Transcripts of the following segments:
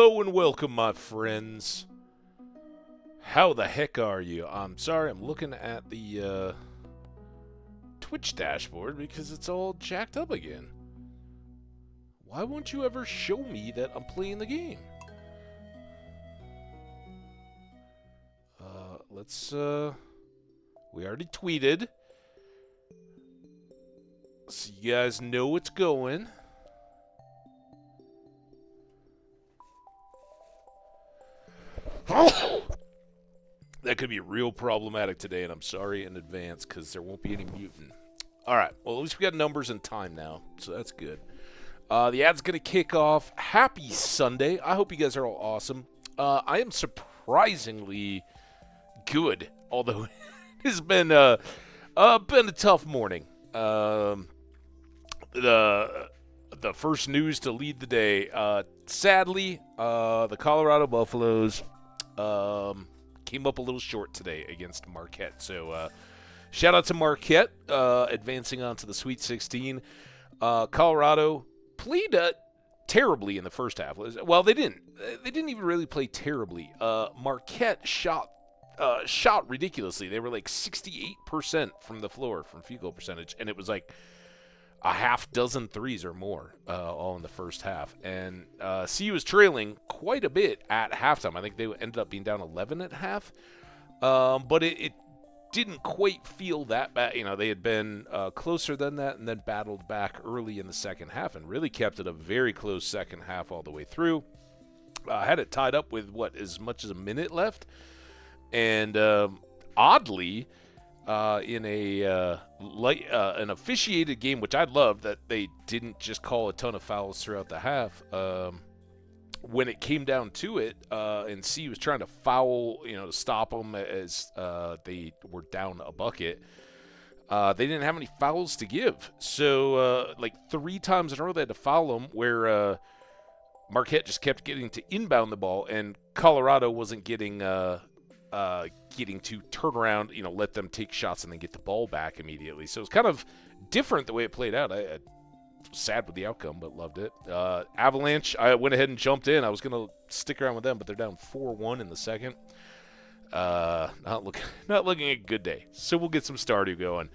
Hello and welcome, my friends. How the heck are you? I'm sorry, I'm looking at the Twitch dashboard because it's all jacked up again. Why won't you ever show me that I'm playing the game? We already tweeted. So you guys know it's going. That could be real problematic today, and I'm sorry in advance because there won't be any muting. All right, well, at least we got numbers and time now, so that's good. The ad's going to kick off. Happy Sunday. I hope you guys are all awesome. I am surprisingly good, although it has been a tough morning. The first news to lead the day. Sadly, the Colorado Buffaloes came up a little short today against Marquette. So shout out to Marquette advancing on to the Sweet 16. Colorado played terribly in the first half. Well, they didn't. They didn't even really play terribly. Marquette shot ridiculously. They were like 68% from the floor from field goal percentage, and it was like a half dozen threes or more all in the first half. And CU was trailing quite a bit at halftime. I think they ended up being down 11 at half. But it didn't quite feel that bad. You know, they had been closer than that and then battled back early in the second half and really kept it a very close second half all the way through. Had it tied up with, as much as a minute left. And oddly, in an officiated game, which I loved that they didn't just call a ton of fouls throughout the half. When it came down to it, and C was trying to foul, to stop them as they were down a bucket. They didn't have any fouls to give, so like 3 times in a row they had to foul them. Where Marquette just kept getting to inbound the ball, and Colorado wasn't getting to turn around, let them take shots and then get the ball back immediately. So it's kind of different the way it played out. I sad with the outcome, but loved it. Avalanche, I went ahead and jumped in. I was going to stick around with them, but they're down 4-1 in the second. Not looking a good day. So we'll get some Stardew going.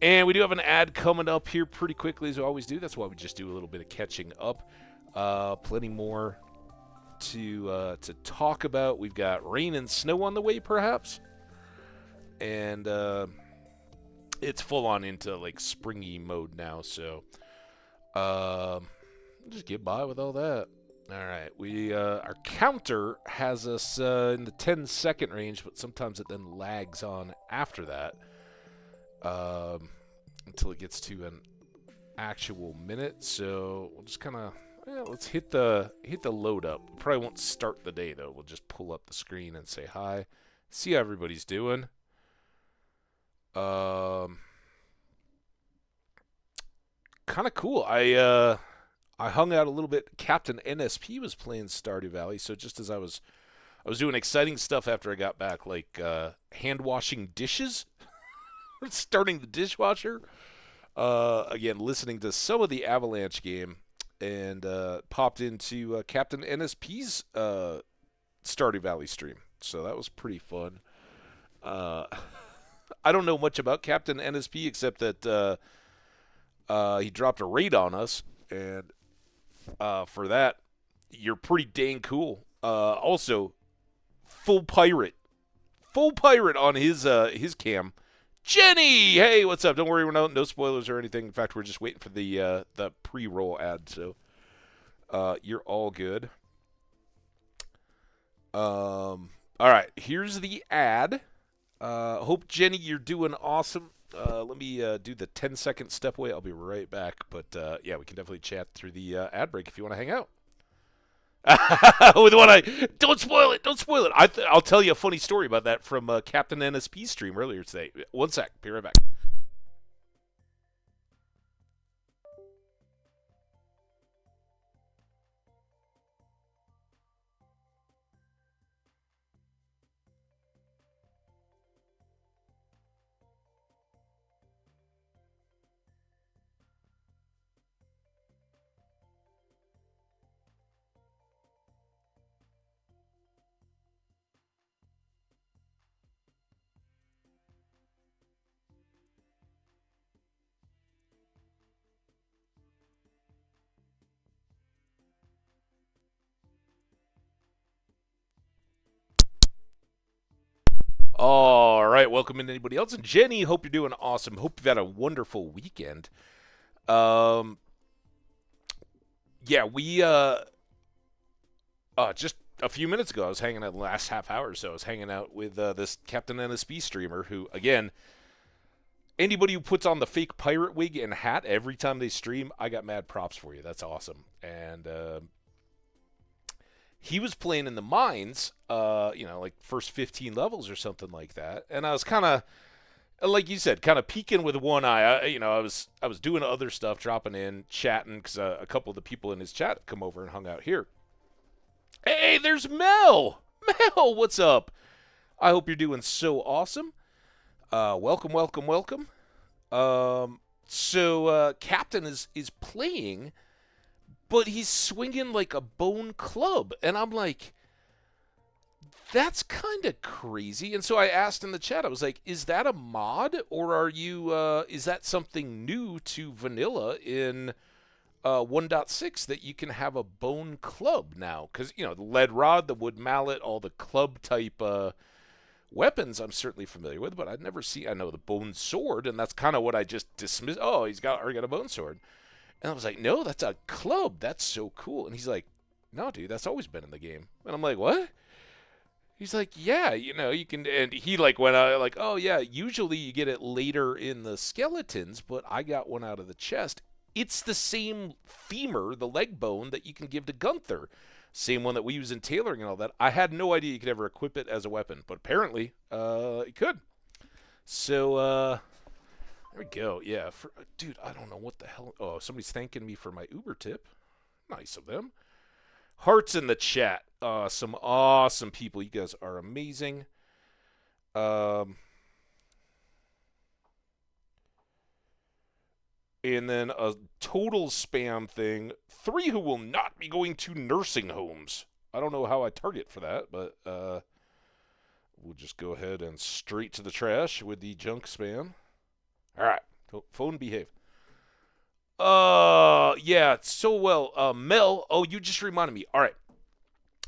And we do have an ad coming up here pretty quickly, as we always do. That's why we just do a little bit of catching up. Plenty more to talk about. We've got rain and snow on the way, perhaps. And it's full on into like springy mode now, so just get by with all that. All right, our counter has us in the 10-second range, but sometimes it then lags on after that until it gets to an actual minute. So we'll just kind of let's hit the load up. We probably won't start the day though. We'll just pull up the screen and say hi, see how everybody's doing. Kind of cool. I hung out a little bit. Captain NSP was playing Stardew Valley, so just as I was doing exciting stuff after I got back, like hand washing dishes, starting the dishwasher. Again, listening to some of the Avalanche game, and popped into Captain NSP's Stardew Valley stream. So that was pretty fun. I don't know much about Captain NSP except that he dropped a raid on us, and for that, you're pretty dang cool. Also, full pirate on his cam. Jenny, hey, what's up? Don't worry, we're no spoilers or anything. In fact, we're just waiting for the pre-roll ad, so you're all good. All right, here's the ad. Hope, Jenny, you're doing awesome. Let me do the 10-second step away. I'll be right back. But, yeah, we can definitely chat through the ad break if you want to hang out. Don't spoil it. Don't spoil it. I'll tell you a funny story about that from Captain NSP stream earlier today. One sec. Be right back. All right, welcome in anybody else. And Jenny, hope you're doing awesome. Hope you've had a wonderful weekend. Um, yeah, we just a few minutes ago, I was hanging out the last half hour or so. I was hanging out with this Captain NSB streamer who, again, anybody who puts on the fake pirate wig and hat every time they stream, I got mad props for you. That's awesome. And he was playing in the mines, like first 15 levels or something like that. And I was kind of, like you said, kind of peeking with one eye. I was doing other stuff, dropping in, chatting, because a couple of the people in his chat come over and hung out here. Hey, there's Mel. Mel, what's up? I hope you're doing so awesome. Welcome, welcome, welcome. So Captain is playing, but he's swinging like a bone club, and I'm like, that's kind of crazy. And so I asked in the chat, I was like, is that a mod, or is that something new to vanilla in 1.6 that you can have a bone club now? Because, the lead rod, the wood mallet, all the club type weapons I'm certainly familiar with, but I know the bone sword, and that's kind of what I just dismissed. Oh, he's already got a bone sword. And I was like, no, that's a club. That's so cool. And he's like, no, dude, that's always been in the game. And I'm like, what? He's like, yeah, you can, and he like went out like, oh yeah, usually you get it later in the skeletons, but I got one out of the chest. It's the same femur, the leg bone that you can give to Gunther, same one that we use in tailoring and all that. I had no idea you could ever equip it as a weapon, but apparently, you could. So, there we go. Yeah, dude, I don't know what the hell. Oh, somebody's thanking me for my Uber tip. Nice of them. Hearts in the chat. Some awesome people. You guys are amazing. And then a total spam thing. 3 who will not be going to nursing homes. I don't know how I target for that, but we'll just go ahead and straight to the trash with the junk spam. All right. Phone behave. Yeah, so well. Mel, you just reminded me. All right.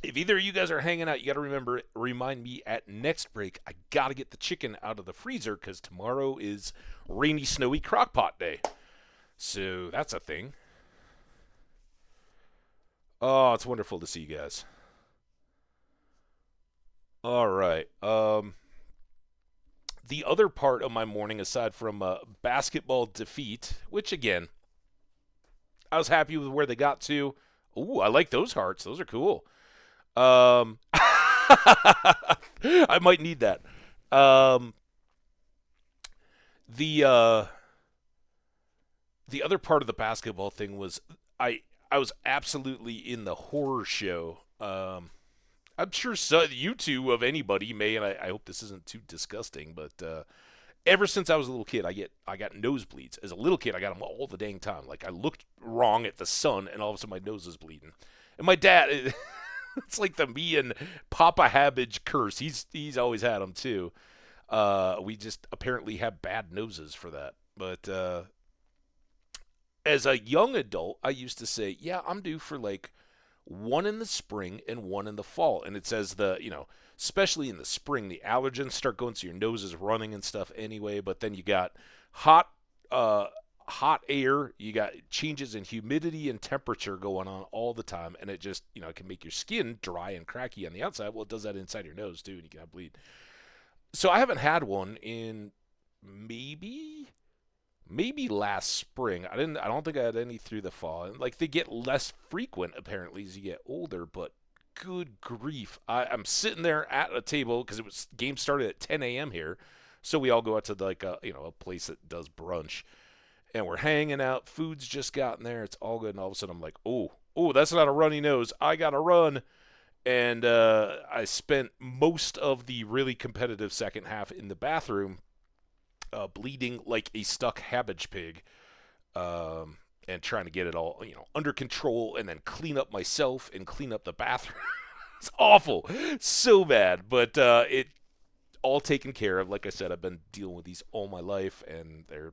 If either of you guys are hanging out, you got to remind me at next break. I got to get the chicken out of the freezer because tomorrow is rainy, snowy crockpot day. So that's a thing. Oh, it's wonderful to see you guys. All right. The other part of my morning, aside from basketball defeat, which again, I was happy with where they got to. Ooh, I like those hearts. Those are cool. I might need that. The the other part of the basketball thing was I was absolutely in the horror show. I'm sure you two of anybody may, and I hope this isn't too disgusting, but ever since I was a little kid, I got nosebleeds. As a little kid, I got them all the dang time. Like I looked wrong at the sun, and all of a sudden my nose is bleeding. And my dad, it's like the me and Papa Hambbage curse. He's always had them too. We just apparently have bad noses for that. But as a young adult, I used to say, yeah, I'm due for like one in the spring and one in the fall. And it says especially in the spring, the allergens start going, so your nose is running and stuff anyway. But then you got hot air, you got changes in humidity and temperature going on all the time, and it just, it can make your skin dry and cracky on the outside. Well, it does that inside your nose too, and you can bleed. So I haven't had one in maybe last spring. I don't think I had any through the fall. And like they get less frequent apparently as you get older, but good grief. I'm sitting there at a table because game started at 10 a.m. here. So we all go out to like a place that does brunch, and we're hanging out. Food's just gotten there. It's all good. And all of a sudden I'm like, oh, that's not a runny nose. I got to run. And I spent most of the really competitive second half in the bathroom bleeding like a stuck Hambbage pig, and trying to get it all under control, and then clean up myself and clean up the bathroom. It's awful, so bad, but it all taken care of. Like I said, I've been dealing with these all my life, and it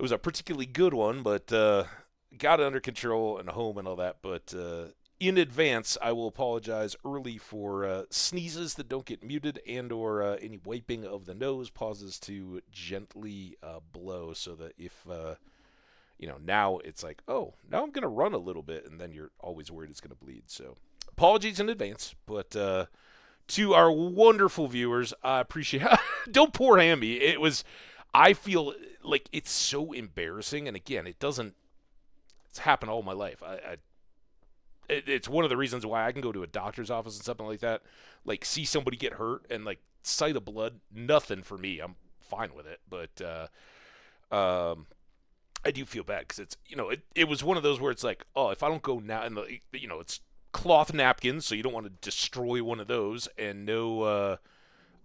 was a particularly good one, but got it under control and home and all that. But in advance, I will apologize early for sneezes that don't get muted and/or any wiping of the nose. Pauses to gently blow, so that if now it's like, oh, now I'm gonna run a little bit, and then you're always worried it's gonna bleed. So apologies in advance, but to our wonderful viewers, I appreciate. Don't pour Hamby. It was. I feel like it's so embarrassing, and again, it doesn't. It's happened all my life. It's one of the reasons why I can go to a doctor's office and something like that, like see somebody get hurt and like sight of blood, nothing for me. I'm fine with it, but I do feel bad because it's it was one of those where it's like, oh, if I don't go now, and it's cloth napkins, so you don't want to destroy one of those, and no,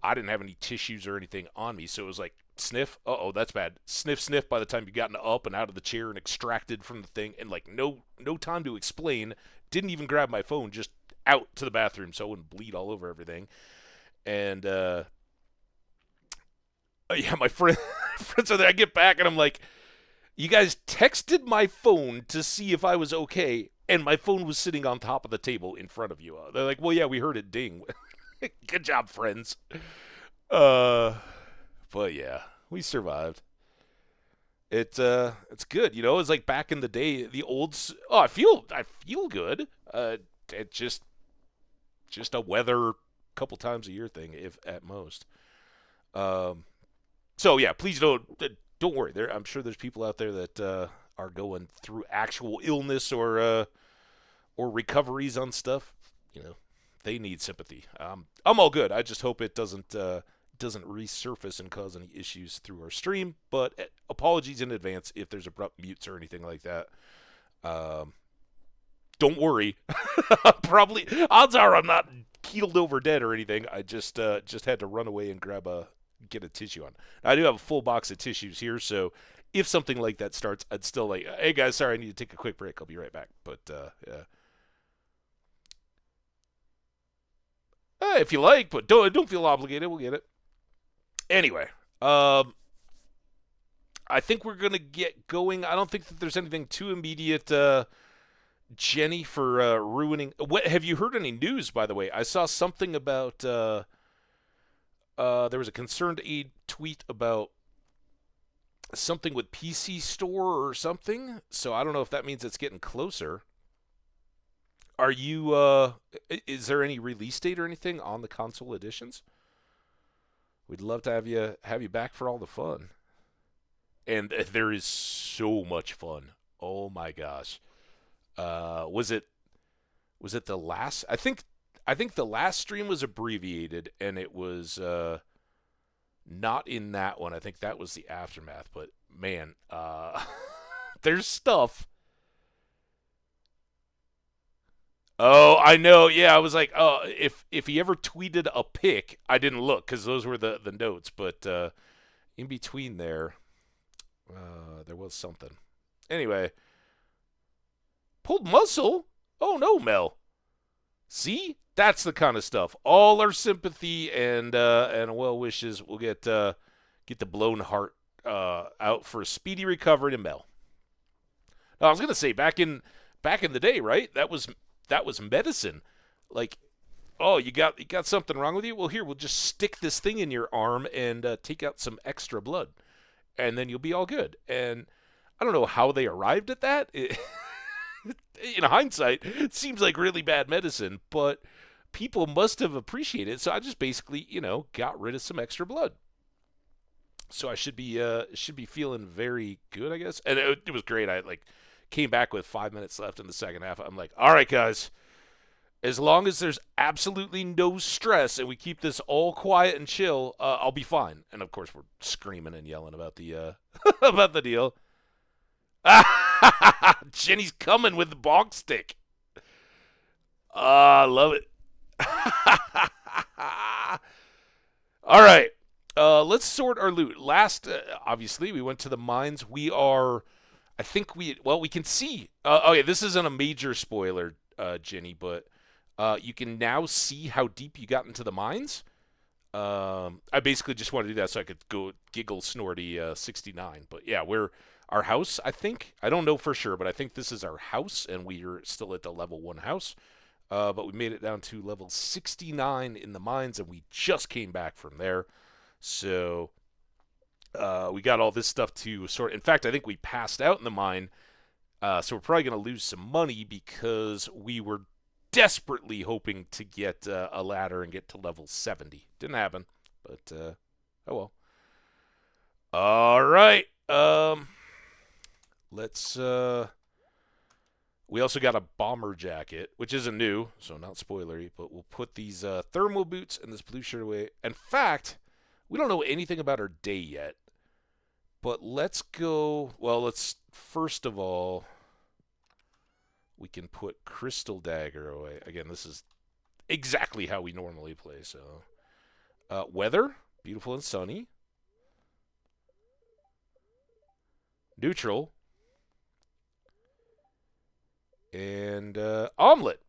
I didn't have any tissues or anything on me, so it was like sniff, uh-oh, that's bad. Sniff, sniff by the time you gotten up and out of the chair and extracted from the thing, and like no time to explain. Didn't even grab my phone, just out to the bathroom so I wouldn't bleed all over everything. And yeah, my friends are there. I get back and I'm like, you guys texted my phone to see if I was okay, and my phone was sitting on top of the table in front of you. They're like, well, yeah, we heard it ding. Good job, friends. But yeah, we survived. It's good, It's like back in the day, the old. Oh, I feel good. It's just a weather couple times a year thing, if at most. So yeah, please don't worry. I'm sure there's people out there that are going through actual illness or recoveries on stuff. They need sympathy. I'm all good. I just hope it doesn't resurface and cause any issues through our stream. But apologies in advance if there's abrupt mutes or anything like that. Don't worry. Probably odds are I'm not keeled over dead or anything. I just had to run away and get a tissue on. I do have a full box of tissues here, so if something like that starts, I'd still like, hey guys, sorry, I need to take a quick break. I'll be right back. But yeah. If you like, but don't feel obligated. We'll get it. Anyway, I think we're going to get going. I don't think that there's anything too immediate, Jenny, for ruining. Have you heard any news, by the way? I saw something about, there was a Concerned Aid tweet about something with PC Store or something. So I don't know if that means it's getting closer. Are you, is there any release date or anything on the console editions? We'd love to have you back for all the fun. And there is so much fun. Oh my gosh. Was it the last? I think the last stream was abbreviated, and it was not in that one. I think that was the aftermath. But man, there's stuff. Oh, I know. Yeah, I was like, oh, if he ever tweeted a pic, I didn't look because those were the notes. But in between there was something. Anyway, pulled muscle. Oh no, Mel. See, that's the kind of stuff. All our sympathy and well wishes. We'll get the blown heart out for a speedy recovery to Mel. Now, I was gonna say back in the day, right? That was medicine. Like, oh, you got something wrong with you? Well, here, we'll just stick this thing in your arm and take out some extra blood, and then you'll be all good. And I don't know how they arrived at that. In hindsight, it seems like really bad medicine, but people must have appreciated it. So I just basically, got rid of some extra blood. So I should be feeling very good, I guess. And it was great. I came back with 5 minutes left in the second half. I'm like, all right, guys, as long as there's absolutely no stress and we keep this all quiet and chill, I'll be fine. And of course, we're screaming and yelling about the about the deal. Jenny's coming with the bonk stick. I love it. All right, let's sort our loot. Last, obviously, we went to the mines. We are. I think we can see. Okay, this isn't a major spoiler, Jenny, but you can now see how deep you got into the mines. I basically just wanted to do that so I could go giggle snorty 69. But yeah, our house, I think. I don't know for sure, but I think this is our house, and we are still at the level 1 house. But we made it down to level 69 in the mines, and we just came back from there. So we got all this stuff to sort. In fact, I think we passed out in the mine, so we're probably going to lose some money because we were desperately hoping to get a ladder and get to level 70. Didn't happen, but oh well. All right. Let's. We also got a bomber jacket, which isn't new, so not spoilery, but we'll put these thermal boots and this blue shirt away. In fact, we don't know anything about our day yet, but let's go. Well, let's first of all, we can put crystal dagger away. Again, this is exactly how we normally play. So, weather, beautiful and sunny. Neutral. And omelet.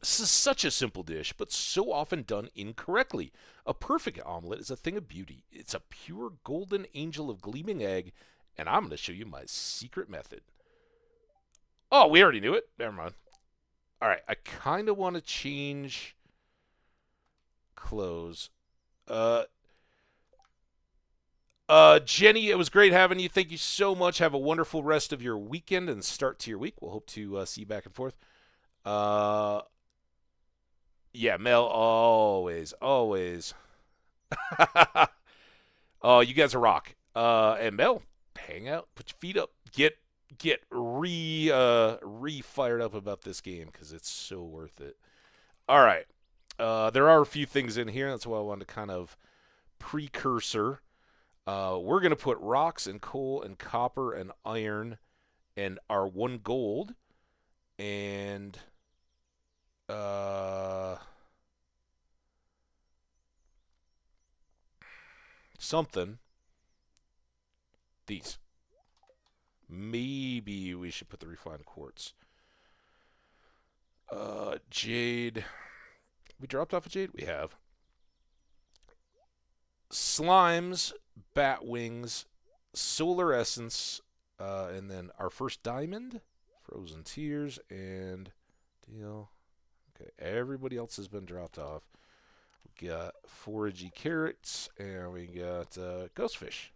This is such a simple dish, but so often done incorrectly. A perfect omelet is a thing of beauty. It's a pure golden angel of gleaming egg, and I'm going to show you my secret method. Oh, we already knew it. Never mind. All right, I kind of want to change clothes. Jenny, it was great having you. Thank you so much. Have a wonderful rest of your weekend and start to your week. We'll hope to see you back and forth. Yeah, Mel, always. Oh, you guys are rock. And Mel, hang out, put your feet up, get re fired up about this game because it's so worth it. All right, there are a few things in here. That's why I wanted to kind of precursor. We're going to put rocks and coal and copper and iron and our 1 gold and something. These. Maybe we should put the refined quartz. Jade. We dropped off a jade? We have. Slimes, bat wings, solar essence, and then our first diamond, frozen tears, and deal. Okay, everybody else has been dropped off. We got foragey carrots, and we got ghost fish,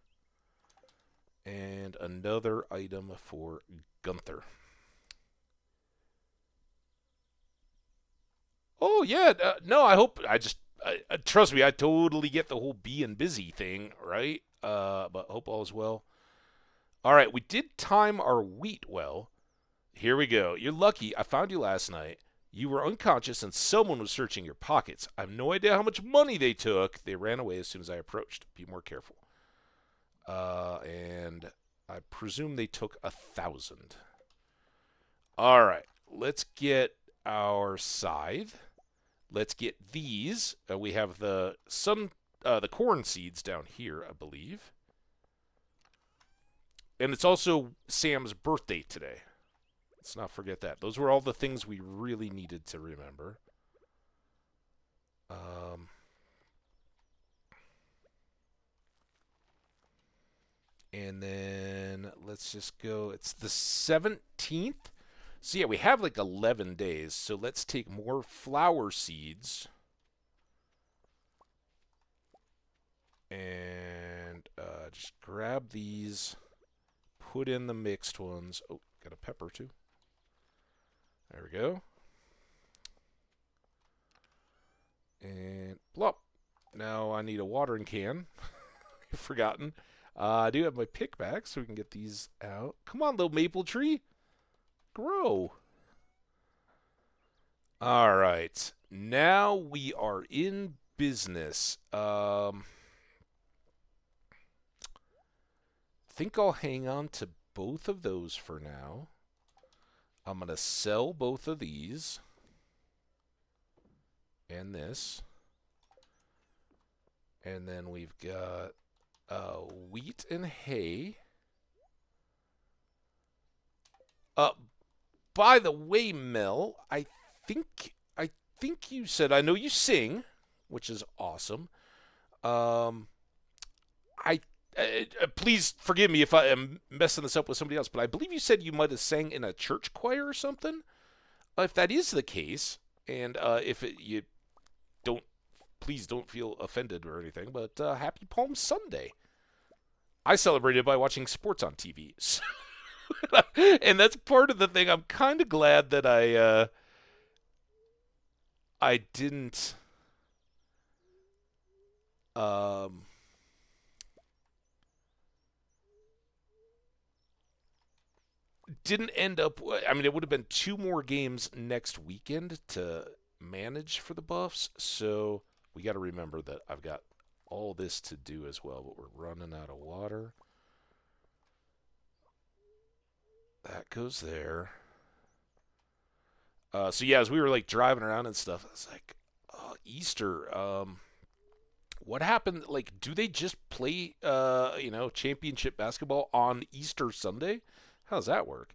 and another item for Gunther. Oh yeah, no, I hope trust me, I totally get the whole being busy thing, right? But hope all is well. All right, we did time our wheat well. Here we go. You're lucky. I found you last night. You were unconscious and someone was searching your pockets. I have no idea how much money they took. They ran away as soon as I approached. Be more careful. And I presume they took 1,000. All right, let's get our scythe. Let's get these. We have the corn seeds down here, I believe. And it's also Sam's birthday today. Let's not forget that. Those were all the things we really needed to remember. And then let's just go. It's the 17th. So yeah, we have like 11 days. So let's take more flower seeds. And just grab these. Put in the mixed ones. Oh, got a pepper too. There we go. And plop. Now I need a watering can. Forgotten. I do have my pick back so we can get these out. Come on, little maple tree. Grow. All right. Now we are in business. Think I'll hang on to both of those for now. I'm going to sell both of these. And this. And then we've got wheat and hay. By the way, Mel, I think you said, I know you sing, which is awesome. Please forgive me if I am messing this up with somebody else, but I believe you said you might have sang in a church choir or something. If that is the case, and if you don't, please don't feel offended or anything, but Happy Palm Sunday. I celebrated by watching sports on TV. And that's part of the thing. I'm kind of glad that I didn't um didn't end up. I mean, it would have been two more games next weekend to manage for the Buffs. So we got to remember that I've got all this to do as well. But we're running out of water. That goes there. So yeah, as we were like driving around and stuff, I was like, oh, Easter. What happened? Like, do they just play, championship basketball on Easter Sunday? How does that work?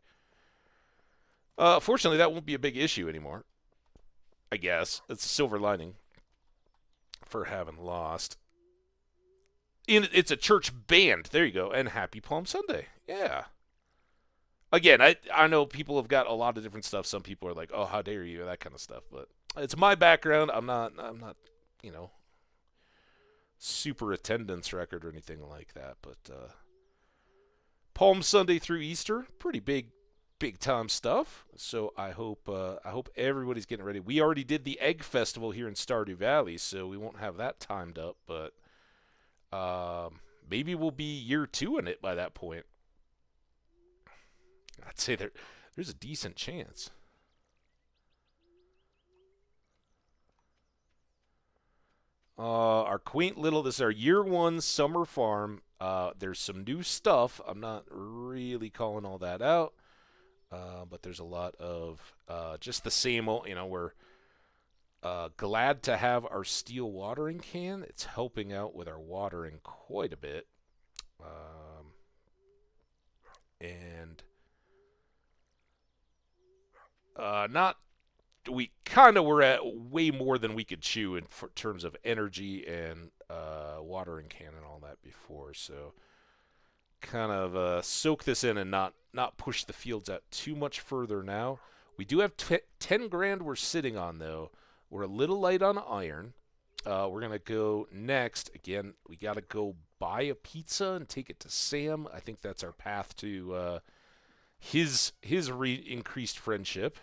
Fortunately, that won't be a big issue anymore. I guess it's a silver lining for having lost. It's a church band. There you go. And Happy Palm Sunday. Yeah. Again, I know people have got a lot of different stuff. Some people are like, "Oh, how dare you?" that kind of stuff. But it's my background. I'm not, you know, super attendance record or anything like that. But Palm Sunday through Easter, pretty big time stuff. So I hope everybody's getting ready. We already did the Egg Festival here in Stardew Valley, so we won't have that timed up. But maybe we'll be year 2 in it by that point. I'd say there's a decent chance. Our quaint little, this is our year 1 summer farm. There's some new stuff. I'm not really calling all that out, but there's a lot of just the same old. We're glad to have our steel watering can. It's helping out with our watering quite a bit, and not we kind of were at way more than we could chew in terms of energy and watering can and all that before. So kind of soak this in and not push the fields out too much further now. We do have 10 grand we're sitting on, though. We're a little light on iron. We're going to go next. Again, we got to go buy a pizza and take it to Sam. I think that's our path to his increased friendship.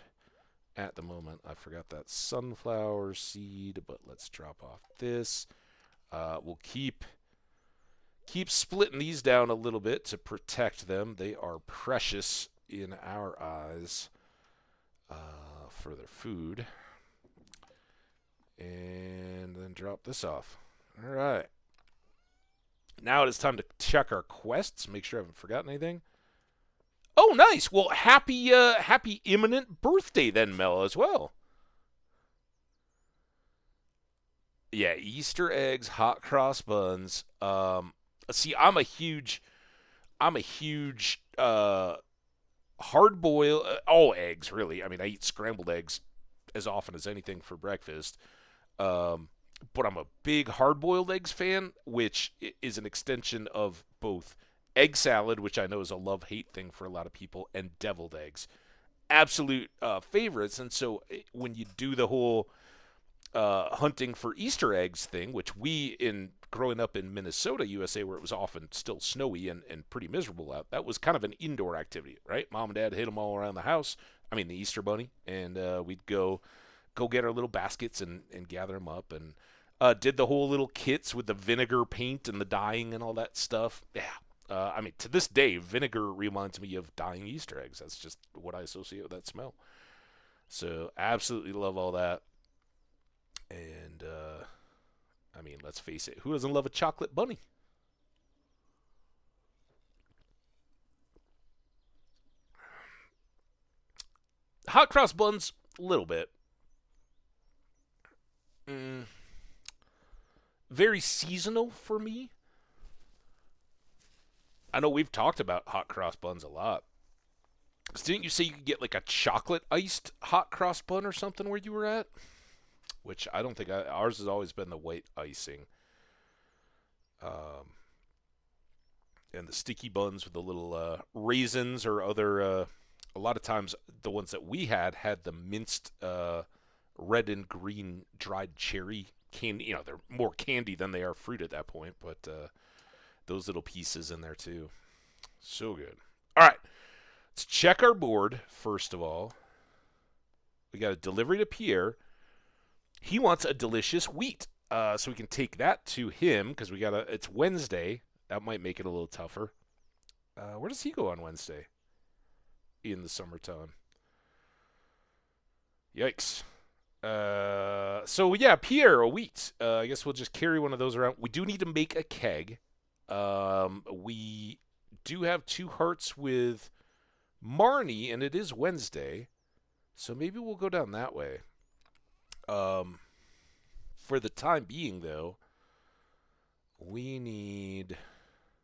At the moment, I forgot that sunflower seed, but let's drop off this. We'll keep splitting these down a little bit to protect them. They are precious in our eyes for their food. And then drop this off. All right. Now it is time to check our quests, make sure I haven't forgotten anything. Oh, nice. Well, happy imminent birthday then, Mel, as well. Yeah, Easter eggs, hot cross buns. See, I'm a huge hard boil all eggs really. I mean, I eat scrambled eggs as often as anything for breakfast. But I'm a big hard boiled eggs fan, which is an extension of both egg salad, which I know is a love-hate thing for a lot of people, and deviled eggs. Absolute favorites. And so when you do the whole hunting for Easter eggs thing, which growing up in Minnesota, USA, where it was often still snowy and pretty miserable out, that was kind of an indoor activity, right? Mom and Dad hid them all around the house. I mean, the Easter Bunny. And we'd go get our little baskets and gather them up. And did the whole little kits with the vinegar paint and the dyeing and all that stuff. Yeah. I mean, to this day, vinegar reminds me of dyeing Easter eggs. That's just what I associate with that smell. So, absolutely love all that. And, I mean, let's face it. Who doesn't love a chocolate bunny? Hot cross buns, a little bit. Mm, very seasonal for me. I know we've talked about hot cross buns a lot. 'Cause didn't you say you could get like a chocolate iced hot cross bun or something where you were at? Which I don't think ours has always been the white icing. Um, And the sticky buns with the little raisins or other. A lot of times, the ones that we had the minced red and green dried cherry candy. You know, they're more candy than they are fruit at that point, but those little pieces in there too. So good. All right, let's check our board first of all. We got a delivery to Pierre. He wants a delicious wheat, so we can take that to him because it's Wednesday. That might make it a little tougher. Where does he go on Wednesday? In the summertime. Yikes. So yeah, Pierre, a wheat. I guess we'll just carry one of those around. We do need to make a keg. We do have 2 hearts with Marnie, and it is Wednesday, so maybe we'll go down that way. For the time being, though, we need.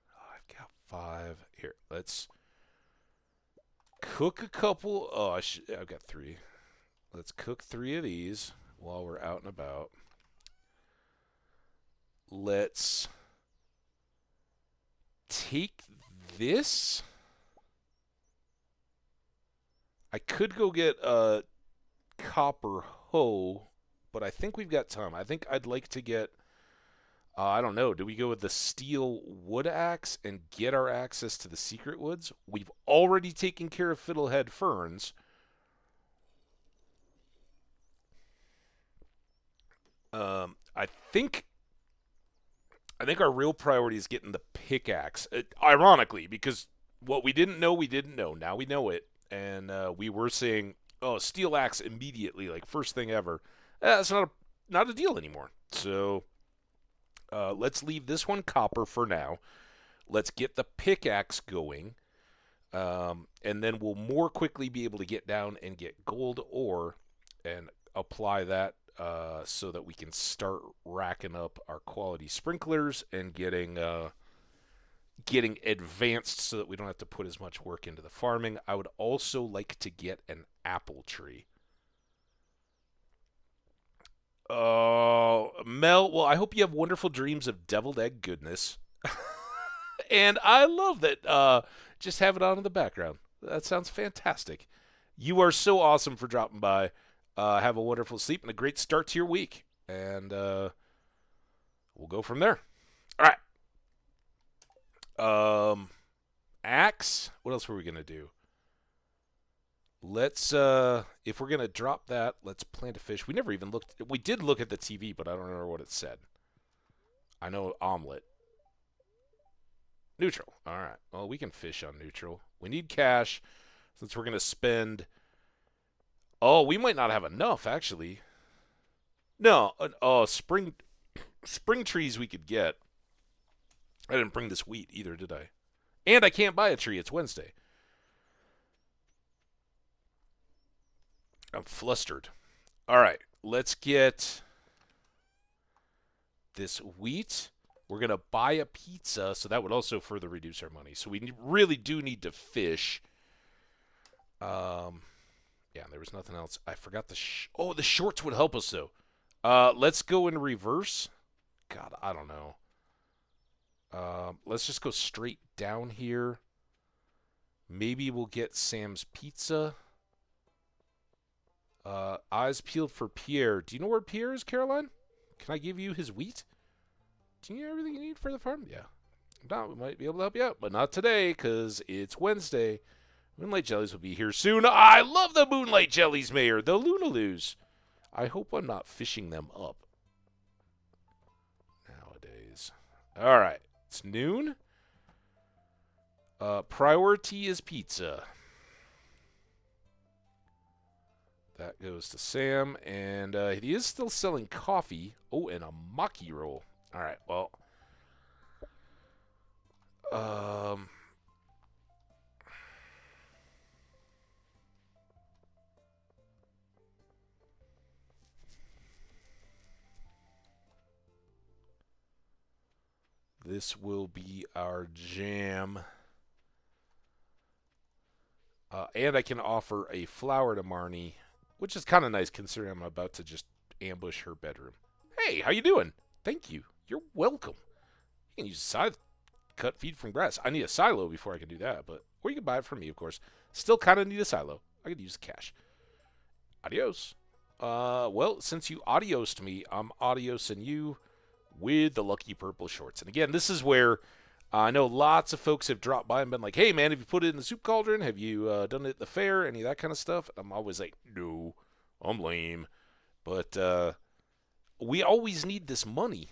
Oh, I've got 5 here. Let's cook a couple. Oh, I've got 3. Let's cook 3 of these while we're out and about. Let's take this. I could go get a copper hoe, but I think we've got time. I think I'd like to get, I don't know, do we go with the steel wood axe and get our access to the secret woods? We've already taken care of Fiddlehead Ferns. I think our real priority is getting the pickaxe. Ironically, because what we didn't know. Now we know it. And we were saying, oh, steel axe immediately, like first thing ever. That's not a deal anymore. So let's leave this one copper for now. Let's get the pickaxe going. And then we'll more quickly be able to get down and get gold ore and apply that so that we can start racking up our quality sprinklers and getting advanced so that we don't have to put as much work into the farming. I would also like to get an apple tree. Oh, Mel, well, I hope you have wonderful dreams of deviled egg goodness. And I love that. Just have it on in the background. That sounds fantastic. You are so awesome for dropping by. Have a wonderful sleep and a great start to your week. And we'll go from there. All right. Axe. What else were we going to do? Let's, if we're going to drop that, let's plant a fish. We never even looked. We did look at the TV, but I don't remember what it said. I know omelet. Neutral. All right. Well, we can fish on neutral. We need cash since we're going to spend. Oh, we might not have enough, actually. No. Oh, spring trees we could get. I didn't bring this wheat either, did I? And I can't buy a tree. It's Wednesday. I'm flustered. All right. Let's get this wheat. We're going to buy a pizza, so that would also further reduce our money. So we really do need to fish. Yeah, there was nothing else. I forgot the shorts would help us, though. Let's go in reverse. God, I don't know. Let's just go straight down here. Maybe we'll get Sam's Pizza. Eyes peeled for Pierre. Do you know where Pierre is, Caroline? Can I give you his wheat? Do you need everything you need for the farm? Yeah. If not, we might be able to help you out. But not today, because it's Wednesday. Moonlight Jellies will be here soon. I love the Moonlight Jellies, Mayor. The Lunaloos. I hope I'm not fishing them up nowadays. All right. It's noon. Priority is pizza. That goes to Sam. And he is still selling coffee. Oh, and a maki roll. All right, well. This will be our jam. And I can offer a flower to Marnie, which is kind of nice considering I'm about to just ambush her bedroom. Hey, how you doing? Thank you. You're welcome. You can use the side. cut feed from grass. I need a silo before I can do that, but or you can buy it from me, of course. Still kind of need a silo. I could use the cash. Adios. Well, since you adiosed me, I'm adiosing you with the lucky purple shorts. And again, this is where I know lots of folks have dropped by and been like, hey, man, have you put it in the soup cauldron? Have you done it at the fair? Any of that kind of stuff? I'm always like, no, I'm lame. But we always need this money.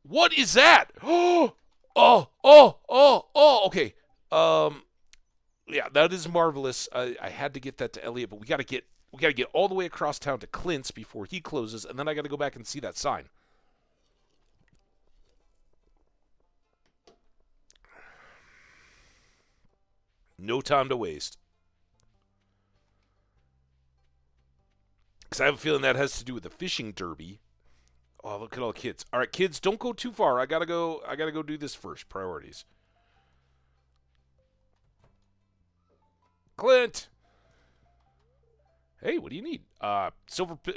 What is that? Okay. Yeah, that is marvelous. I had to get that to Elliot, but we got to get all the way across town to Clint's before he closes, and then I got to go back and see that sign. No time to waste. Because I have a feeling that has to do with the fishing derby. Oh, look at all the kids. All right, kids, don't go too far. I gotta go do this first. Priorities. Clint. Hey, what do you need?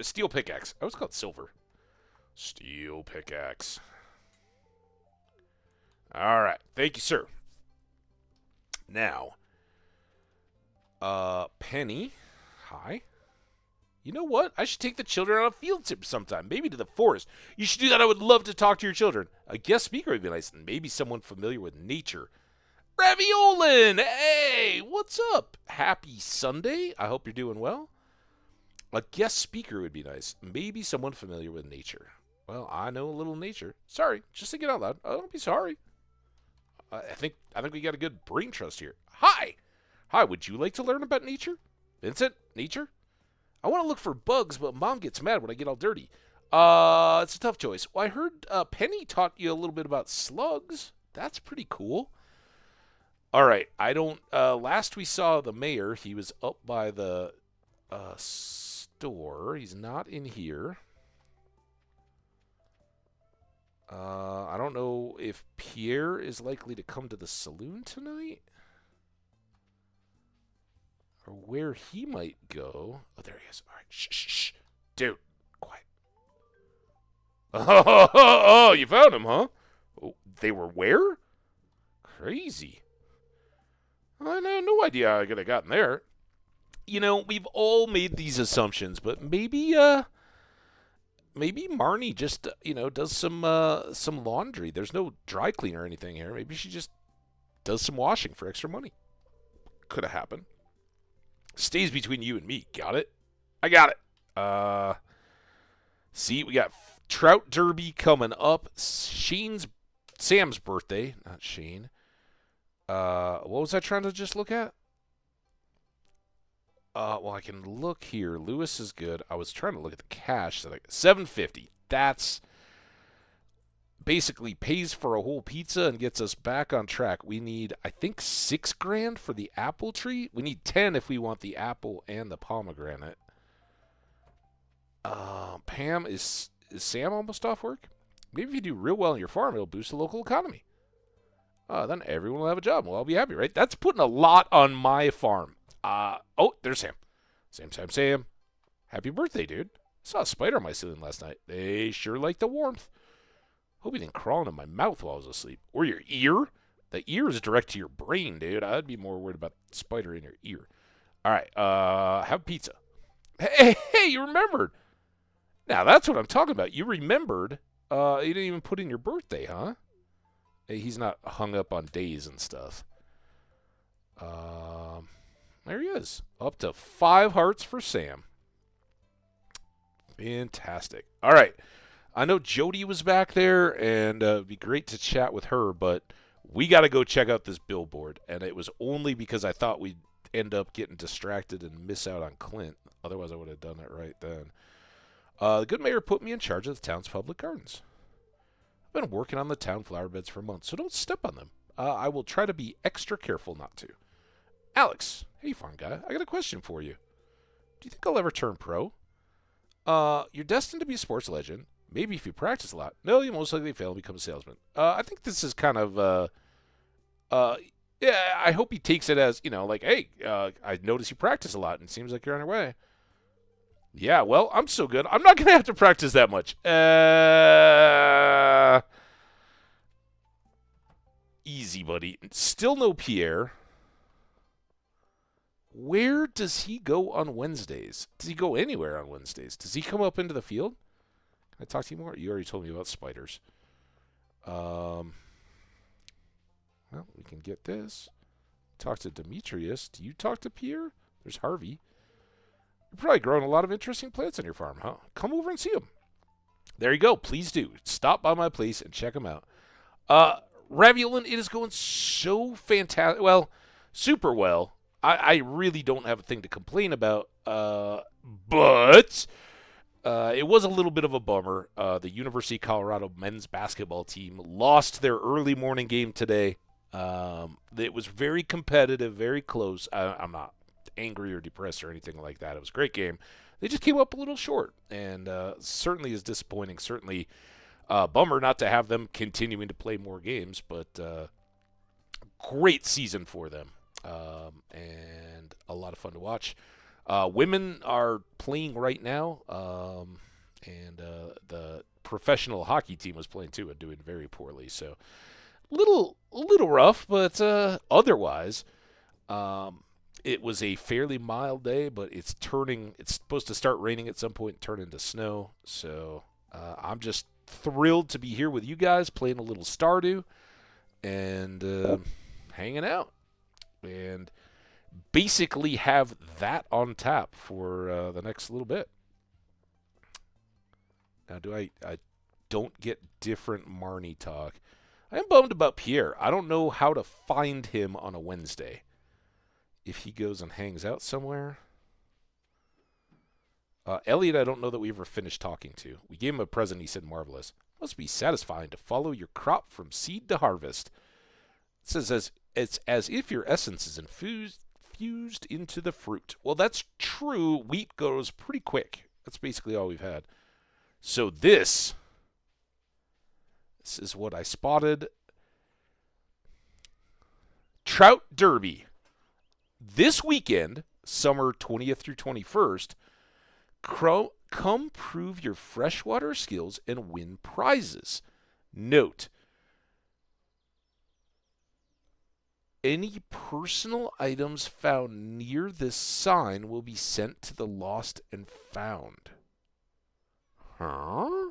Steel pickaxe. I was called silver. Steel pickaxe. All right. Thank you, sir. Now, Penny. Hi. You know what? I should take the children on a field trip sometime. Maybe to the forest. You should do that. I would love to talk to your children. A guest speaker would be nice. And maybe someone familiar with nature. Raviolin! Hey, what's up? Happy Sunday. I hope you're doing well. A guest speaker would be nice. Maybe someone familiar with nature. Well, I know a little nature. Sorry, just thinking out loud. Oh, don't be sorry. I think we got a good brain trust here. Hi! Hi, would you like to learn about nature? Vincent, nature? I want to look for bugs, but Mom gets mad when I get all dirty. It's a tough choice. Well, I heard Penny taught you a little bit about slugs. That's pretty cool. All right, I don't... last we saw the mayor, he was up by the store. He's not in here. I don't know if Pierre is likely to come to the saloon tonight. Or where he might go. Oh, there he is. All right, shh. Dude, quiet. Oh, you found him, huh? Oh, they were where? Crazy. I had no idea how I could have gotten there. You know, we've all made these assumptions, but maybe Marnie just, does some laundry. There's no dry cleaner or anything here. Maybe she just does some washing for extra money. Could have happened. Stays between you and me. Got it? I got it. See, we got Trout Derby coming up. Sam's birthday. Not Shane. What was I trying to just look at? Well, I can look here. Lewis is good. I was trying to look at the cash. $750. That's basically pays for a whole pizza and gets us back on track. We need, I think, $6,000 for the apple tree. We need 10 if we want the apple and the pomegranate. Pam, is Sam almost off work? Maybe if you do real well on your farm, it'll boost the local economy. Then everyone will have a job. We'll all be happy, right? That's putting a lot on my farm. Oh, there's Sam. Sam. Happy birthday, dude. I saw a spider on my ceiling last night. They sure like the warmth. Hope he didn't crawl into my mouth while I was asleep. Or your ear. The ear is direct to your brain, dude. I'd be more worried about the spider in your ear. All right, have pizza. Hey, you remembered. Now, that's what I'm talking about. You remembered. You didn't even put in your birthday, huh? Hey, he's not hung up on days and stuff. There he is. Up to 5 hearts for Sam. Fantastic. All right. I know Jody was back there, and it'd be great to chat with her, but we got to go check out this billboard. And it was only because I thought we'd end up getting distracted and miss out on Clint. Otherwise, I would have done it right then. The good mayor put me in charge of the town's public gardens. I've been working on the town flower beds for months, so don't step on them. I will try to be extra careful not to. Alex, hey, farm guy, I got a question for you. Do you think I'll ever turn pro? You're destined to be a sports legend. Maybe if you practice a lot. No, you most likely fail and become a salesman. I think this is kind of, yeah, I hope he takes it as, like, hey, I notice you practice a lot, and it seems like you're on your way. Yeah, well, I'm so good. I'm not going to have to practice that much. Easy. easy, buddy. Still no Pierre. Where does he go on Wednesdays? Does he go anywhere on Wednesdays? Does he come up into the field? Can I talk to you more? You already told me about spiders. Well, we can get this. Talk to Demetrius. Do you talk to Pierre? There's Harvey. You're probably growing a lot of interesting plants on your farm, huh? Come over and see them. There you go. Please do. Stop by my place and check them out. Raviolin, it is going so fantastic. Well, super well. I really don't have a thing to complain about, but it was a little bit of a bummer. The University of Colorado men's basketball team lost their early morning game today. It was very competitive, very close. I'm not angry or depressed or anything like that. It was a great game. They just came up a little short, and certainly is disappointing. Certainly bummer not to have them continuing to play more games, but great season for them. And a lot of fun to watch. Women are playing right now, and the professional hockey team was playing too and doing very poorly. So a little rough, but otherwise, it was a fairly mild day. But it's supposed to start raining at some point and turn into snow. So I'm just thrilled to be here with you guys, playing a little Stardew and hanging out. And basically have that on tap for the next little bit. Now, I don't get different Marnie talk. I am bummed about Pierre. I don't know how to find him on a Wednesday. If he goes and hangs out somewhere. Elliot, I don't know that we ever finished talking to. We gave him a present. He said, marvelous. Must be satisfying to follow your crop from seed to harvest. It says, it's as if your essence is infused into the fruit. Well, that's true. Wheat goes pretty quick. That's basically all we've had. So this is what I spotted. Trout Derby. This weekend, summer 20th through 21st, come prove your freshwater skills and win prizes. Note, any personal items found near this sign will be sent to the lost and found. Huh?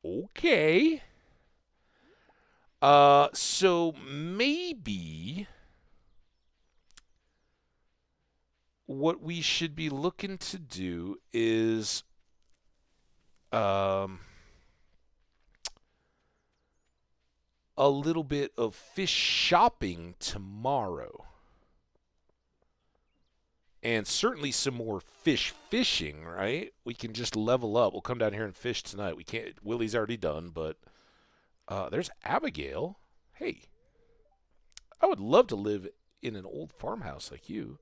Okay. So maybe what we should be looking to do is a little bit of fish shopping tomorrow. And certainly some more fish fishing, right? We can just level up. We'll come down here and fish tonight. We can't. Willie's already done, but there's Abigail. Hey, I would love to live in an old farmhouse like you.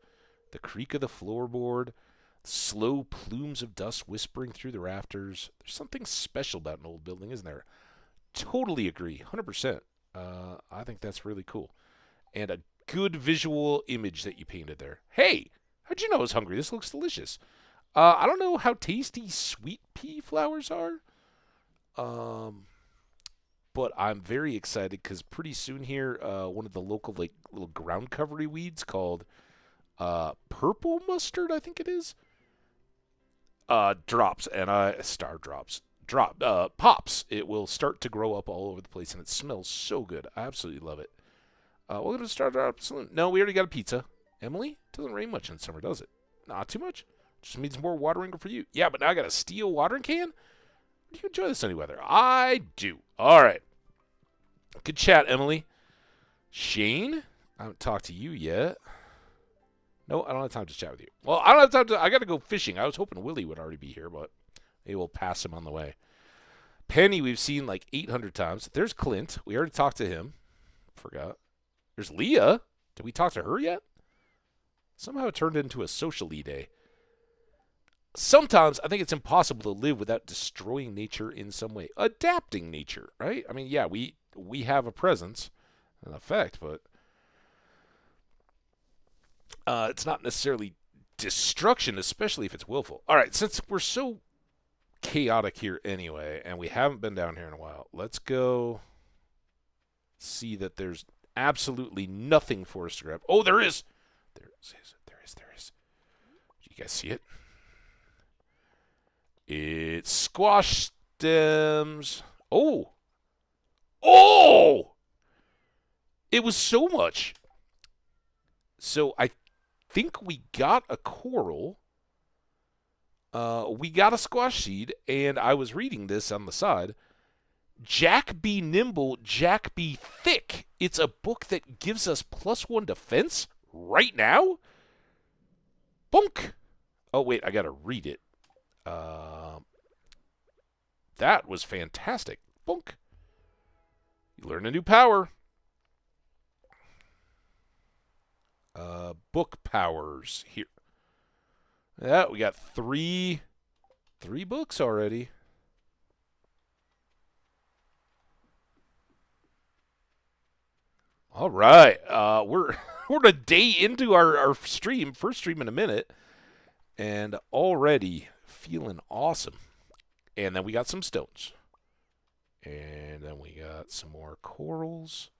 The creak of the floorboard, slow plumes of dust whispering through the rafters. There's something special about an old building, isn't there? Totally agree, 100%. I think that's really cool. And a good visual image that you painted there. Hey, how'd you know I was hungry? This looks delicious. I don't know how tasty sweet pea flowers are. But I'm very excited because pretty soon here, one of the local little ground covery weeds called purple mustard, I think it is, drops, and pops. It will start to grow up all over the place, and it smells so good. I absolutely love it. We're going to start our saloon. No, we already got a pizza. Emily, it doesn't rain much in summer, does it? Not too much. Just means more watering for you. Yeah, but now I got a steel watering can? Do you enjoy the sunny weather? I do. All right. Good chat, Emily. Shane, I haven't talked to you yet. No, I don't have time to chat with you. Well, I don't have time to. I got to go fishing. I was hoping Willie would already be here, but maybe we'll pass him on the way. Penny, we've seen like 800 times. There's Clint. We already talked to him. Forgot. There's Leah. Did we talk to her yet? Somehow it turned into a socially day. Sometimes I think it's impossible to live without destroying nature in some way. Adapting nature, right? I mean, yeah, we have a presence, an effect, but it's not necessarily destruction, especially if it's willful. All right, since we're so chaotic here anyway, and we haven't been down here in a while, let's go see that there's absolutely nothing for us to grab. Oh, there is. There is. There is. You guys see it? It's squash stems. Oh. Oh! It was so much. So I think we got a coral. We got a squash seed, and I was reading this on the side. Jack Be Nimble, Jack Be Thick. It's a book that gives us +1 defense right now? Bonk! Oh, wait, I gotta read it. That was fantastic. Bonk. You learn a new power. Book powers here. Yeah, we got three books already. All right, we're a day into our stream, first stream in a minute, and already feeling awesome. And then we got some stones, and then we got some more corals.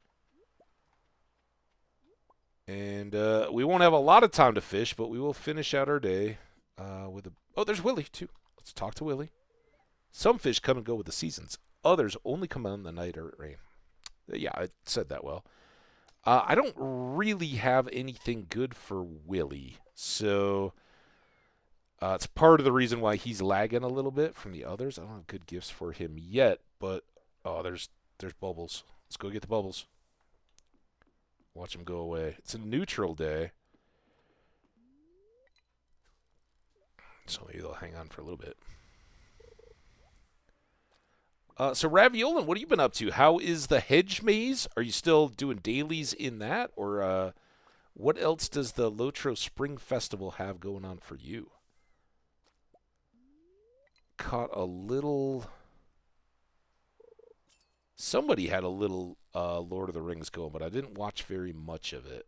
And we won't have a lot of time to fish, but we will finish out our day with a... Oh, there's Willie, too. Let's talk to Willie. Some fish come and go with the seasons. Others only come on the night or rain. Yeah, I said that well. I don't really have anything good for Willie, so it's part of the reason why he's lagging a little bit from the others. I don't have good gifts for him yet, but... Oh, there's bubbles. Let's go get the bubbles. Watch him go away. It's a neutral day. So maybe they'll hang on for a little bit. So Raviolin, what have you been up to? How is the hedge maze? Are you still doing dailies in that? Or what else does the Lotro Spring Festival have going on for you? Caught a little... Somebody had a little Lord of the Rings going, but I didn't watch very much of it.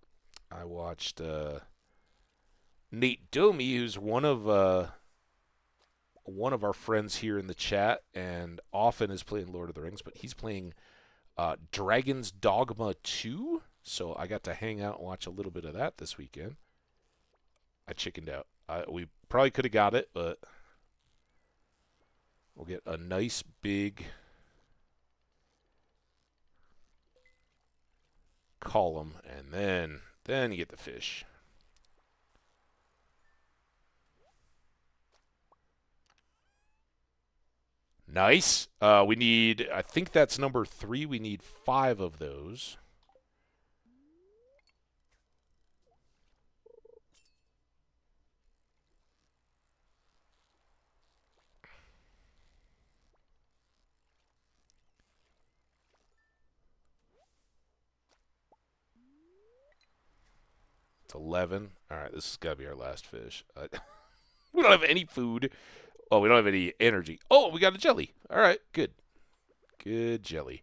I watched Nate Domi, who's one of our friends here in the chat, and often is playing Lord of the Rings, but he's playing Dragon's Dogma 2, so I got to hang out and watch a little bit of that this weekend. I chickened out. We probably could have got it, but we'll get a nice big... column, and then you get the fish. Nice. We need, I think that's number 3. We need 5 of those. It's 11. All right, this has got to be our last fish. We don't have any food. Oh, we don't have any energy. Oh, we got a jelly. All right, good. Good jelly.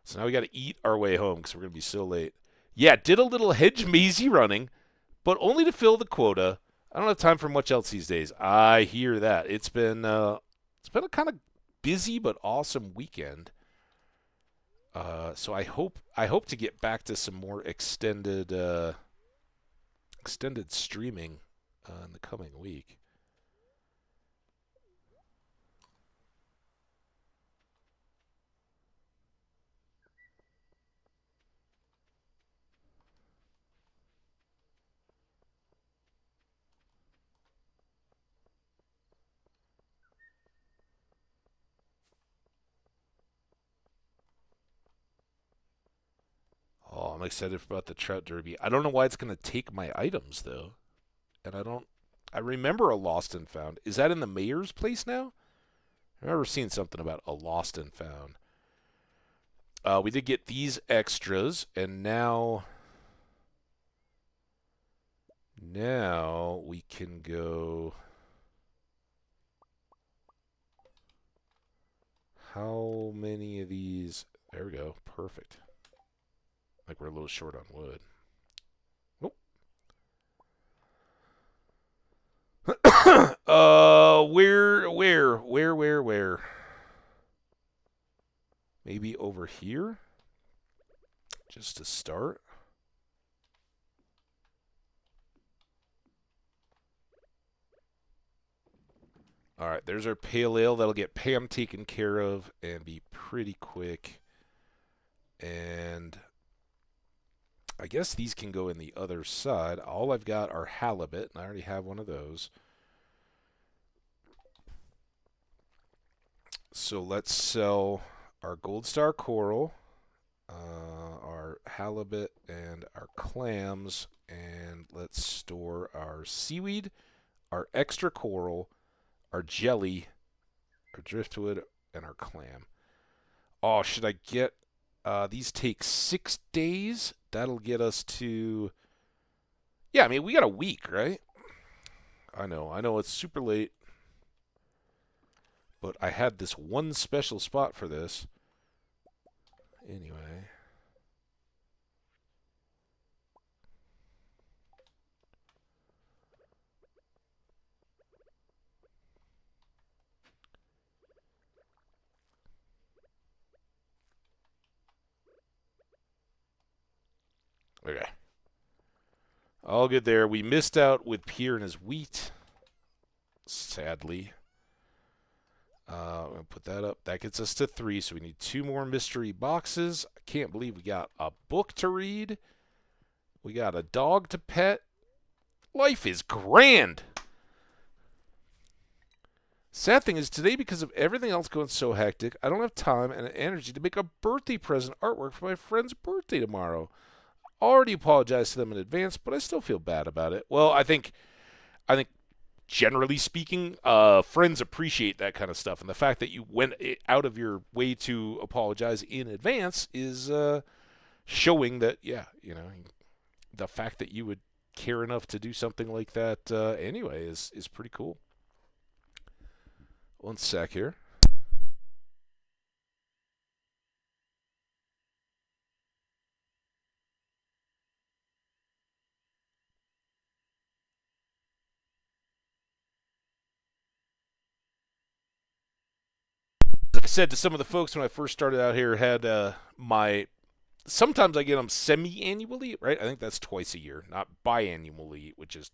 So now we got to eat our way home because we're going to be so late. Yeah, did a little hedge mazy running, but only to fill the quota. I don't have time for much else these days. I hear that. It's been a kind of busy but awesome weekend. So I hope to get back to some more extended streaming in the coming week. Oh, I'm excited about the Trout Derby. I don't know why it's going to take my items, though. And I remember a Lost and Found. Is that in the mayor's place now? I remember seeing something about a Lost and Found. We did get these extras, and now we can go... How many of these? There we go. Perfect. Like we're a little short on wood. Where? Maybe over here? just to start. All right, there's our pale ale. That'll get Pam taken care of and be pretty quick. And I guess these can go in the other side. All I've got are halibut, and I already have one of those. So let's sell our gold star coral, our halibut, and our clams. And let's store our seaweed, our extra coral, our jelly, our driftwood, and our clam. Oh, should I get... these take 6 days. That'll get us to... Yeah, I mean, we got a week, right? I know it's super late. But I had this one special spot for this. Anyway. Okay. All good there. We missed out with Pierre and his wheat. Sadly. I'm going to put that up. That gets us to 3, so we need 2 more mystery boxes. I can't believe we got a book to read. We got a dog to pet. Life is grand. Sad thing is, today, because of everything else going so hectic, I don't have time and energy to make a birthday present artwork for my friend's birthday tomorrow. Already apologized to them in advance, but I still feel bad about it. Well, I think generally speaking, friends appreciate that kind of stuff, and the fact that you went out of your way to apologize in advance is showing that, yeah, you know, the fact that you would care enough to do something like that anyway is pretty cool. One sec here. As I said to some of the folks when I first started out here, had my... Sometimes I get them semi-annually, right? I think that's twice a year, not biannually, which is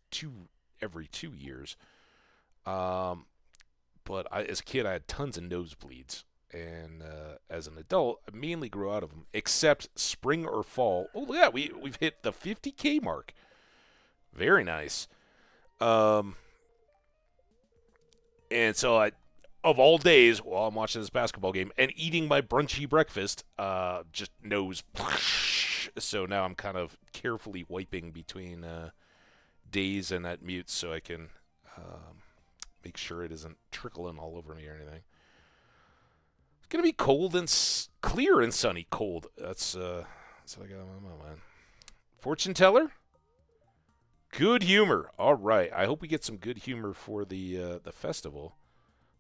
every 2 years. But as a kid, I had tons of nosebleeds. And as an adult, I mainly grew out of them, except spring or fall. Oh, yeah, we've hit the 50K mark. Very nice. And so of all days, while I'm watching this basketball game and eating my brunchy breakfast, just nose. So now I'm kind of carefully wiping between days and at mute so I can make sure it isn't trickling all over me or anything. It's going to be cold and clear and sunny. Cold. That's what I got on my mind. Fortune teller? Good humor. All right. I hope we get some good humor for the festival.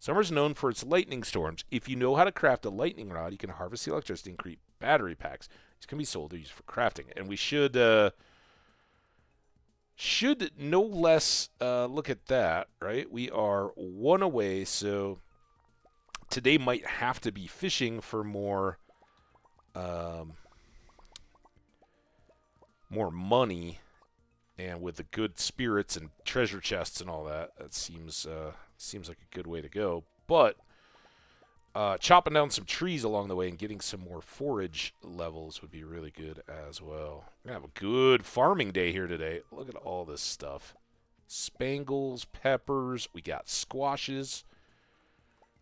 Summer's known for its lightning storms. If you know how to craft a lightning rod, you can harvest the electricity and create battery packs. These can be sold or used for crafting. And we should no less look at that, right? We are 1 away, so today might have to be fishing for more money, and with the good spirits and treasure chests and all that, that seems like a good way to go. But chopping down some trees along the way and getting some more forage levels would be really good as well. We're going to have a good farming day here today. Look at all this stuff. Spangles, peppers, we got squashes.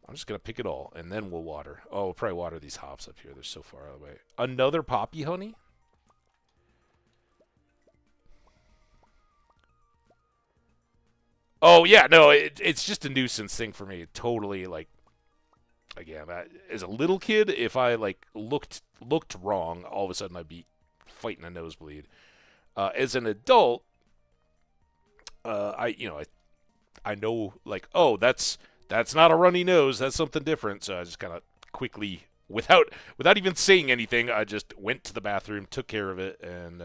I'm just going to pick it all, and then we'll water. Oh, we'll probably water these hops up here. They're so far out of the way. Another poppy honey? Oh, yeah, no, it's just a nuisance thing for me. Totally, like, again, as a little kid, if I, like, looked wrong, all of a sudden I'd be fighting a nosebleed. As an adult, I know, like, oh, that's not a runny nose. That's something different. So I just kind of quickly, without even saying anything, I just went to the bathroom, took care of it, and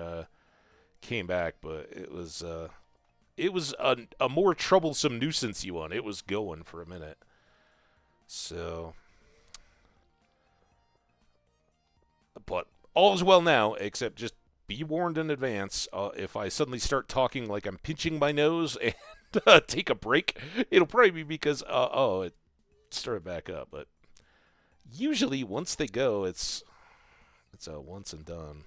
came back. But it was a more troublesome nuisance-y one. It was going for a minute. So, but All is well now, except just be warned in advance. If I suddenly start talking like I'm pinching my nose and take a break, it'll probably be because, it started back up. But usually, once they go, it's a once and done.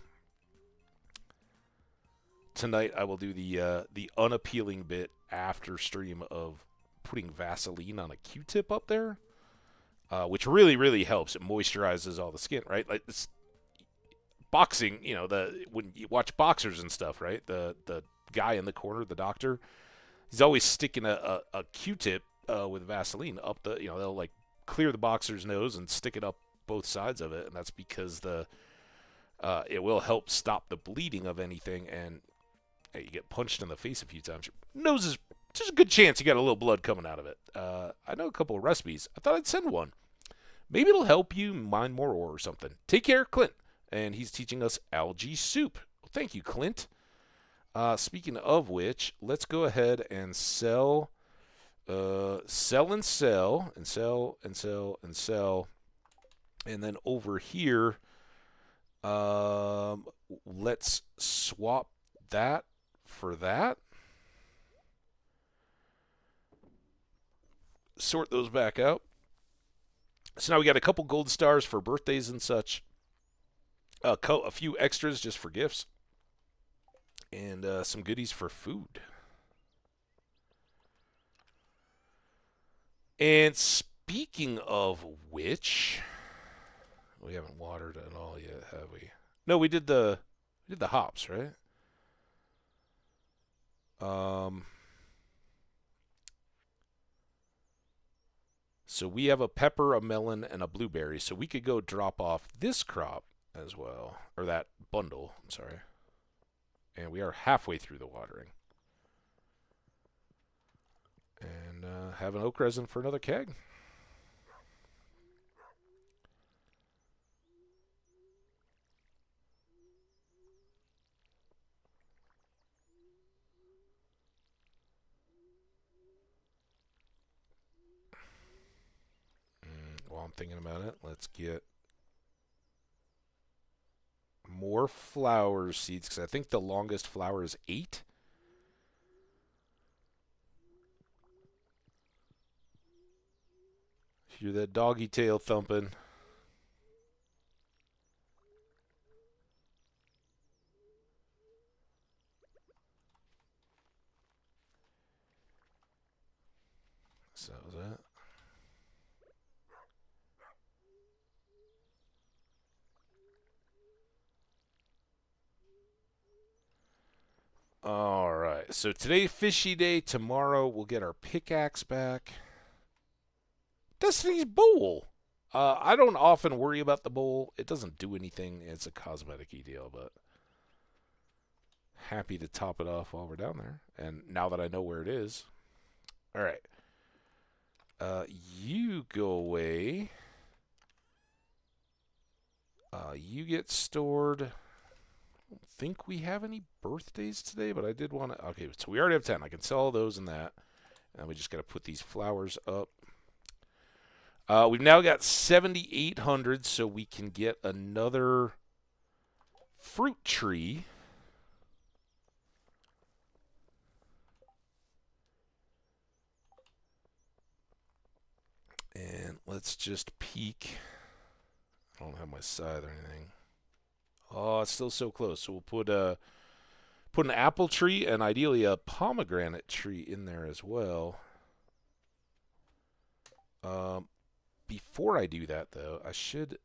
Tonight, I will do the unappealing bit after stream of putting Vaseline on a Q-tip up there, which really, really helps. It moisturizes all the skin, right? Like it's boxing, when you watch boxers and stuff, right? The guy in the corner, the doctor, he's always sticking a Q-tip with Vaseline up they'll like clear the boxer's nose and stick it up both sides of it, and that's because it will help stop the bleeding of anything. And you get punched in the face a few times, your nose is just a good chance you got a little blood coming out of it. I know a couple of recipes. I thought I'd send one. Maybe it'll help you mine more ore or something. Take care, Clint. And he's teaching us algae soup. Well, thank you, Clint. Speaking of which, let's go ahead and sell. Sell. And then over here, let's swap that for that. Sort those back out. So now we got a couple gold stars for birthdays and such. A few extras just for gifts. And some goodies for food. And speaking of which, we haven't watered at all yet, have we? No, we did the hops, right? So we have a pepper, a melon, and a blueberry. So we could go drop off this crop as well, or that bundle. I'm sorry. And we are halfway through the watering. And have an oak resin for another keg. While I'm thinking about it, let's get more flower seeds, because I think the longest flower is 8. Hear that doggy tail thumping. So is that. All right. So today, fishy day. Tomorrow, we'll get our pickaxe back. Destiny's Bowl. I don't often worry about the bowl. It doesn't do anything. It's a cosmetic-y deal, but happy to top it off while we're down there. And now that I know where it is. All right. You go away. You get stored. I don't think we have any birthdays today, but I did want to. Okay, so we already have 10. I can sell all those and that. And we just got to put these flowers up. We've now got 7,800, so we can get another fruit tree. And let's just peek. I don't have my scythe or anything. Oh, it's still so close. So we'll put an apple tree and ideally a pomegranate tree in there as well. Before I do that, though, I should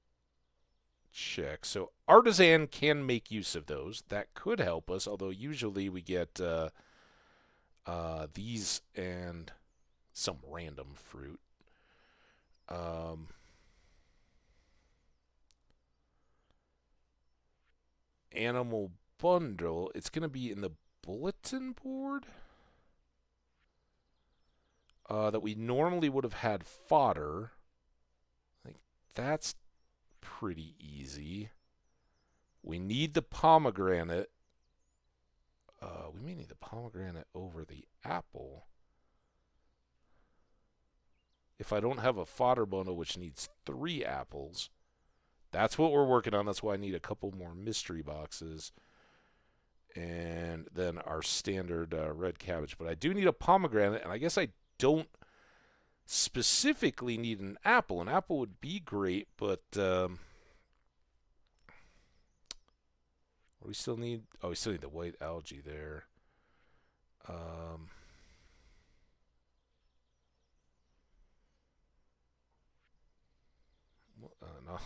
check. So artisan can make use of those. That could help us, although usually we get these and some random fruit. Animal bundle. It's going to be in the bulletin board that we normally would have had fodder. I think that's pretty easy. We need the pomegranate. We may need the pomegranate over the apple. If I don't have a fodder bundle which needs 3 apples, That's what we're working on. That's why I need a couple more mystery boxes. And then our standard red cabbage. But I do need a pomegranate, and I guess I don't specifically need an apple. An apple would be great, but we still need... Oh, we still need the white algae there. No.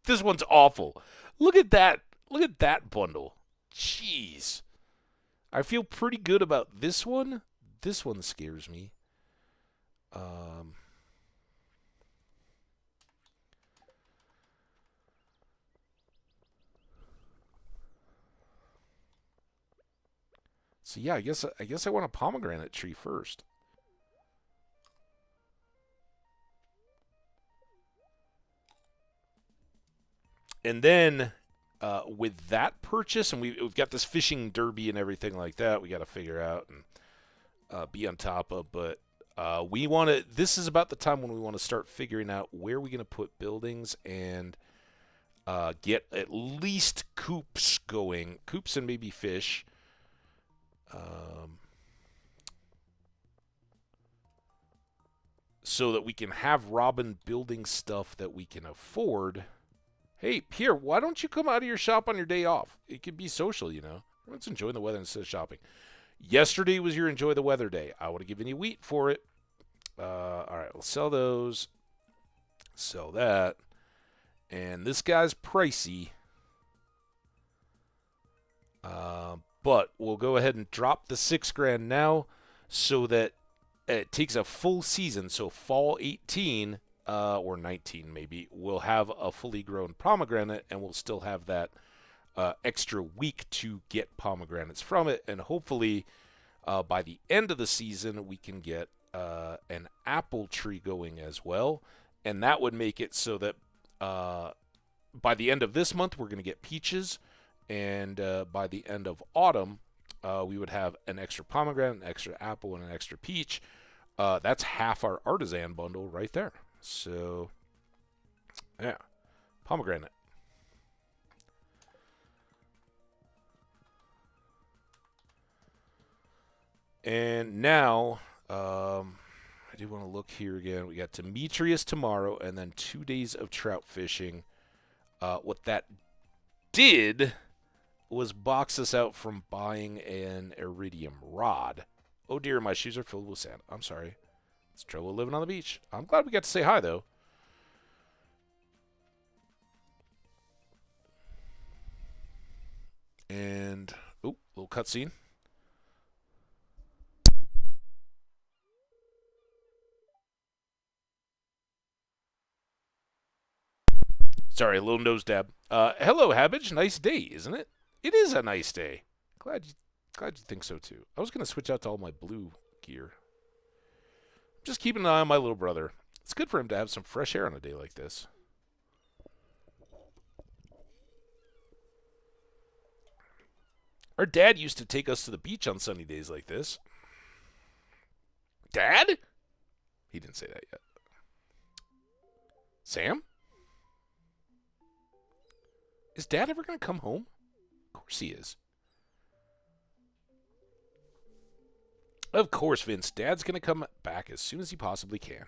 This one's awful. Look at that. Look at that bundle. Jeez. I feel pretty good about this one. This one scares me. So yeah, I guess I want a pomegranate tree first. And then with that purchase, and we've got this fishing derby and everything like that, we got to figure out and be on top of. But we want to. This is about the time when we want to start figuring out where we're going to put buildings and get at least coops going, coops and maybe fish. So that we can have Robin building stuff that we can afford. Hey, Pierre, why don't you come out of your shop on your day off? It could be social, you know. Everyone's enjoying the weather instead of shopping. Yesterday was your enjoy the weather day. I would have given you wheat for it. All right, we'll sell those. Sell that. And this guy's pricey. But we'll go ahead and drop the $6,000 now so that it takes a full season. So fall 18 or 19 maybe, we'll have a fully grown pomegranate, and we'll still have that extra week to get pomegranates from it. And hopefully by the end of the season, we can get an apple tree going as well. And that would make it so that by the end of this month, we're going to get peaches. And by the end of autumn, we would have an extra pomegranate, an extra apple, and an extra peach. That's half our artisan bundle right there. So, yeah, pomegranate. And now, I do want to look here again. We got Demetrius tomorrow, and then 2 days of trout fishing. What that did was box us out from buying an iridium rod. Oh dear, my shoes are filled with sand. I'm sorry. It's trouble living on the beach. I'm glad we got to say hi, though. And, oh, little cutscene. Sorry, a little nose dab. Hello, Hambbage. Nice day, isn't it? It is a nice day. Glad you think so too. I was gonna switch out to all my blue gear. Just keeping an eye on my little brother. It's good for him to have some fresh air on a day like this. Our dad used to take us to the beach on sunny days like this. Dad? He didn't say that yet. Sam? Is Dad ever going to come home? Of course he is. Of course, Vince. Dad's going to come back as soon as he possibly can.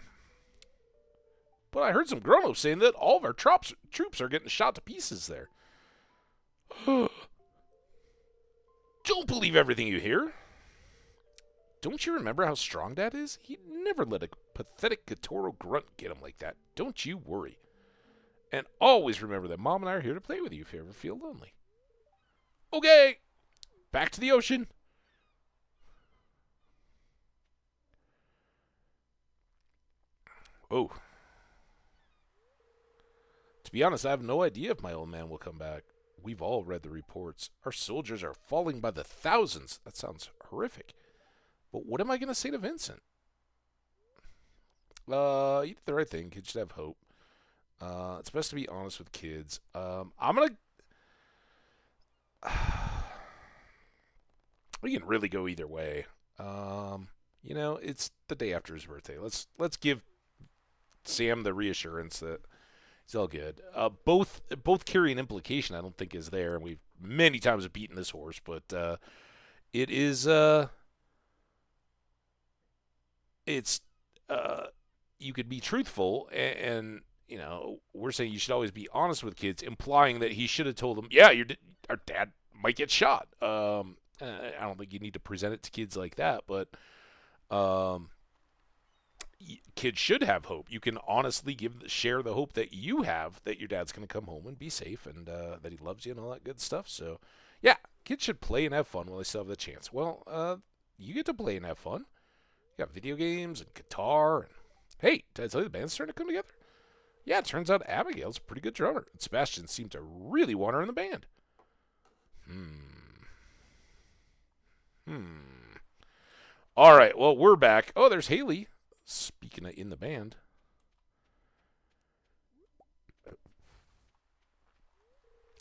But I heard some grown-ups saying that all of our troops are getting shot to pieces there. Don't believe everything you hear. Don't you remember how strong Dad is? He'd never let a pathetic Gatoro grunt get him like that. Don't you worry. And always remember that Mom and I are here to play with you if you ever feel lonely. Okay, back to the ocean. Oh. To be honest, I have no idea if my old man will come back. We've all read the reports. Our soldiers are falling by the thousands. That sounds horrific. But what am I going to say to Vincent? You did the right thing. Kids should have hope. It's best to be honest with kids. I'm going to... We can really go either way. You know, it's the day after his birthday. Let's give Sam the reassurance that It's all good. Both carry an implication I don't think is there, and we've many times beaten this horse, but it is it's you could be truthful, and you know we're saying you should always be honest with kids, implying that he should have told them, yeah, our dad might get shot. I don't think you need to present it to kids like that, but um, kids should have hope. You can honestly share the hope that you have that your dad's going to come home and be safe and that he loves you and all that good stuff. So, yeah, kids should play and have fun while they still have the chance. Well, you get to play and have fun. You got video games and guitar. And hey, did I tell you the band's starting to come together? Yeah, it turns out Abigail's a pretty good drummer. And Sebastian seemed to really want her in the band. All right, well, we're back. Oh, there's Haley. Speaking of in the band.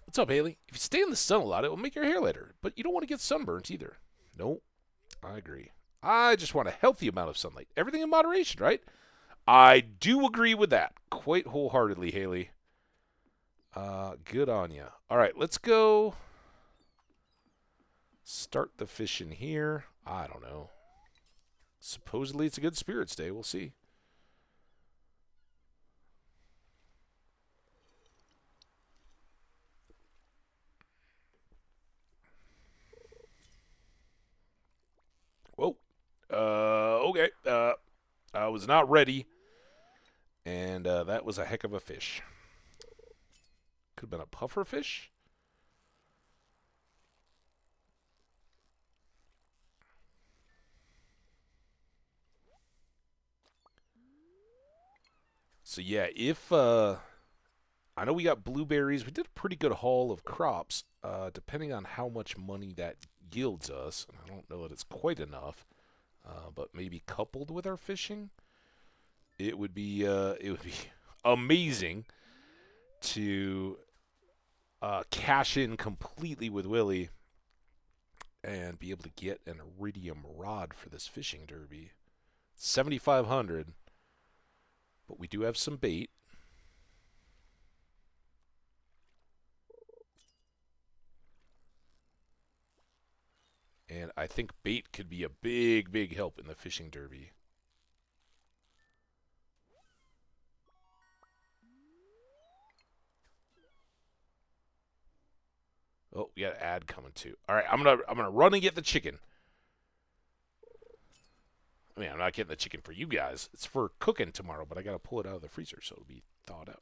What's up, Haley? If you stay in the sun a lot, it will make your hair lighter, but you don't want to get sunburnt either. Nope, I agree. I just want a healthy amount of sunlight. Everything in moderation, right? I do agree with that quite wholeheartedly, Haley. Good on you. All right, let's go start the fishing here. I don't know. Supposedly it's a good spirits day. We'll see. Whoa. Okay. I was not ready. And that was a heck of a fish. Could have been a puffer fish. So yeah, if I know we got blueberries, we did a pretty good haul of crops. Depending on how much money that yields us, and I don't know that it's quite enough, but maybe coupled with our fishing, it would be amazing to cash in completely with Willie and be able to get an iridium rod for this fishing derby. 7,500. But we do have some bait. And I think bait could be a big, big help in the fishing derby. Oh, we got an ad coming too. All right, I'm gonna run and get the chicken. I mean, I'm not getting the chicken for you guys. It's for cooking tomorrow, but I gotta pull it out of the freezer so it'll be thawed out.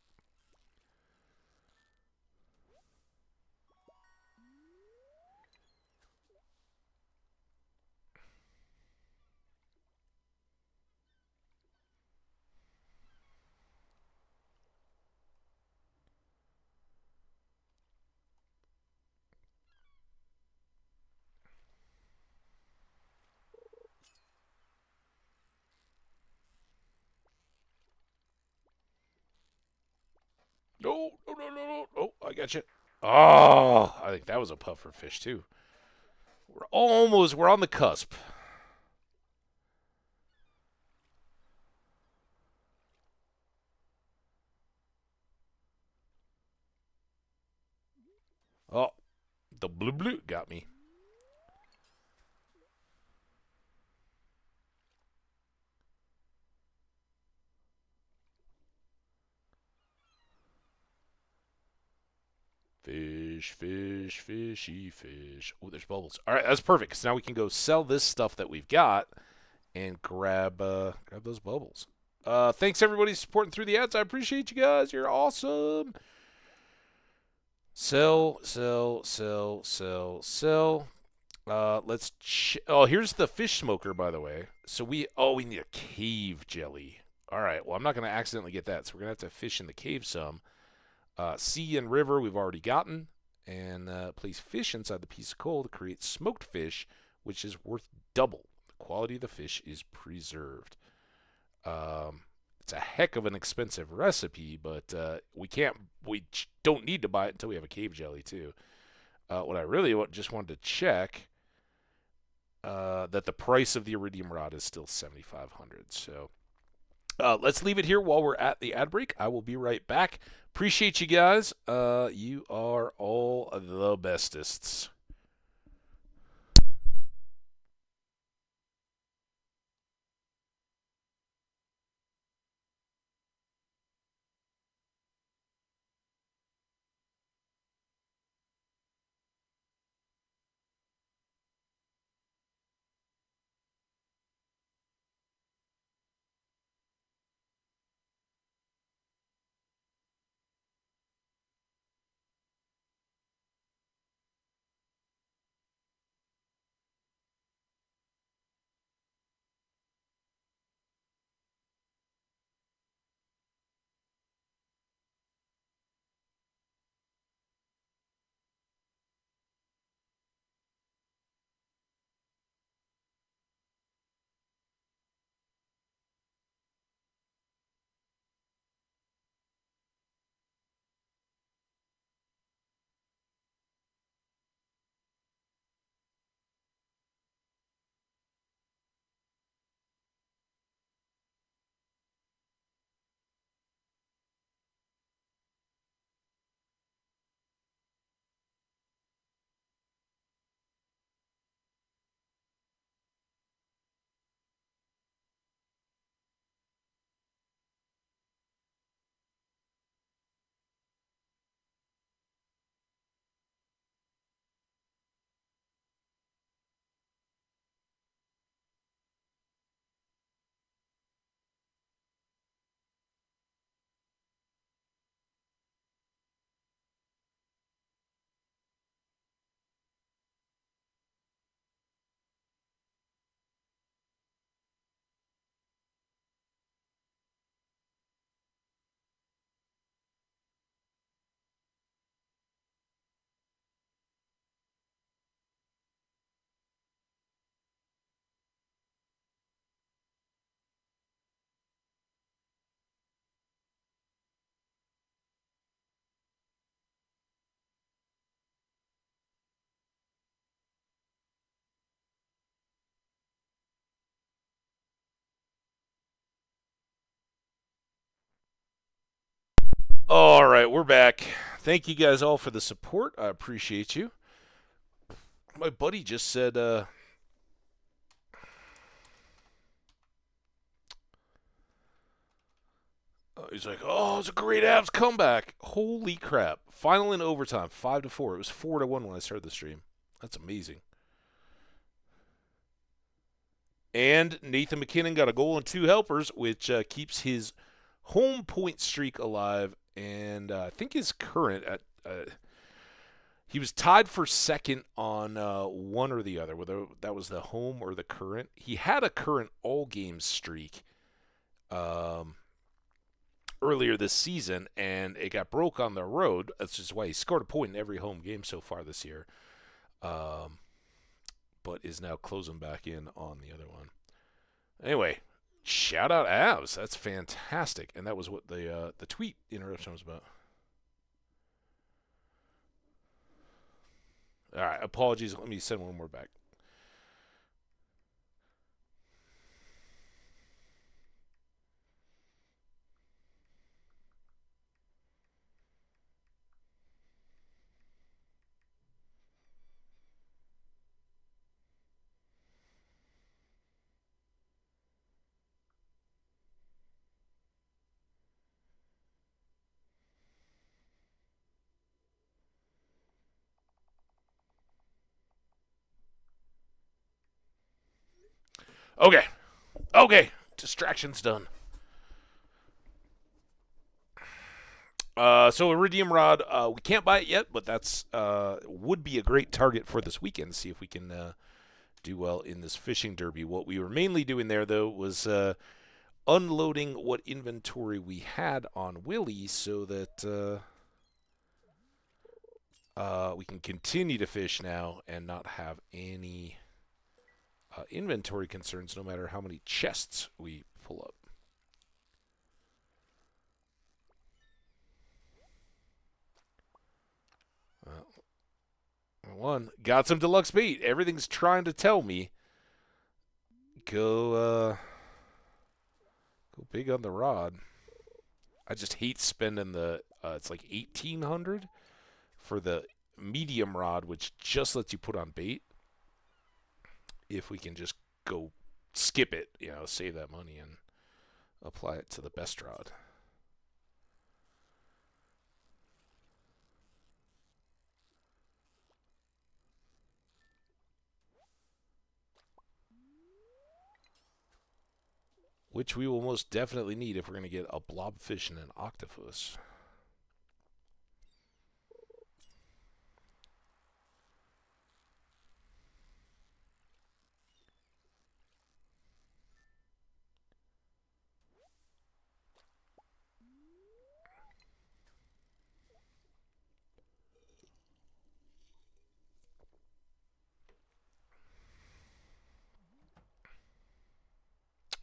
No, no, no, no, no. Oh, I got you. Oh, I think that was a puffer fish too. We're on the cusp. Oh, the blue got me. Fish, fish, fishy fish. Oh, there's bubbles. All right, that's perfect. So now we can go sell this stuff that we've got and grab those bubbles. Thanks everybody supporting through the ads. I appreciate you guys. You're awesome. Sell, sell, sell, sell, sell. Oh, here's the fish smoker, by the way. So we need a cave jelly. All right. Well, I'm not going to accidentally get that, so we're going to have to fish in the cave some. Sea and river we've already gotten, and place fish inside the piece of coal to create smoked fish, which is worth double. The quality of the fish is preserved. It's a heck of an expensive recipe, but we don't need to buy it until we have a cave jelly too. What I really just wanted to check that the price of the iridium rod is still 7,500. So Let's leave it here while we're at the ad break. I will be right back. Appreciate you guys. You are all the bestest. All right, we're back. Thank you guys all for the support. I appreciate you. My buddy just said, he's like, "Oh, it's a great Avs comeback! Holy crap! Final in overtime, 5-4. It was 4-1 when I started the stream. That's amazing." And Nathan McKinnon got a goal and 2 helpers, which keeps his home point streak alive. And I think his current at he was tied for second on one or the other, whether that was the home or the current. He had a current all game streak um, earlier this season, and it got broke on the road. That's just why he scored a point in every home game so far this year. But is now closing back in on the other one. Anyway, shout out Avs. That's fantastic. And that was what the tweet interruption was about. All right, apologies. Let me send one more back. Okay. Okay. Distraction's done. So Iridium Rod, we can't buy it yet, but that's would be a great target for this weekend. See if we can do well in this fishing derby. What we were mainly doing there, though, was unloading what inventory we had on Willie, so that we can continue to fish now and not have any inventory concerns, no matter how many chests we pull up. One got some deluxe bait. Everything's trying to tell me go big on the rod. I just hate spending the, it's like 1,800 for the medium rod, which just lets you put on bait. If we can just go skip it, save that money and apply it to the best rod. Which we will most definitely need if we're going to get a blobfish and an octopus.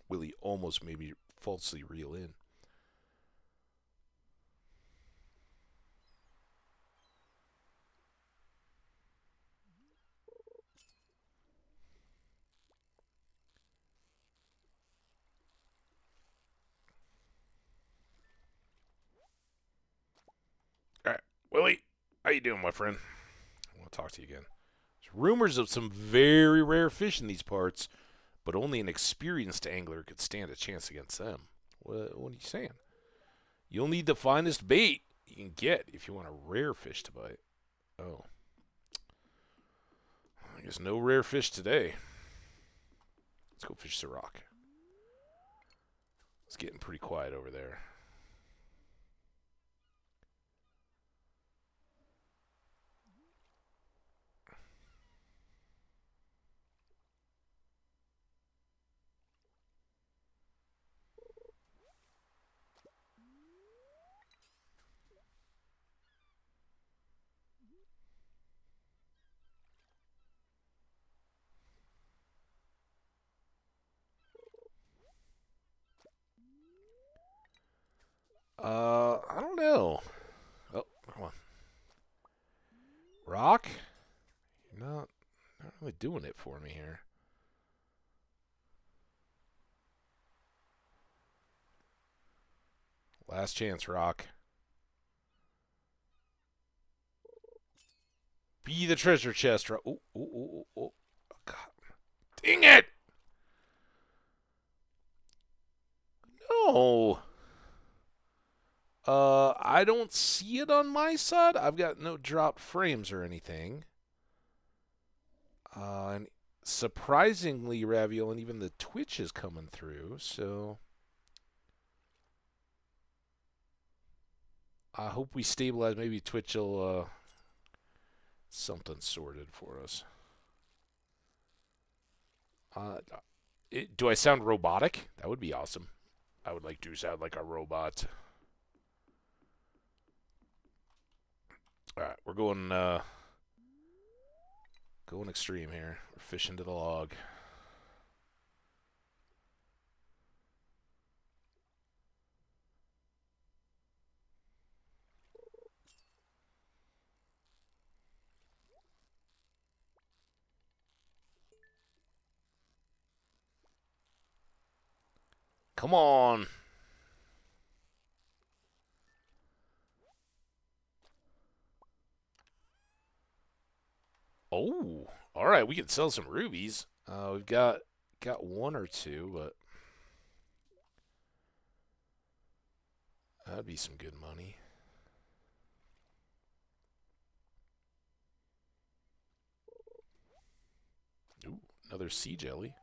Willie almost maybe falsely reel in. All right, Willie, how you doing, my friend? I want to talk to you again. There's rumors of some very rare fish in these parts, but only an experienced angler could stand a chance against them. What are you saying? You'll need the finest bait you can get if you want a rare fish to bite. Oh. I guess no rare fish today. Let's go fish the rock. It's getting pretty quiet over there. I don't know. Oh, come on. Rock? You're not really doing it for me here. Last chance, Rock. Be the treasure chest, Rock. Oh, God. Dang it! No. I don't see it on my side. I've got no dropped frames or anything. And surprisingly, Ravioli, even the Twitch is coming through, so I hope we stabilize. Maybe Twitch will something sorted for us. Do I sound robotic? That would be awesome. I would like to sound like a robot. All right, we're going extreme here. We're fishing to the log. Come on. Oh, all right. We can sell some rubies. We've got one or two, but that'd be some good money. Ooh, another sea jelly.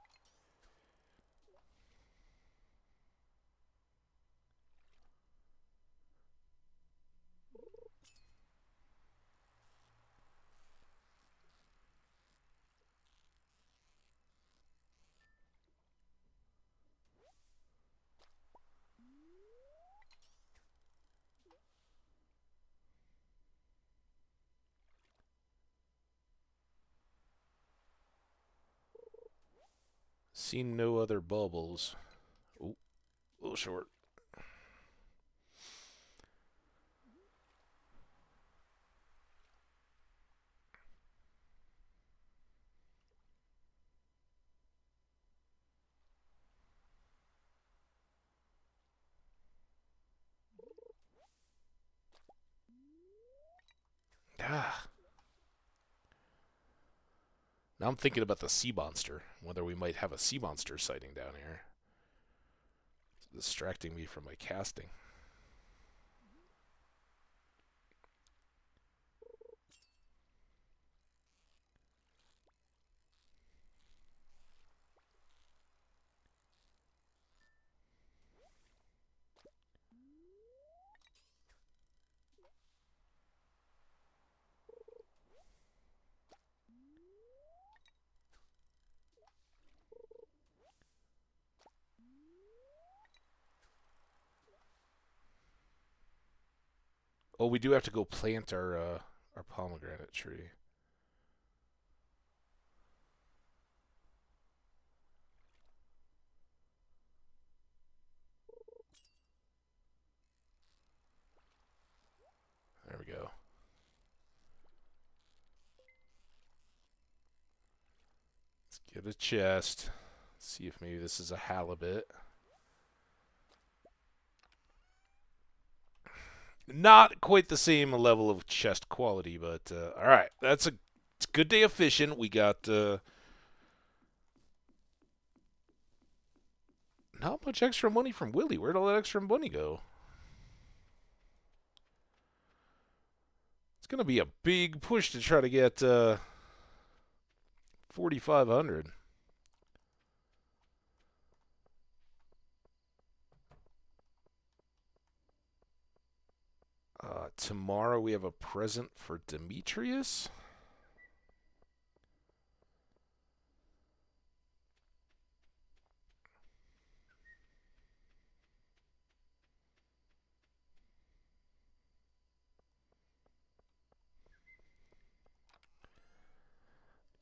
Seen no other bubbles. Ooh, a little short. Now I'm thinking about the sea monster, whether we might have a sea monster sighting down here. It's distracting me from my casting. Oh, we do have to go plant our pomegranate tree. There we go. Let's get a chest. See if maybe this is a halibut. Not quite the same level of chest quality, but all right. It's a good day of fishing. We got not much extra money from Willie. Where'd all that extra money go? It's gonna be a big push to try to get 4,500. Tomorrow we have a present for Demetrius.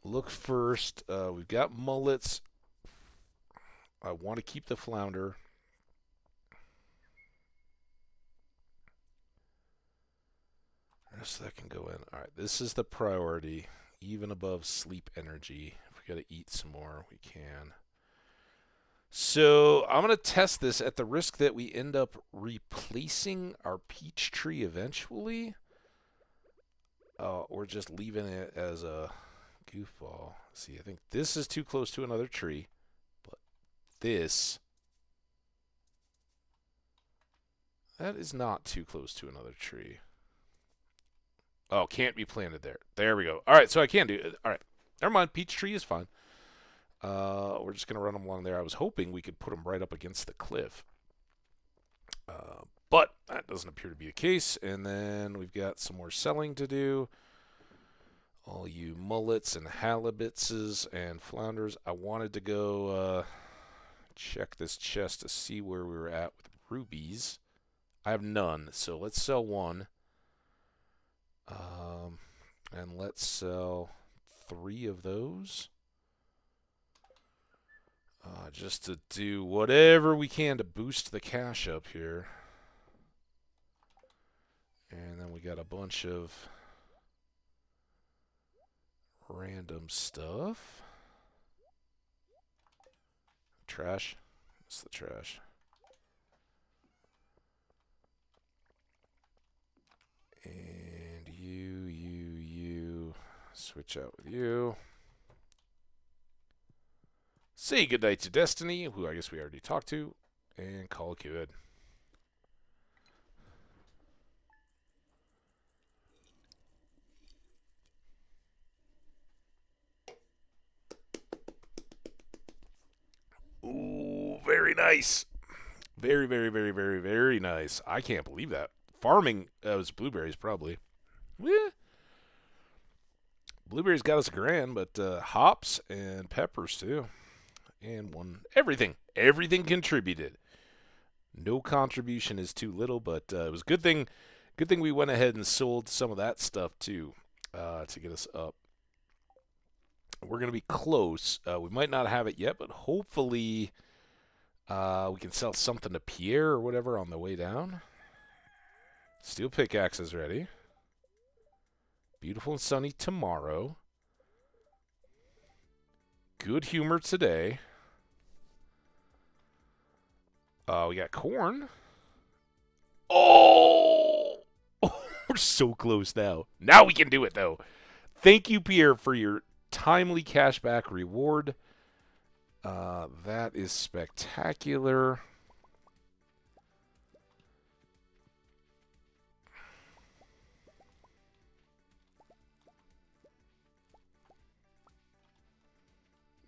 Look first. We've got mullets. I want to keep the flounder. So that can go in. All right, this is the priority, even above sleep energy. If we got to eat some more, we can. So I'm going to test this at the risk that we end up replacing our peach tree eventually. Or just leaving it as a goofball. See, I think this is too close to another tree. But this... that is not too close to another tree. Oh, can't be planted there. There we go. All right, so I can do it. All right. Never mind. Peach tree is fine. We're just going to run them along there. I was hoping we could put them right up against the cliff. But that doesn't appear to be the case. And then we've got some more selling to do. All you mullets and halibutses and flounders. I wanted to go check this chest to see where we were at with rubies. I have none, so let's sell one. And let's sell 3 of those. Just to do whatever we can to boost the cash up here. And then we got a bunch of random stuff. Trash. What's the trash? And you. Switch out with you. Say goodnight to Destiny, who I guess we already talked to, and call it good. Ooh, very nice. Very, very, very, very, very nice. I can't believe that. Farming was blueberries, probably. Yeah. Blueberries got us $1,000, but hops and peppers too, and one everything contributed. No contribution is too little, but it was a good thing. Good thing we went ahead and sold some of that stuff too to get us up. We're gonna be close. We might not have it yet, but hopefully we can sell something to Pierre or whatever on the way down. Steel pickaxe is ready. Beautiful and sunny tomorrow. Good humor today. We got corn. Oh! We're so close now. Now we can do it, though. Thank you, Pierre, for your timely cashback reward. That is spectacular.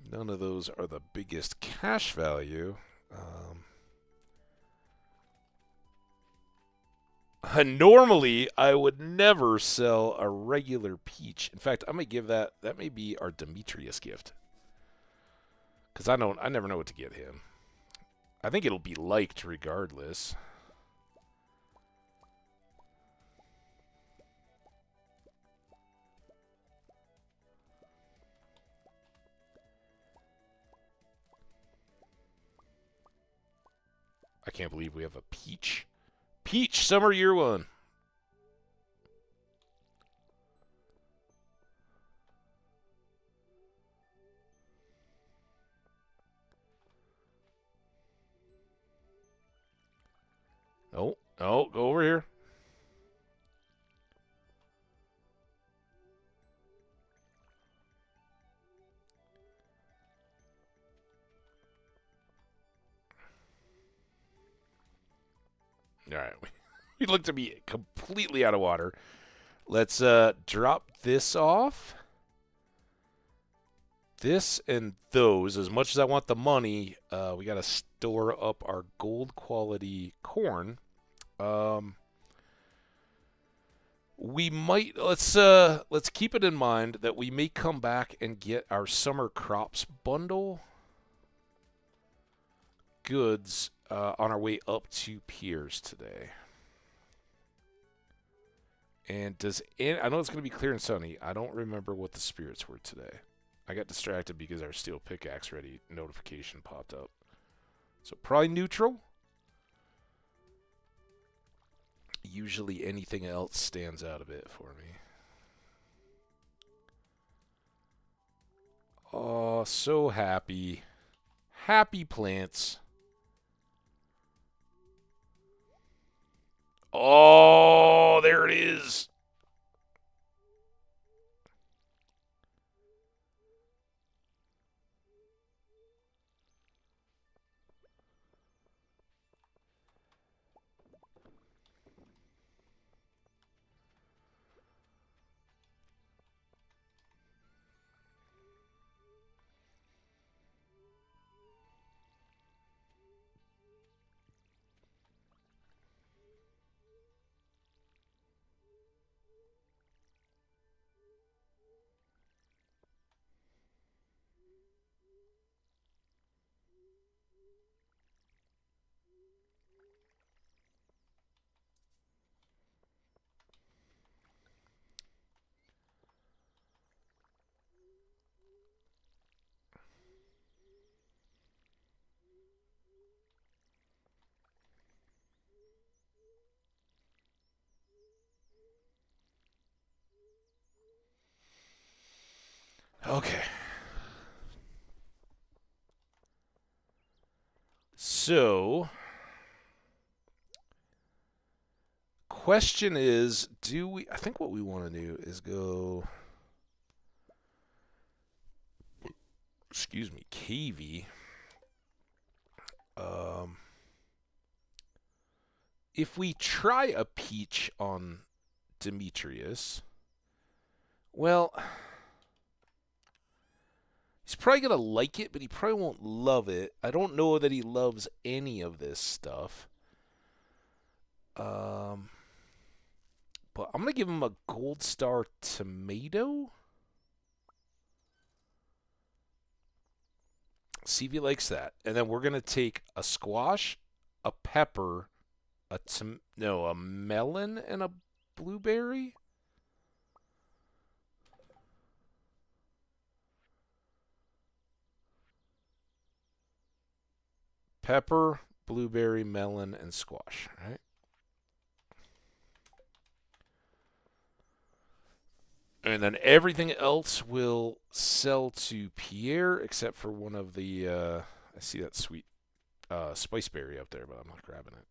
None of those are the biggest cash value. Normally, I would never sell a regular peach. In fact, I'm going to give that may be our Demetrius gift. Because I never know what to get him. I think it'll be liked regardless. I can't believe we have a peach. Peach Summer Year 1. Oh, go over here. All right. We look to be completely out of water. Let's drop this off. This and those. As much as I want the money, we got to store up our gold quality corn. We might let's keep it in mind that we may come back and get our summer crops bundle goods on our way up to Piers today. And I know it's going to be clear and sunny. I don't remember what the spirits were today. I got distracted because our steel pickaxe ready notification popped up. So probably neutral. Usually anything else stands out a bit for me. Oh, so happy. Happy plants. Oh, there it is. Okay. So, question is, I think what we want to do is go, excuse me, KV. If we try a peach on Demetrius, well, he's probably going to like it, but he probably won't love it. I don't know that he loves any of this stuff. But I'm going to give him a gold star tomato. See if he likes that. And then we're going to take a squash, a pepper, a melon, and a blueberry. Pepper, blueberry, melon, and squash, right? And then everything else will sell to Pierre, except for one of the, I see that sweet spice berry up there, but I'm not grabbing it.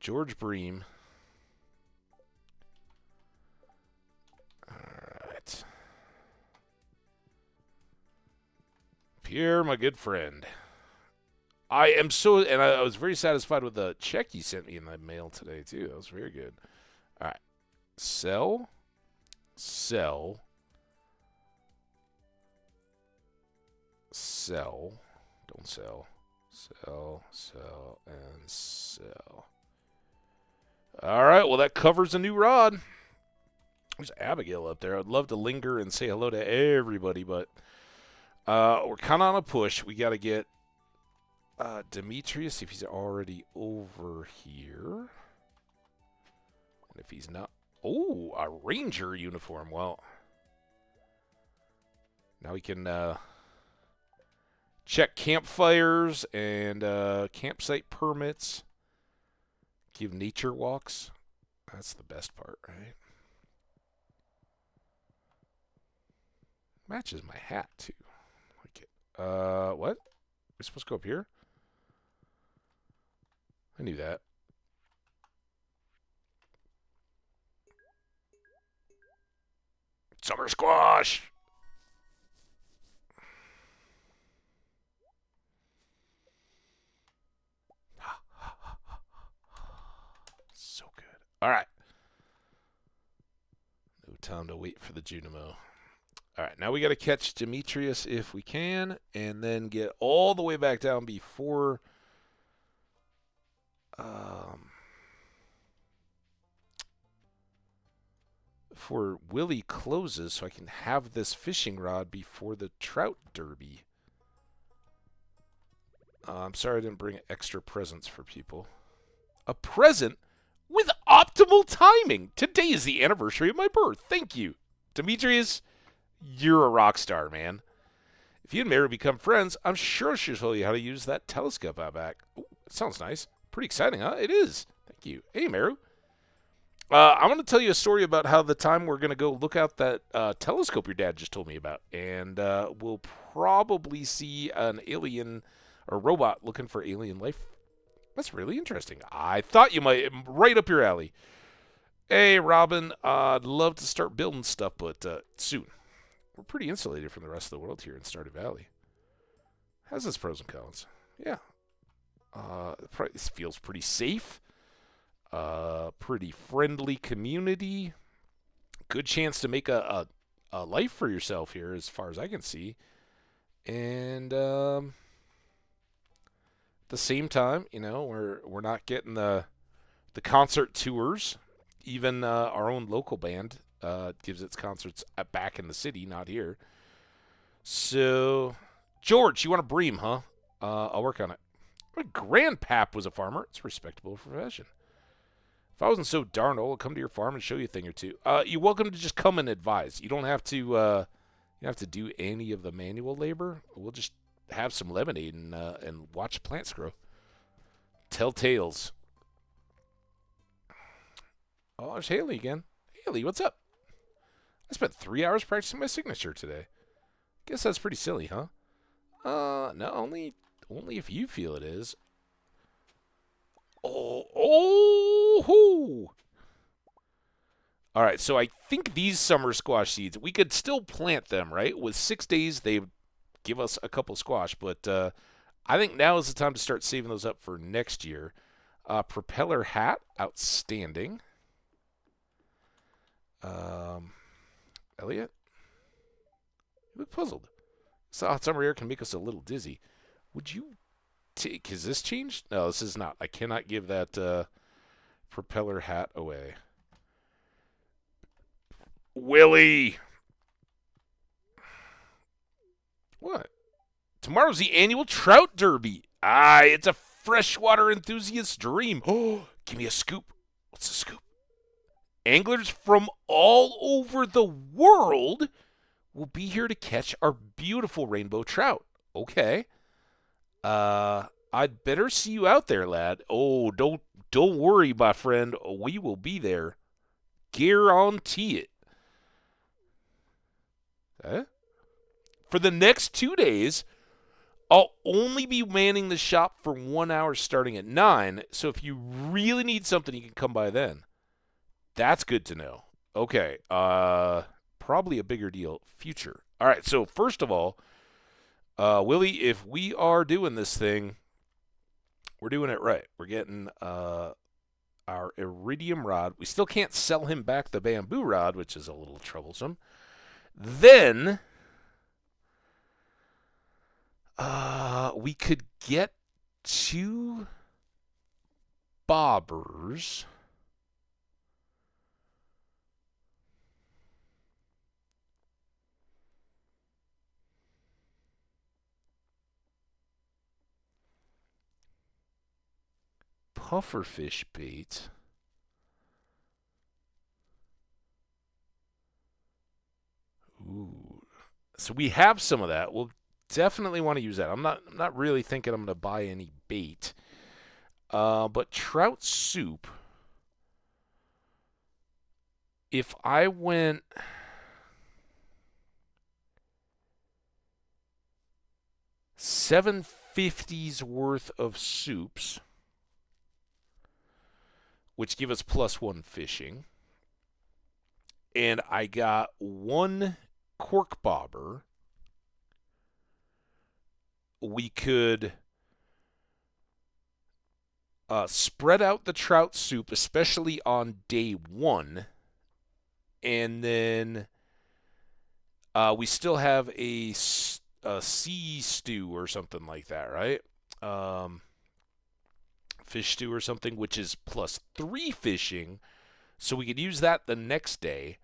George Bream. All right. Pierre, my good friend. I am so, and I was very satisfied with the check you sent me in the mail today, too. That was very good. All right. Sell. Sell. Sell. Don't sell. Sell, sell, and sell. All right, well, that covers a new rod. There's Abigail up there. I'd love to linger and say hello to everybody, but we're kind of on a push. We got to get Demetrius, if he's already over here. And if he's not... Oh, a ranger uniform. Well, now we can check campfires and campsite permits. Give nature walks. That's the best part, right? Matches my hat, too. Like it. What? We're supposed to go up here? I knew that. Summer squash! So good. All right. No time to wait for the Junimo. All right, now we got to catch Demetrius if we can, and then get all the way back down before Willie closes, so I can have this fishing rod before the trout derby. I'm sorry I didn't bring extra presents for people. A present with optimal timing. Today is the anniversary of my birth. Thank you, Demetrius. You're a rock star, man. If you and Mary become friends, I'm sure she'll show you how to use that telescope out back. Ooh, it sounds nice. Pretty exciting, huh? It is. Thank you. Hey, Meru. I'm going to tell you a story about how the time we're going to go look out that telescope your dad just told me about. And we'll probably see an alien or robot looking for alien life. That's really interesting. I thought you might. Right up your alley. Hey, Robin. I'd love to start building stuff, but soon. We're pretty insulated from the rest of the world here in Stardew Valley. Has its pros and cons. Yeah. It feels pretty safe. Pretty friendly community. Good chance to make a life for yourself here, as far as I can see. And at the same time, you know, we're not getting the concert tours. Even our own local band gives its concerts back in the city, not here. So, George, you want a bream, huh? I'll work on it. My grandpap was a farmer. It's a respectable profession. If I wasn't so darn old, I'll come to your farm and show you a thing or two. You're welcome to just come and advise. You don't have to do any of the manual labor. We'll just have some lemonade and watch plants grow. Tell tales. Oh, there's Haley again. Haley, what's up? I spent 3 hours practicing my signature today. Guess that's pretty silly, huh? No, only if you feel it is. Oh! All right, so I think these summer squash seeds, we could still plant them, right? With 6 days, they would give us a couple squash, but I think now is the time to start saving those up for next year. Propeller hat, outstanding. Elliot? You look puzzled. This hot summer air can make us a little dizzy. Would you take... Has this changed? No, this is not. I cannot give that propeller hat away. Willie! What? Tomorrow's the annual trout derby. It's a freshwater enthusiast's dream. Oh, give me a scoop. What's a scoop? Anglers from all over the world will be here to catch our beautiful rainbow trout. Okay. I'd better see you out there, lad. Oh, don't worry, my friend. We will be there. Guarantee it. Huh? For the next 2 days, I'll only be manning the shop for 1 hour starting at 9, so if you really need something, you can come by then. That's good to know. Okay, probably a bigger deal future. All right, so first of all, Willie, if we are doing this thing, we're doing it right. We're getting our iridium rod. We still can't sell him back the bamboo rod, which is a little troublesome. Then we could get 2 bobbers. Pufferfish bait. Ooh. So we have some of that. We'll definitely want to use that. I'm not really thinking I'm going to buy any bait. But trout soup. If I went $7.50's worth of soups, which give us +1 fishing, and I got 1 cork bobber, we could spread out the trout soup, especially on day 1, and then we still have a sea stew or something like that, right? Fish stew or something, which is +3 fishing, so we could use that the next day,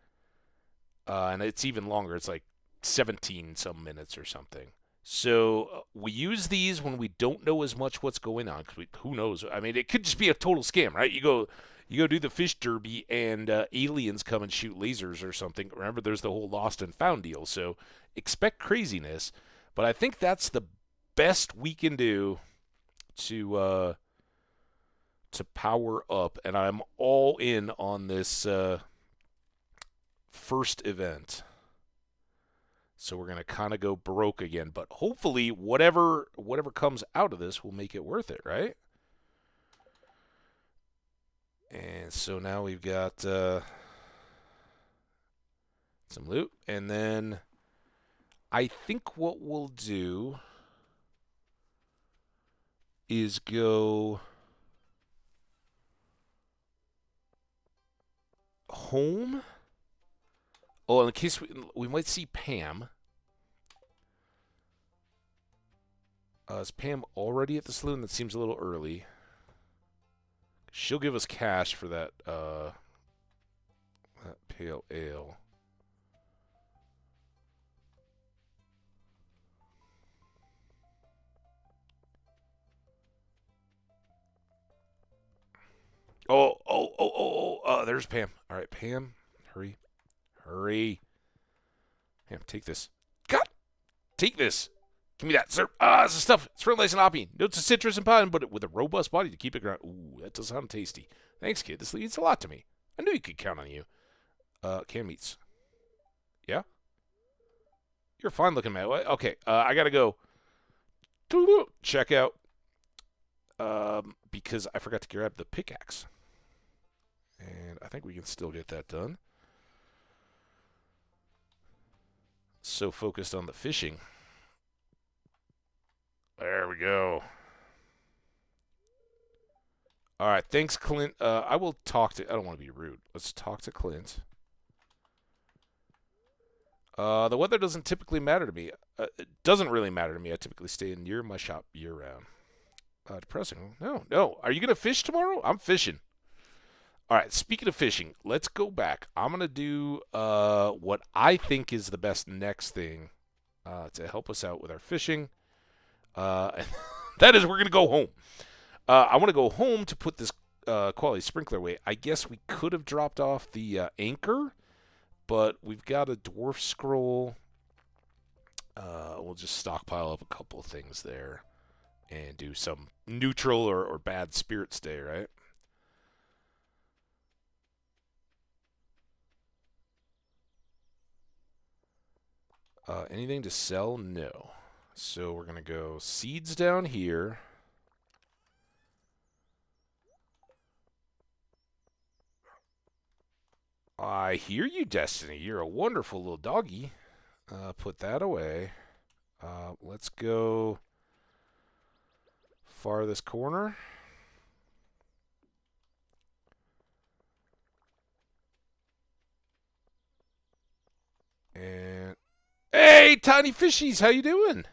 and it's even longer. It's like 17 some minutes or something. So we use these when we don't know as much what's going on, because who knows? I mean, it could just be a total scam, right? You go do the fish derby, and aliens come and shoot lasers or something. Remember, there's the whole lost and found deal. So expect craziness, but I think that's the best we can do to power up, and I'm all in on this first event. So we're going to kind of go broke again, but hopefully whatever comes out of this will make it worth it, right? And so now we've got some loot, and then I think what we'll do is go home. Oh, in case we might see Pam. Is Pam already at the saloon? That seems a little early. She'll give us cash for that pale ale. There's Pam. All right, Pam, hurry. Pam, take this. God, take this. Give me that, sir. It's the stuff. It's fertilized and hoppy. Notes of citrus and pine, but with a robust body to keep it ground. Ooh, that does sound tasty. Thanks, kid. This means a lot to me. I knew you could count on you. Canned meats. Yeah? You're a fine looking man. Okay, I gotta go check out because I forgot to grab the pickaxe. And I think we can still get that done. So focused on the fishing. There we go. All right, thanks, Clint. I will talk to... I don't want to be rude. Let's talk to Clint. The weather doesn't typically matter to me. It doesn't really matter to me. I typically stay near my shop year-round. Depressing. No. Are you going to fish tomorrow? I'm fishing. All right, speaking of fishing, let's go back. I'm going to do what I think is the best next thing to help us out with our fishing. That is, we're going to go home. I want to go home to put this quality sprinkler away. I guess we could have dropped off the anchor, but we've got a dwarf scroll. We'll just stockpile up a couple of things there and do some neutral or bad spirits day, right? Anything to sell? No. So we're going to go seeds down here. I hear you, Destiny. You're a wonderful little doggy. Put that away. Let's go farthest corner. And hey, tiny fishies, how you doing?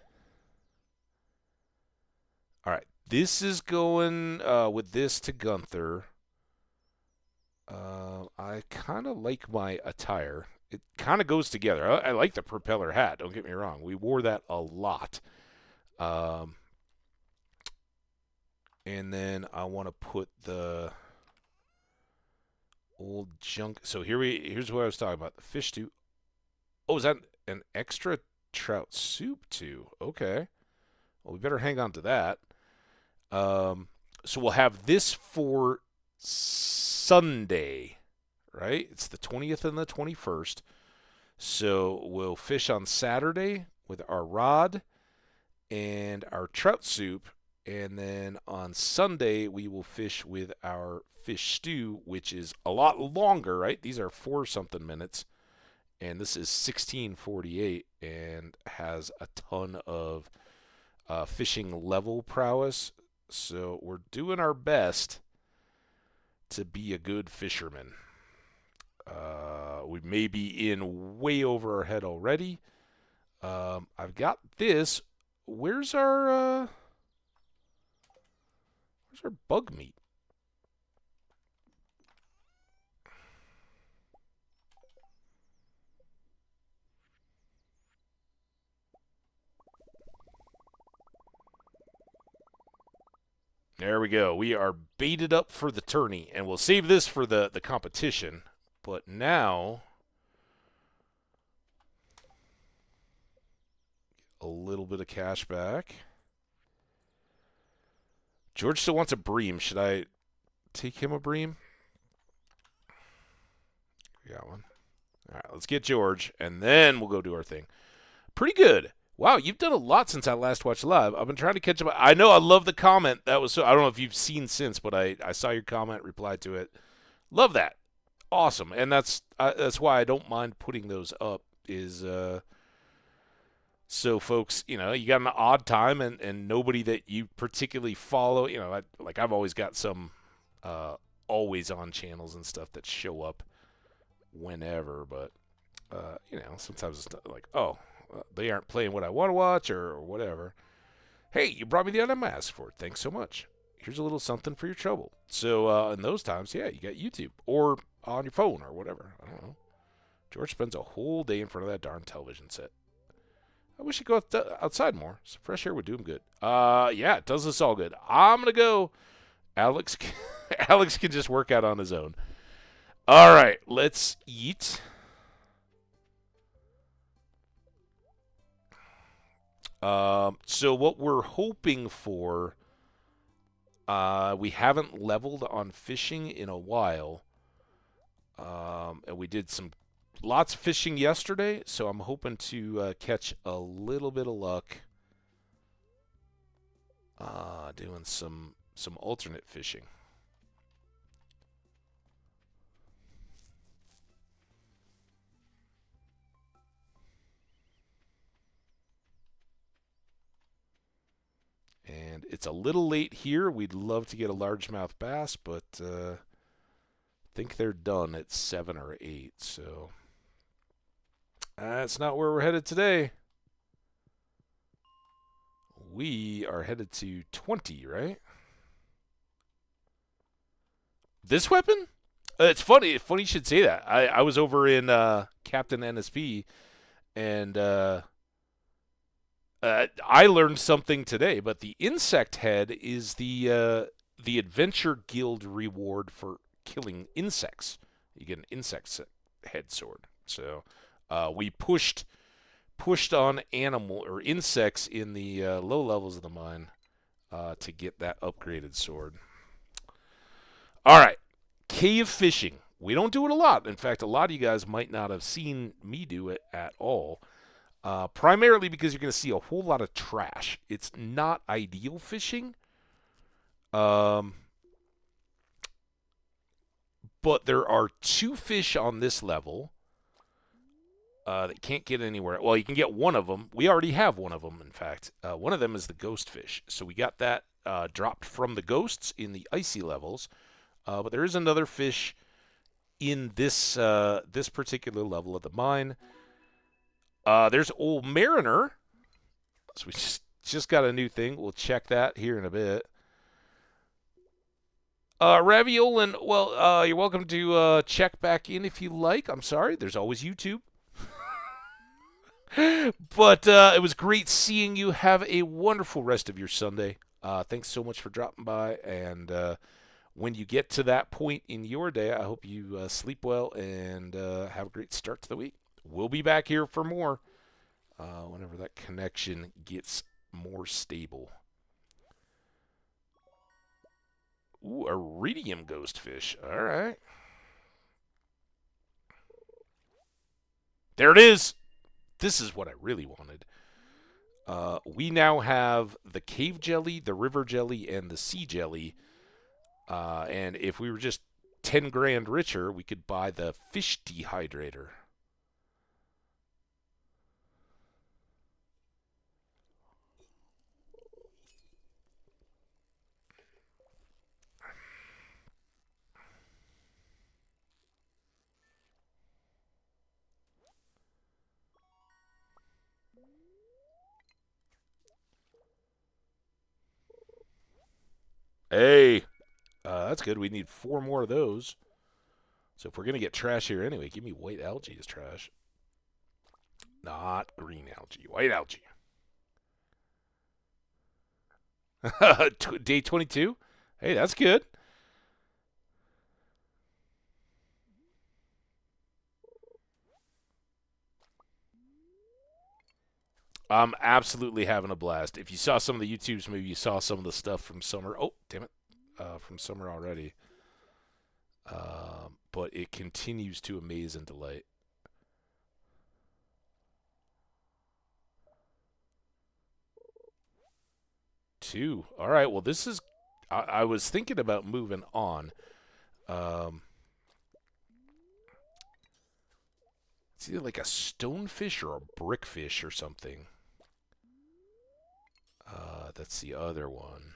All right, this is going with this to Gunther. I kind of like my attire. It kind of goes together. I like the propeller hat. Don't get me wrong. We wore that a lot. And then I want to put the old junk. So here's what I was talking about. The fish stew. Oh, is that an extra trout soup too? Okay. Well, we better hang on to that. So we'll have this for Sunday, right? It's the 20th and the 21st. So we'll fish on Saturday with our rod and our trout soup. And then on Sunday, we will fish with our fish stew, which is a lot longer, right? These are 4-something minutes. And this is 16:48 and has a ton of fishing level prowess. So we're doing our best to be a good fisherman. We may be in way over our head already. I've got this. Where's our bug meat? There we go. We are baited up for the tourney, and we'll save this for the competition. But now, a little bit of cash back. George still wants a bream. Should I take him a bream? We got one. All right, let's get George, and then we'll go do our thing. Pretty good. Wow, you've done a lot since I last watched live. I've been trying to catch up. I know I love the comment. That was so. I don't know if you've seen since, but I saw your comment, replied to it. Love that. Awesome, and that's why I don't mind putting those up. Is so folks, you got an odd time and nobody that you particularly follow. I've always got some always on channels and stuff that show up whenever, but sometimes it's not like, oh, they aren't playing what I want to watch or whatever. Hey, you brought me the item I asked for. Thanks so much. Here's a little something for your trouble. So in those times, yeah, you got YouTube or on your phone or whatever. I don't know. George spends a whole day in front of that darn television set. I wish he'd go outside more. Some fresh air would do him good. Yeah, it does us all good. I'm going to go. Alex can just work out on his own. All right, let's eat. So what we're hoping for, we haven't leveled on fishing in a while. And we did lots of fishing yesterday, so I'm hoping to catch a little bit of luck doing some alternate fishing. And it's a little late here. We'd love to get a largemouth bass, but I think they're done at 7 or 8, so that's not where we're headed today. We are headed to 20, right? This weapon? It's funny. Funny you should say that. I was over in Captain NSP, and I learned something today. But the insect head is the Adventure Guild reward for killing insects. You get an insect head sword. So we pushed on animal or insects in the low levels of the mine to get that upgraded sword. All right, cave fishing. We don't do it a lot. In fact, a lot of you guys might not have seen me do it at all. Primarily because you're going to see a whole lot of trash. It's not ideal fishing. Um, but there are 2 fish on this level that can't get anywhere. Well, you can get one of them. We already have one of them, in fact. One of them is the ghost fish. So we got that dropped from the ghosts in the icy levels. But there is another fish in this this particular level of the mine. There's Old Mariner. So we just got a new thing. We'll check that here in a bit. Raviolin, well, you're welcome to check back in if you like. I'm sorry. There's always YouTube. But it was great seeing you. Have a wonderful rest of your Sunday. Thanks so much for dropping by. And when you get to that point in your day, I hope you sleep well and have a great start to the week. We'll be back here for more whenever that connection gets more stable. Ooh, iridium ghostfish. All right. There it is. This is what I really wanted. We now have the cave jelly, the river jelly, and the sea jelly. And if we were just 10 grand richer, we could buy the fish dehydrator. Hey, that's good. We need 4 more of those. So if we're going to get trash here anyway, give me white algae as trash. Not green algae, white algae. Day 22? Hey, that's good. I'm absolutely having a blast. If you saw some of the YouTubes, maybe you saw some of the stuff from summer. Oh, damn it. From summer already. But it continues to amaze and delight. Two. All right. Well, this is. I was thinking about moving on. It's either like a stonefish or a brickfish or something. That's the other one.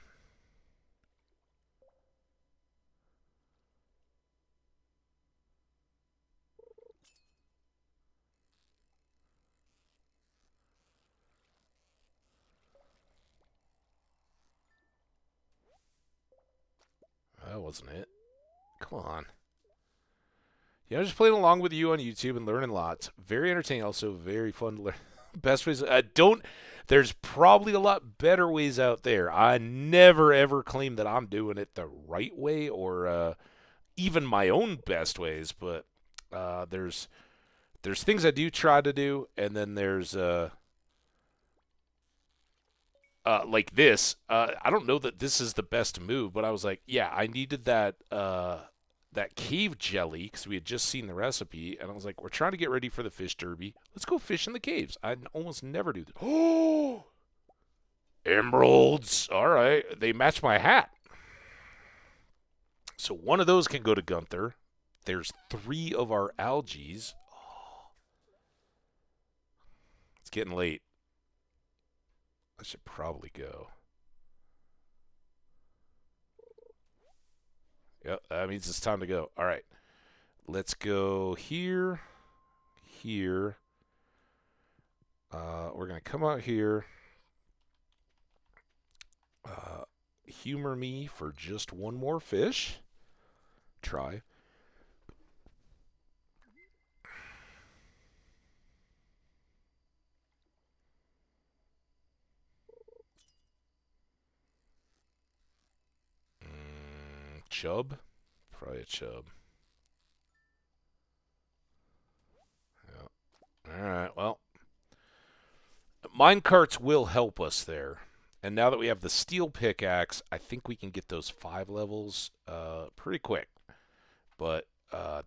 That wasn't it. Come on. Yeah, I'm just playing along with you on YouTube and learning lots. Very entertaining, also very fun to learn. Best ways. Don't. There's probably a lot better ways out there. I never ever claim that I'm doing it the right way or even my own best ways, but there's things I do try to do, and then there's like this. I don't know that this is the best move, but I was like, yeah, I needed that that cave jelly because we had just seen the recipe, and I was like, we're trying to get ready for the fish derby. Let's go fish in the caves. I almost never do this. Oh, emeralds! All right, they match my hat. So one of those can go to Gunther. There's 3 of our algaes. Oh, it's getting late. I should probably go. Yep, that means it's time to go. All right. Let's go here, here. We're going to come out here. Humor me for just one more fish. Try. Chub? Probably a chub. Yeah. All right, well. Minecarts will help us there. And now that we have the steel pickaxe, I think we can get those 5 levels pretty quick. But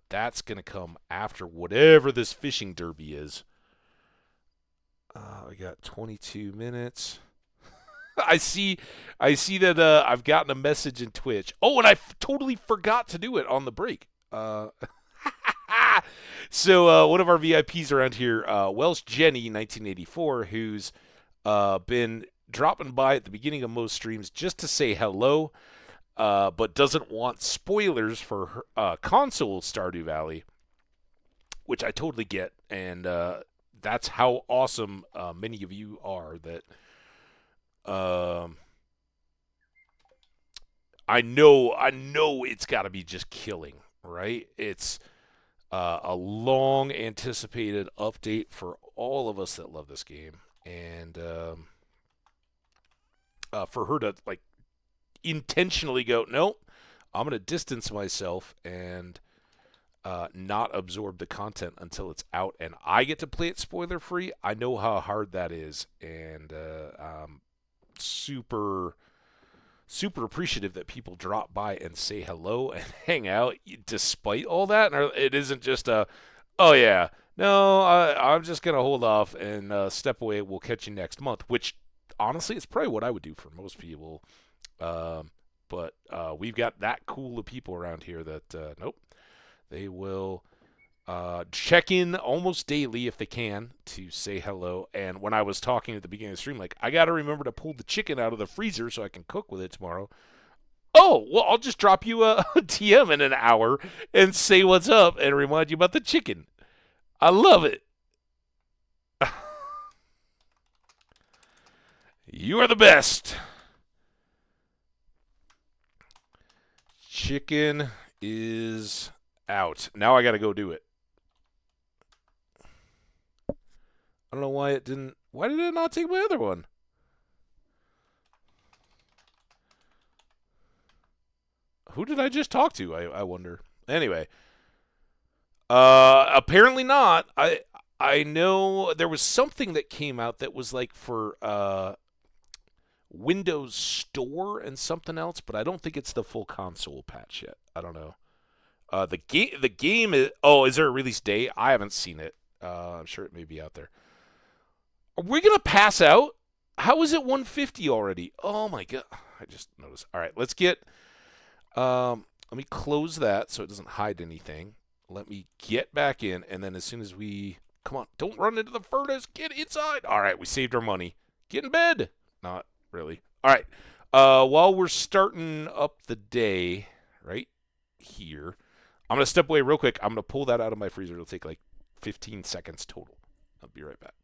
that's going to come after whatever this fishing derby is. I got 22 minutes. I see that I've gotten a message in Twitch. Oh, and I totally forgot to do it on the break. So one of our VIPs around here, Welsh Jenny, 1984, who's been dropping by at the beginning of most streams just to say hello, but doesn't want spoilers for her console Stardew Valley, which I totally get, and that's how awesome many of you are. That I know it's got to be just killing, right? It's a long anticipated update for all of us that love this game, and for her to like intentionally go, nope, I'm gonna distance myself and not absorb the content until it's out and I get to play it spoiler free. I know how hard that is, and I'm super appreciative that people drop by and say hello and hang out despite all that. And it isn't just a, oh yeah, no, I'm just gonna hold off and step away. We'll catch you next month, which honestly is probably what I would do for most people. But we've got that cool of people around here that nope, they will check in almost daily if they can to say hello. And when I was talking at the beginning of the stream, like, I got to remember to pull the chicken out of the freezer so I can cook with it tomorrow. Oh, well, I'll just drop you a TM in an hour and say what's up and remind you about the chicken. I love it. You are the best. Chicken is out. Now I got to go do it. I don't know why it didn't. Why did it not take my other one? Who did I just talk to? I wonder. Anyway. Apparently not. I know there was something that came out that was like for Windows Store and something else, but I don't think it's the full console patch yet. I don't know. The game is. Oh, is there a release date? I haven't seen it. I'm sure it may be out there. Are we gonna pass out? How is it 150 already? Oh my god! I just noticed. All right, let's get. Let me close that so it doesn't hide anything. Let me get back in, and then as soon as we come on, don't run into the furnace. Get inside. All right, we saved our money. Get in bed. Not really. All right. While we're starting up the day, right here, I'm gonna step away real quick. I'm gonna pull that out of my freezer. It'll take like 15 seconds total. I'll be right back.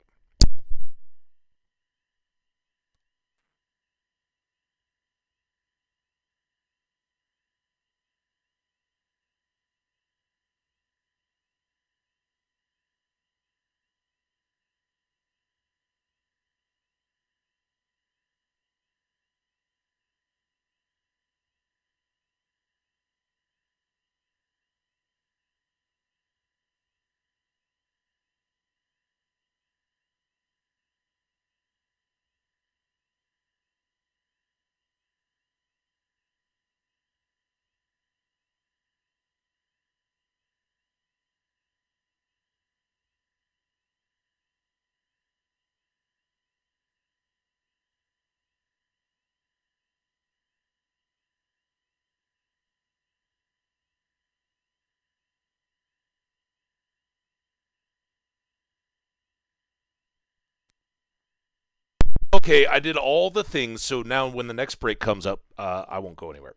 Okay, I did all the things, so now when the next break comes up, I won't go anywhere.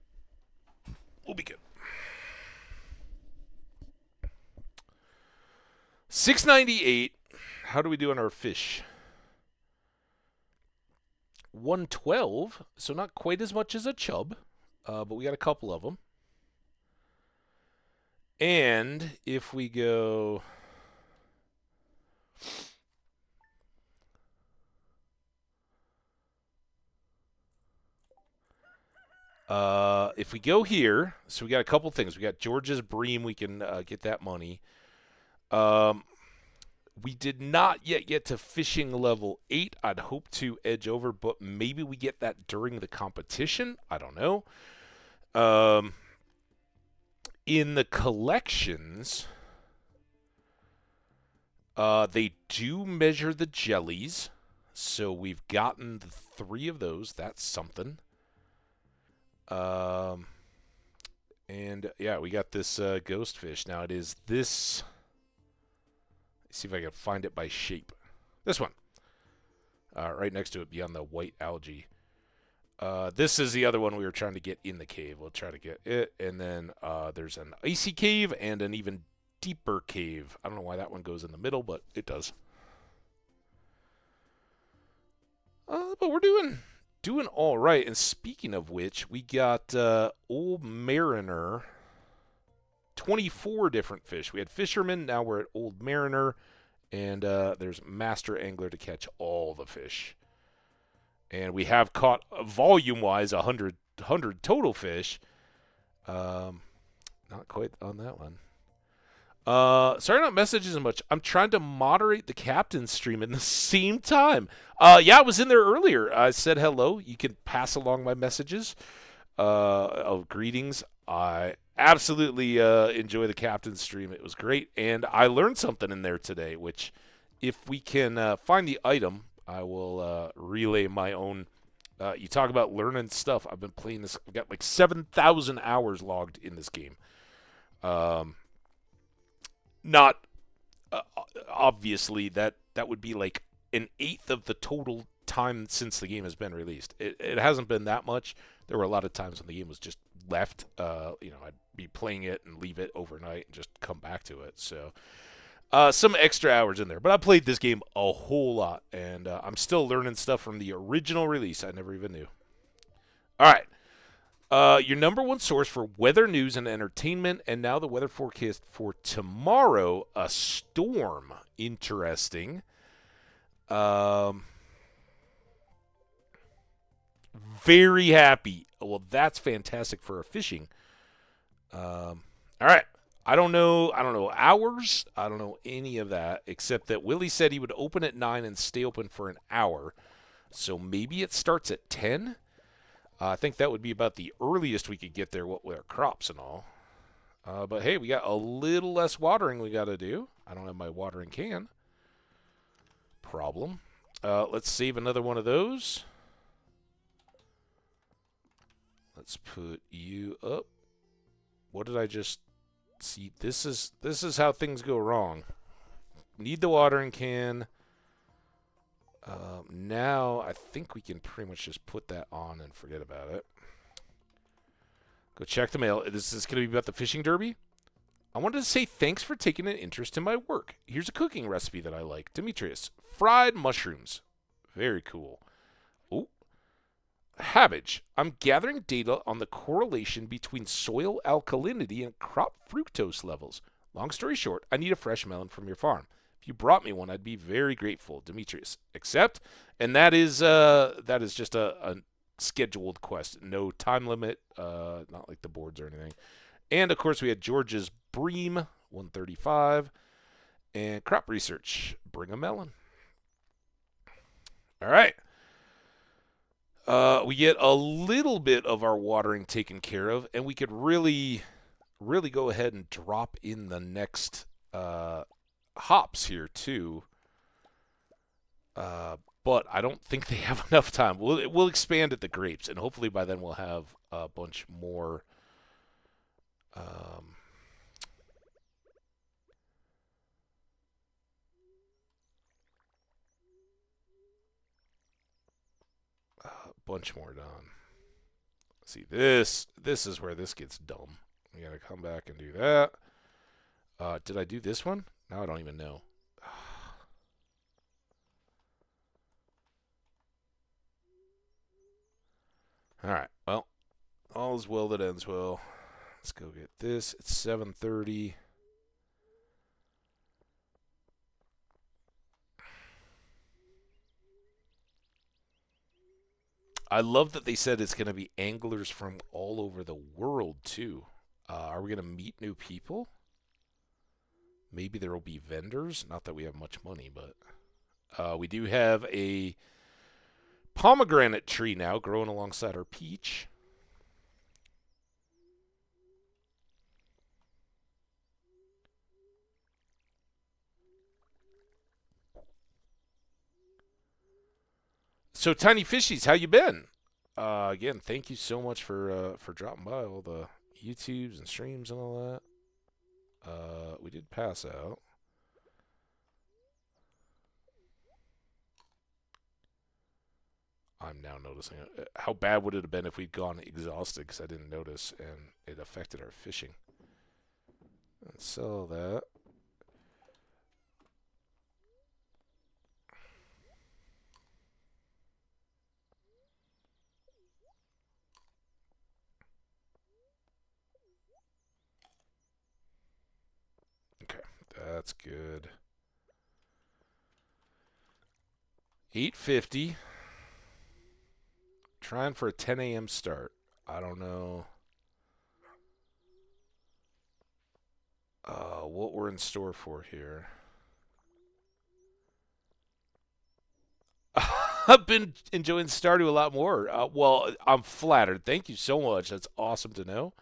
We'll be good. 698. How do we do on our fish? 112, so not quite as much as a chub, but we got a couple of them. And if we go... if we go here, so we got a couple things. We got George's Bream. We can get that money. We did not yet get to fishing level 8. I'd hope to edge over, but maybe we get that during the competition. I don't know. In the collections, they do measure the jellies. So we've gotten the 3 of those. That's something. Um, and yeah, we got this ghost fish. Now it is this. Let's see if I can find it by shape. This one. Right next to it beyond the white algae. This is the other one we were trying to get in the cave. We'll try to get it. And then there's an icy cave and an even deeper cave. I don't know why that one goes in the middle, but it does. But we're doing all right. And speaking of which, we got Old Mariner, 24 different fish. We had Fisherman, now we're at Old Mariner, and there's Master Angler to catch all the fish. And we have caught, volume-wise, 100 total fish. Not quite on that one. Sorry not messages as much. I'm trying to moderate the captain's stream at the same time. Yeah, I was in there earlier. I said hello. You can pass along my messages of greetings. I absolutely enjoy the captain's stream. It was great. And I learned something in there today, which if we can find the item, I will relay my own. You talk about learning stuff. I've been playing this. I've got like 7,000 hours logged in this game. Not obviously that would be like an eighth of the total time since the game has been released. It hasn't been that much. There were a lot of times when the game was just left. I'd be playing it and leave it overnight and just come back to it. So some extra hours in there. But I played this game a whole lot, and I'm still learning stuff from the original release I never even knew. All right. Your number one source for weather news and entertainment, and now the weather forecast for tomorrow, a storm. Interesting. Very happy. Well, that's fantastic for our fishing. All right. I don't know hours. I don't know any of that, except that Willie said he would open at 9 and stay open for an hour. So maybe it starts at 10. I think that would be about the earliest we could get there, what with our crops and all. But hey, we got a little less watering we got to do. I don't have my watering can. Problem. Let's save another one of those. Let's put you up. What did I just see? This is how things go wrong. Need the watering can. Now I think we can pretty much just put that on and forget about it. Go check the mail. This is going to be about the fishing derby. I wanted to say thanks for taking an interest in my work. Here's a cooking recipe that I like. Demetrius, fried mushrooms. Very cool. Oh, Hambbage. I'm gathering data on the correlation between soil alkalinity and crop fructose levels. Long story short, I need a fresh melon from your farm. If you brought me one, I'd be very grateful, Demetrius. Accept, and that is just a scheduled quest, no time limit, not like the boards or anything. And of course, we had George's Bream 135 and crop research. Bring a melon. All right. We get a little bit of our watering taken care of, and we could really go ahead and drop in the next hops here too, but I don't think they have enough time. We'll expand at the grapes, and hopefully by then we'll have a bunch more. A bunch more done. See, this is where this gets dumb. We gotta come back and do that. Did I do this one? Now I don't even know. Alright, well, all is well that ends well. Let's go get this. It's 7:30. I love that they said it's going to be anglers from all over the world, too. Are we going to meet new people? Maybe there will be vendors. Not that we have much money, but we do have a pomegranate tree now growing alongside our peach. So, Tiny Fishies, how you been? Again, thank you so much for dropping by all the YouTubes and streams and all that. We did pass out. I'm now noticing it. How bad would it have been if we'd gone exhausted because I didn't notice and it affected our fishing? Let's sell that. Okay, that's good. 8:50. Trying for a 10 a.m. start. I don't know what we're in store for here. I've been enjoying Stardew a lot more. Well, I'm flattered. Thank you so much. That's awesome to know.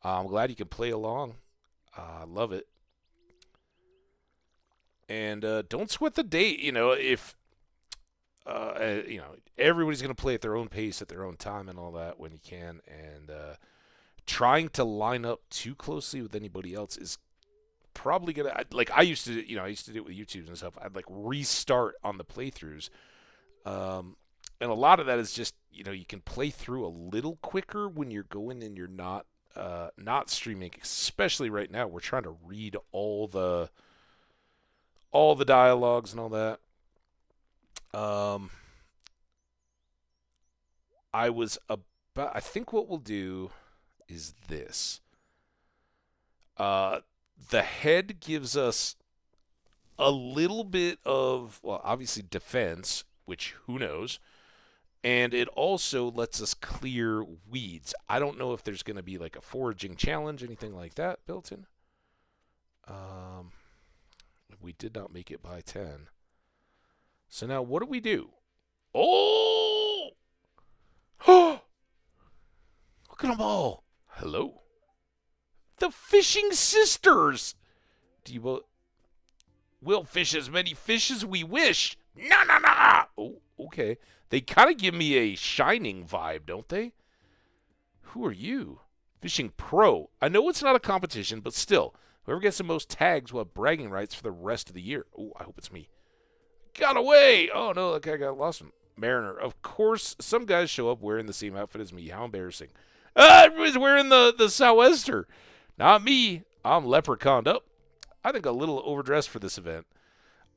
I'm glad you can play along. I love it. And don't sweat the date. If everybody's going to play at their own pace, at their own time, and all that when you can. And trying to line up too closely with anybody else is probably gonna I used to do it with YouTubes and stuff. I'd restart on the playthroughs, and a lot of that is just you can play through a little quicker when you're going and you're not streaming. Especially right now, we're trying to read all the dialogues and all that. I think what we'll do is this. The head gives us a little bit of, well, obviously defense, which who knows, and it also lets us clear weeds. I don't know if there's going to be a foraging challenge, anything like that built in. We did not make it by 10. So now what do we do? Oh! Look at them all. Hello. The Fishing Sisters. We'll fish as many fish as we wish. No, no, no. Oh, okay. They kind of give me a Shining vibe, don't they? Who are you? Fishing Pro. I know it's not a competition, but still, whoever gets the most tags will have bragging rights for the rest of the year. Oh, I hope it's me. Got away. Oh, no, that guy got lost. Mariner. Of course, some guys show up wearing the same outfit as me. How embarrassing. Everybody's wearing the Sou'wester. Not me. I'm leprechauned up. I think a little overdressed for this event.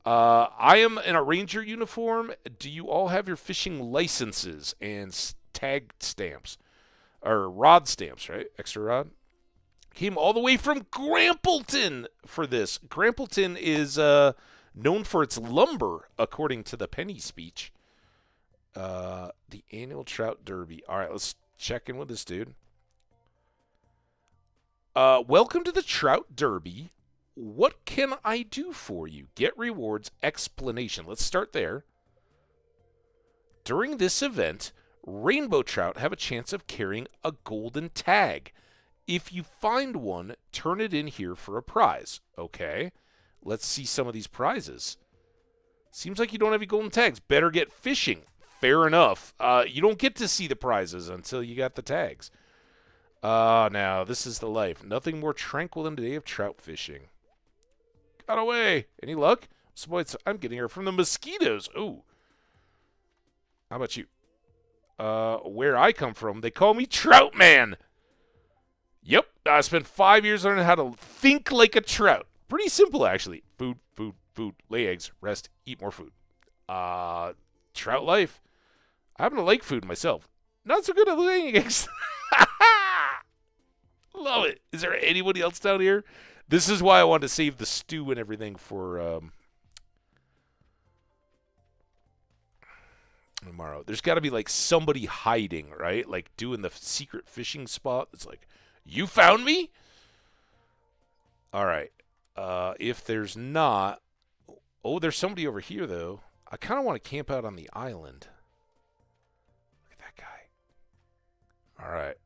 I am in a ranger uniform. Do you all have your fishing licenses and tag stamps? Or rod stamps, right? Extra rod. Came all the way from Grampleton for this. Grampleton is known for its lumber, according to the Penny speech. The annual Trout Derby. All right, let's check in with this dude. Welcome to the Trout Derby. What can I do for you? Get rewards, explanation. Let's start there. During this event, rainbow trout have a chance of carrying a golden tag. If you find one, turn it in here for a prize. Okay, let's see some of these prizes. Seems like you don't have any golden tags. Better get fishing. Fair enough. You don't get to see the prizes until you got the tags. Now, this is the life. Nothing more tranquil than a day of trout fishing. Got away. Any luck? I'm getting her from the mosquitoes. Ooh. How about you? Where I come from, they call me Trout Man. Yep. I spent 5 years learning how to think like a trout. Pretty simple, actually. Food, food, food. Lay eggs. Rest. Eat more food. Trout life. I happen to like food myself. Not so good at laying eggs. Love it. Is there anybody else down here? This is why I wanted to save the stew and everything for tomorrow. There's got to be somebody hiding, right? Doing the secret fishing spot. It's you found me? All right. If there's not, there's somebody over here though. I kind of want to camp out on the island. Look at that guy. All right.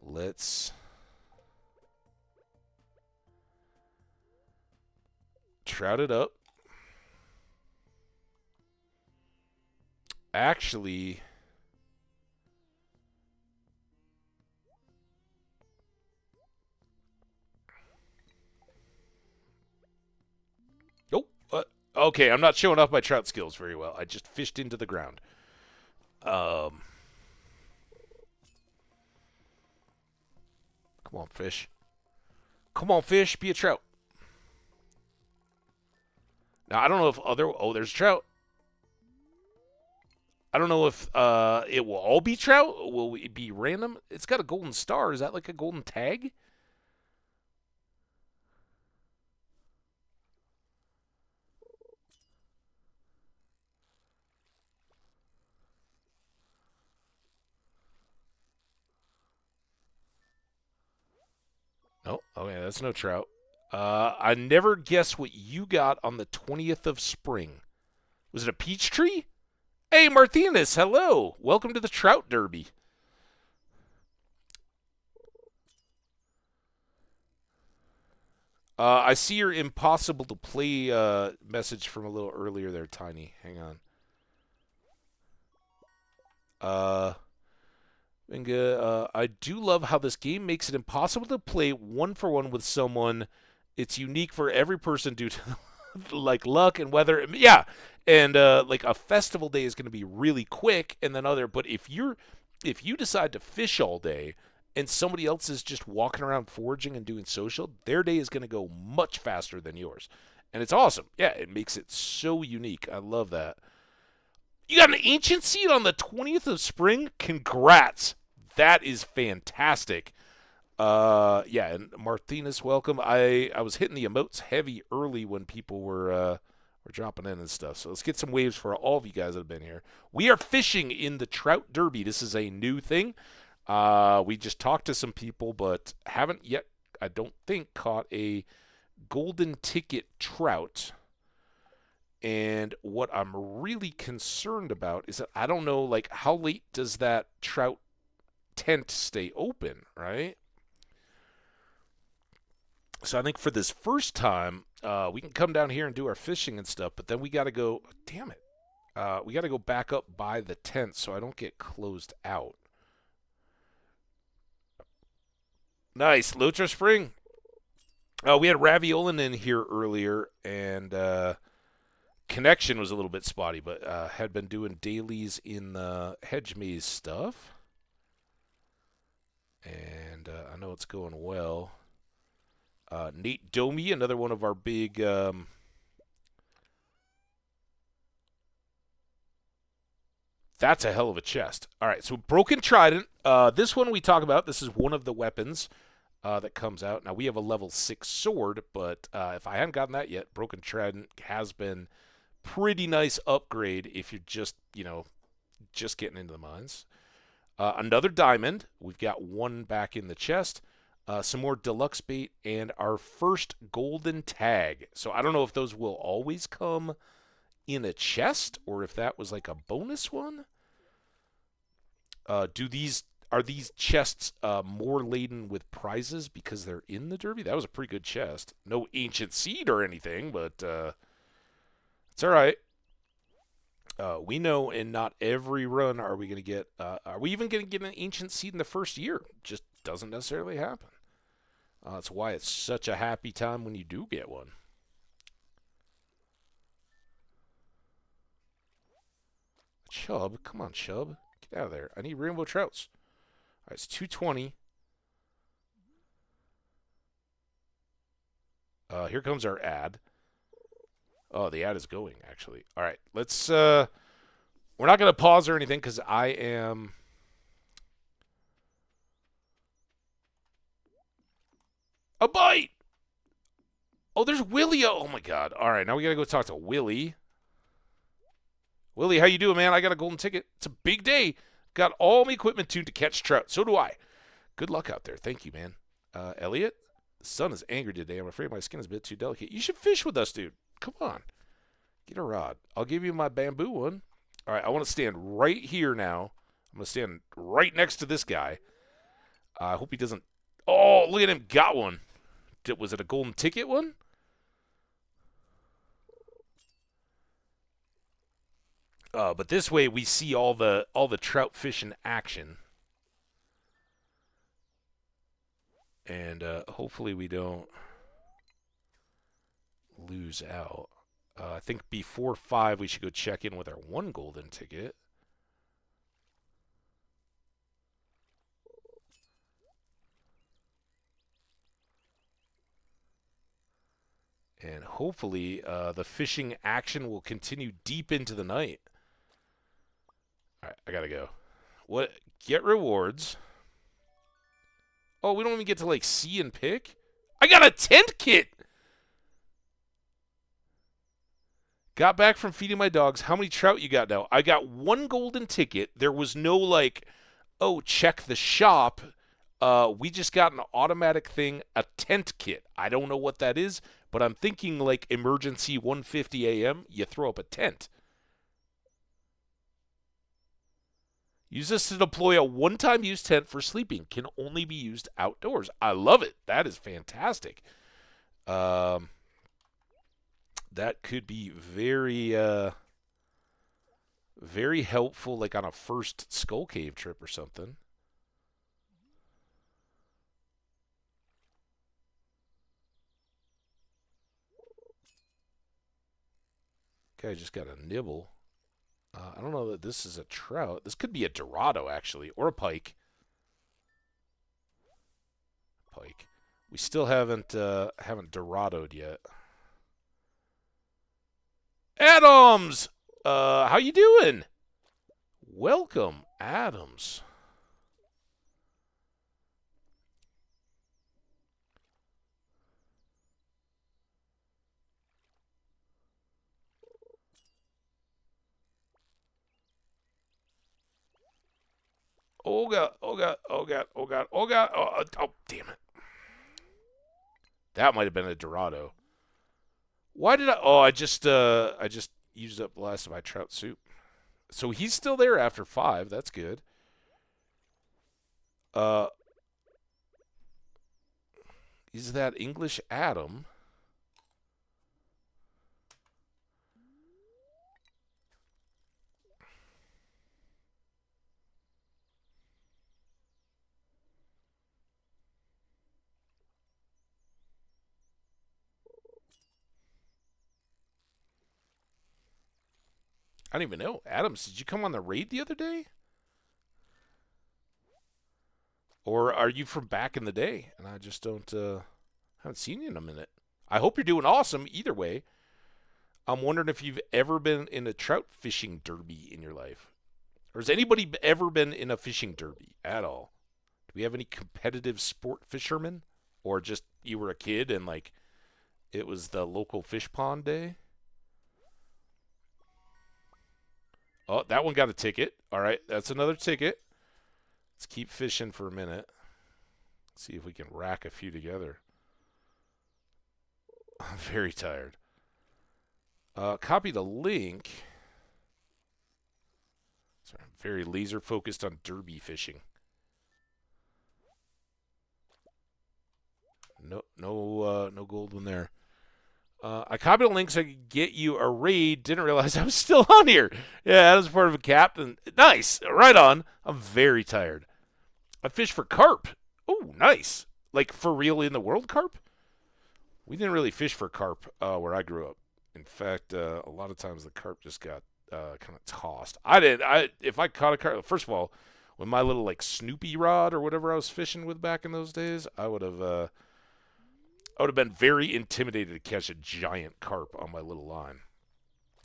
Let's trout it up. Actually, nope. Okay, I'm not showing off my trout skills very well. I just fished into the ground. Um, Come on, fish. Come on, fish. Be a trout. Now, I don't know if other... Oh, there's trout. I don't know if it will all be trout. Will it be random? It's got a golden star. Is that like a golden tag? No. Oh, yeah, that's no trout. I never guess what you got on the 20th of spring. Was it a peach tree? Hey, Martinez, hello. Welcome to the Trout Derby. I see your impossible to play message from a little earlier there, Tiny. Hang on. I do love how this game makes it impossible to play one for one with someone. It's unique for every person due to like luck and weather. Yeah, and like a festival day is going to be really quick, and then other. But if you decide to fish all day, and somebody else is just walking around foraging and doing social, their day is going to go much faster than yours, and it's awesome. Yeah, it makes it so unique. I love that. You got an ancient seed on the 20th of spring? Congrats. That is fantastic. Yeah, and Martinez, welcome. I was hitting the emotes heavy early when people were dropping in and stuff. So let's get some waves for all of you guys that have been here. We are fishing in the Trout Derby. This is a new thing. We just talked to some people, but haven't yet, I don't think, caught a golden ticket trout. And what I'm really concerned about is that I don't know, like, how late does that trout tent stay open, right? So I think for this first time, we can come down here and do our fishing and stuff, but then we got to go, damn it, we got to go back up by the tent so I don't get closed out. Nice. Lotra Spring. We had Raviolin in here earlier, and connection was a little bit spotty, but had been doing dailies in the hedge maze stuff. And I know it's going well. Nate Domi, another one of our big that's a hell of a chest. All right, so Broken Trident. This one we talk about. This is one of the weapons that comes out. Now, we have a level 6 sword, but if I hadn't gotten that yet, Broken Trident has been pretty nice upgrade if you're just, just getting into the mines. Another diamond. We've got one back in the chest. Some more deluxe bait, and our first golden tag. So I don't know if those will always come in a chest or if that was like a bonus one. Are these chests more laden with prizes because they're in the derby? That was a pretty good chest. No ancient seed or anything, but it's all right. We know in not every run are we going to get. Are we even going to get an ancient seed in the first year? Just doesn't necessarily happen. That's why it's such a happy time when you do get one. Chub, come on, Chub. Get out of there. I need rainbow trouts. All right, it's 220. Here comes our ad. Oh, the ad is going, actually. All right, let's... we're not going to pause or anything because I am... A bite! Oh, there's Willie. Oh, my God. All right, now we got to go talk to Willie. Willie, how you doing, man? I got a golden ticket. It's a big day. Got all my equipment tuned to catch trout. So do I. Good luck out there. Thank you, man. Elliot, the sun is angry today. I'm afraid my skin is a bit too delicate. You should fish with us, dude. Come on. Get a rod. I'll give you my bamboo one. All right, I want to stand right here now. I'm going to stand right next to this guy. I hope he doesn't... Oh, look at him. Got one. Was it a golden ticket one? But this way we see all the trout fish in action, and hopefully we don't lose out. I think before 5 we should go check in with our 1 golden ticket. And hopefully the fishing action will continue deep into the night. All right, I gotta go. What? Get rewards. Oh, we don't even get to like see and pick? I got a tent kit! Got back from feeding my dogs. How many trout you got now? I got 1 golden ticket. There was no like, oh, check the shop. We just got an automatic thing, a tent kit. I don't know what that is, but I'm thinking like emergency 1:50 a.m. You throw up a tent. Use this to deploy a one-time use tent for sleeping. Can only be used outdoors. I love it. That is fantastic. That could be very, very helpful, like on a first Skull Cave trip or something. Okay, I just got a nibble. I don't know that this is a trout. This could be a Dorado, actually, or a pike. Pike. We still haven't Dorado'd yet. Adams! How you doing? Welcome, Adams. Oh god, oh god, oh god, oh god, oh god, oh damn it. That might have been a Dorado. Why did I? Oh, I just used up the last of my trout soup. So he's still there after 5. That's good. Uh, is that English Adam? I don't even know. Adams, did you come on the raid the other day? Or are you from back in the day? And I just haven't seen you in a minute. I hope you're doing awesome either way. I'm wondering if you've ever been in a trout fishing derby in your life. Or has anybody ever been in a fishing derby at all? Do we have any competitive sport fishermen? Or just you were a kid and like it was the local fish pond day? Oh, that one got a ticket. All right, that's another ticket. Let's keep fishing for a minute. See if we can rack a few together. I'm very tired. Copy the link. Sorry, I'm very laser focused on derby fishing. No gold one there. I copied a link so I could get you a raid. Didn't realize I was still on here. Yeah, that was part of a captain. Nice. Right on. I'm very tired. I fished for carp. Oh, nice. Like for real in the world carp? We didn't really fish for carp where I grew up. In fact, a lot of times the carp just got kind of tossed. If I caught a carp, first of all, with my little like Snoopy rod or whatever I was fishing with back in those days, I would have been very intimidated to catch a giant carp on my little line.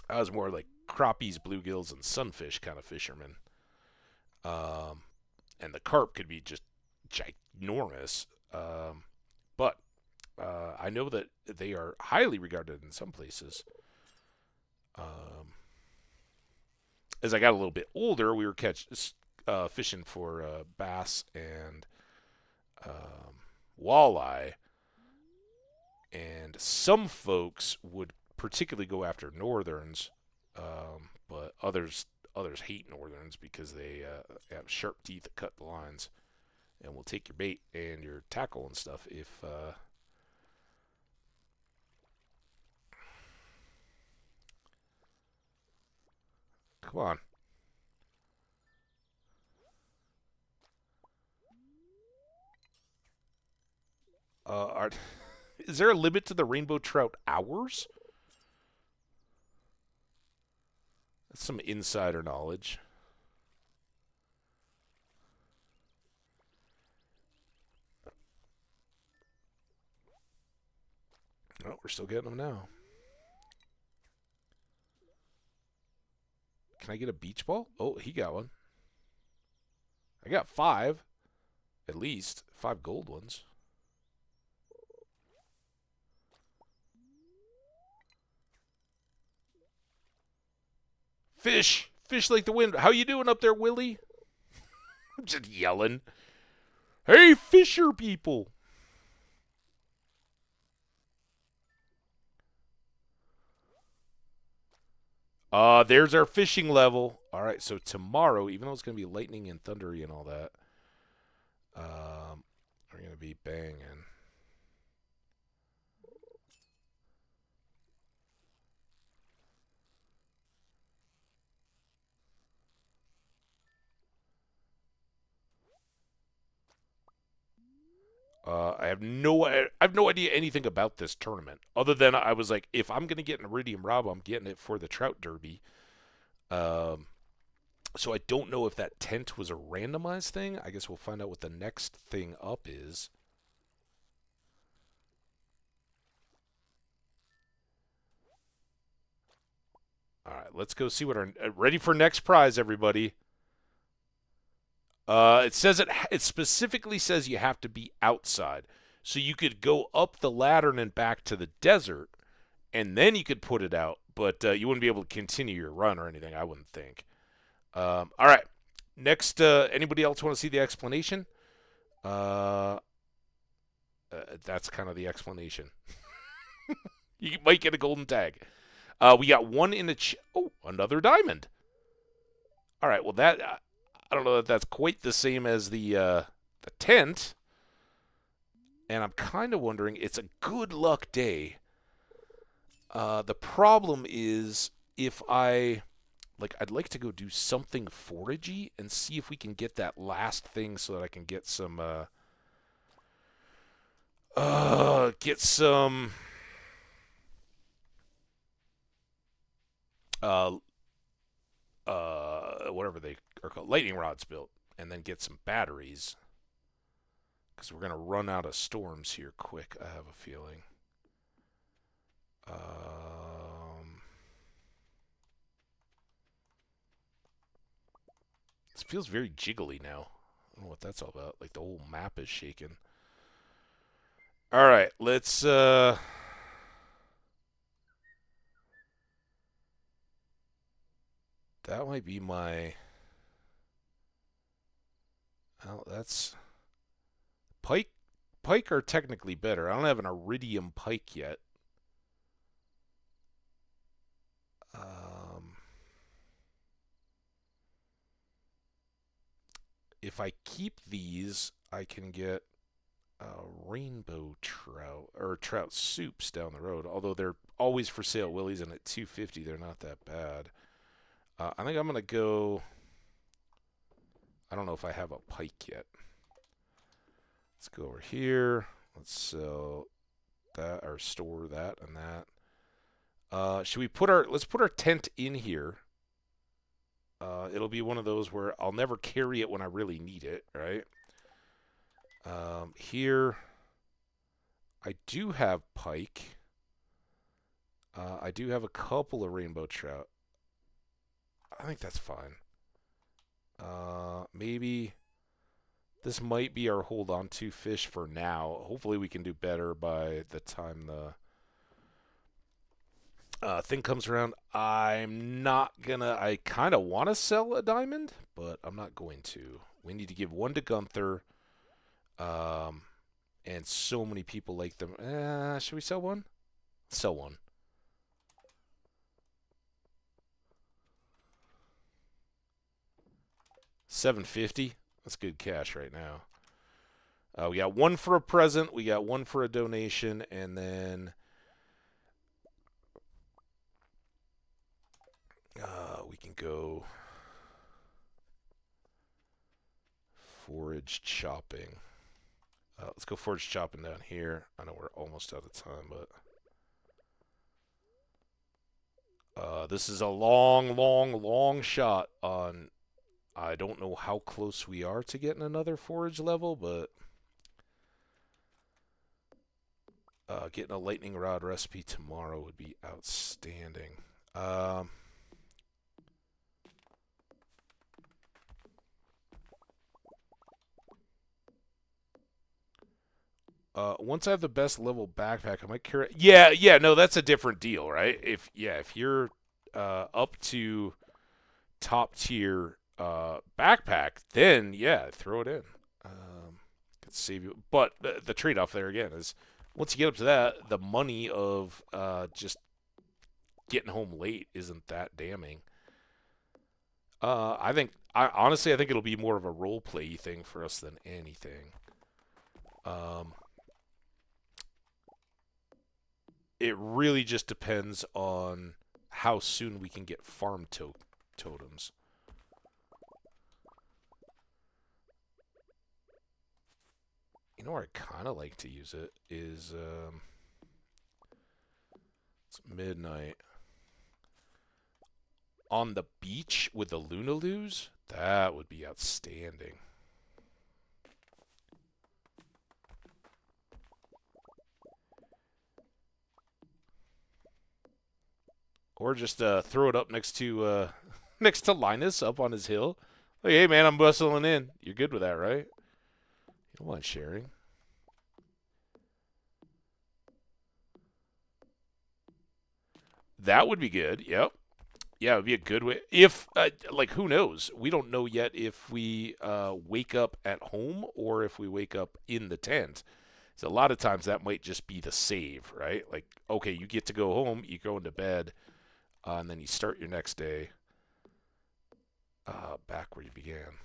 I was more like crappies, bluegills, and sunfish kind of fisherman. And the carp could be just ginormous. But I know that they are highly regarded in some places. As I got a little bit older, we were fishing for bass and walleye. And some folks would particularly go after northerns, but others hate northerns because they have sharp teeth that cut the lines and will take your bait and your tackle and stuff if Come on. Is there a limit to the rainbow trout hours? That's some insider knowledge. Oh, we're still getting them now. Can I get a beach ball? Oh, he got one. I got 5. At least. 5 gold ones. Fish! Fish like the wind. How you doing up there, Willie? I'm just yelling. Hey, fisher people! There's our fishing level. All right, so tomorrow, even though it's going to be lightning and thundery and all that, we're going to be banging. I have no idea anything about this tournament other than I was like, if I'm gonna get an Iridium Rob, I'm getting it for the Trout Derby. So I don't know if that tent was a randomized thing. I guess we'll find out what the next thing up is. All right, let's go see what our ready for next prize, everybody. It says it specifically says you have to be outside. So you could go up the ladder and back to the desert, and then you could put it out, but you wouldn't be able to continue your run or anything, I wouldn't think. All right. Next, anybody else want to see the explanation? That's kind of the explanation. You might get a golden tag. We got one in the... oh, another diamond. All right, well, that... I don't know that that's quite the same as the tent. And I'm kind of wondering, it's a good luck day. The problem is if I'd like to go do something foragey and see if we can get that last thing so that I can get some, whatever they are called, lightning rods built, and then get some batteries. Because we're going to run out of storms here quick, I have a feeling. This feels very jiggly now. I don't know what that's all about. Like the whole map is shaking. All right, let's... that might be my... well, that's... Pike are technically better. I don't have an iridium pike yet. If I keep these, I can get rainbow trout or trout soups down the road. Although they're always for sale, Willie's, and at $2.50 they're not that bad. I think I'm gonna go. I don't know if I have a pike yet. Let's go over here. Let's sell that or store that and that. Should we put our? Let's put our tent in here. It'll be one of those where I'll never carry it when I really need it, right? Here, I do have pike. I do have a couple of rainbow trout. I think that's fine. Maybe this might be our hold on to fish for now. Hopefully we can do better by the time the thing comes around. I'm not gonna... I kind of want to sell a diamond, but I'm not going to. We need to give one to Gunther. And so many people like them. Should we sell one? Sell one. $750. That's good cash right now. We got one for a present. We got one for a donation, and then we can can go forage chopping. Let's go forage chopping down here. I know we're almost out of time, but this is a long shot on. I don't know how close we are to getting another forage level, but getting a lightning rod recipe tomorrow would be outstanding. Once I have the best level backpack, I might carry. Yeah, no, that's a different deal, right? If you're up to top tier backpack, then yeah, throw it in. Could save you, but the trade off there again is once you get up to that, the money of just getting home late isn't that damning. I honestly I think it'll be more of a role play thing for us than anything. It really just depends on how soon we can get farm totems. You know where I kind of like to use it is it's midnight on the beach with the Lunaloos. That would be outstanding. Or just throw it up next to next to Linus up on his hill. Like, hey man, I'm bustling in. You're good with that, right? You don't want sharing. That would be good. Yep. Yeah, it would be a good way. If like, who knows? We don't know yet if we wake up at home or if we wake up in the tent. So a lot of times that might just be the save, right? Like, okay, you get to go home, you go into bed. And then you start your next day back where you began.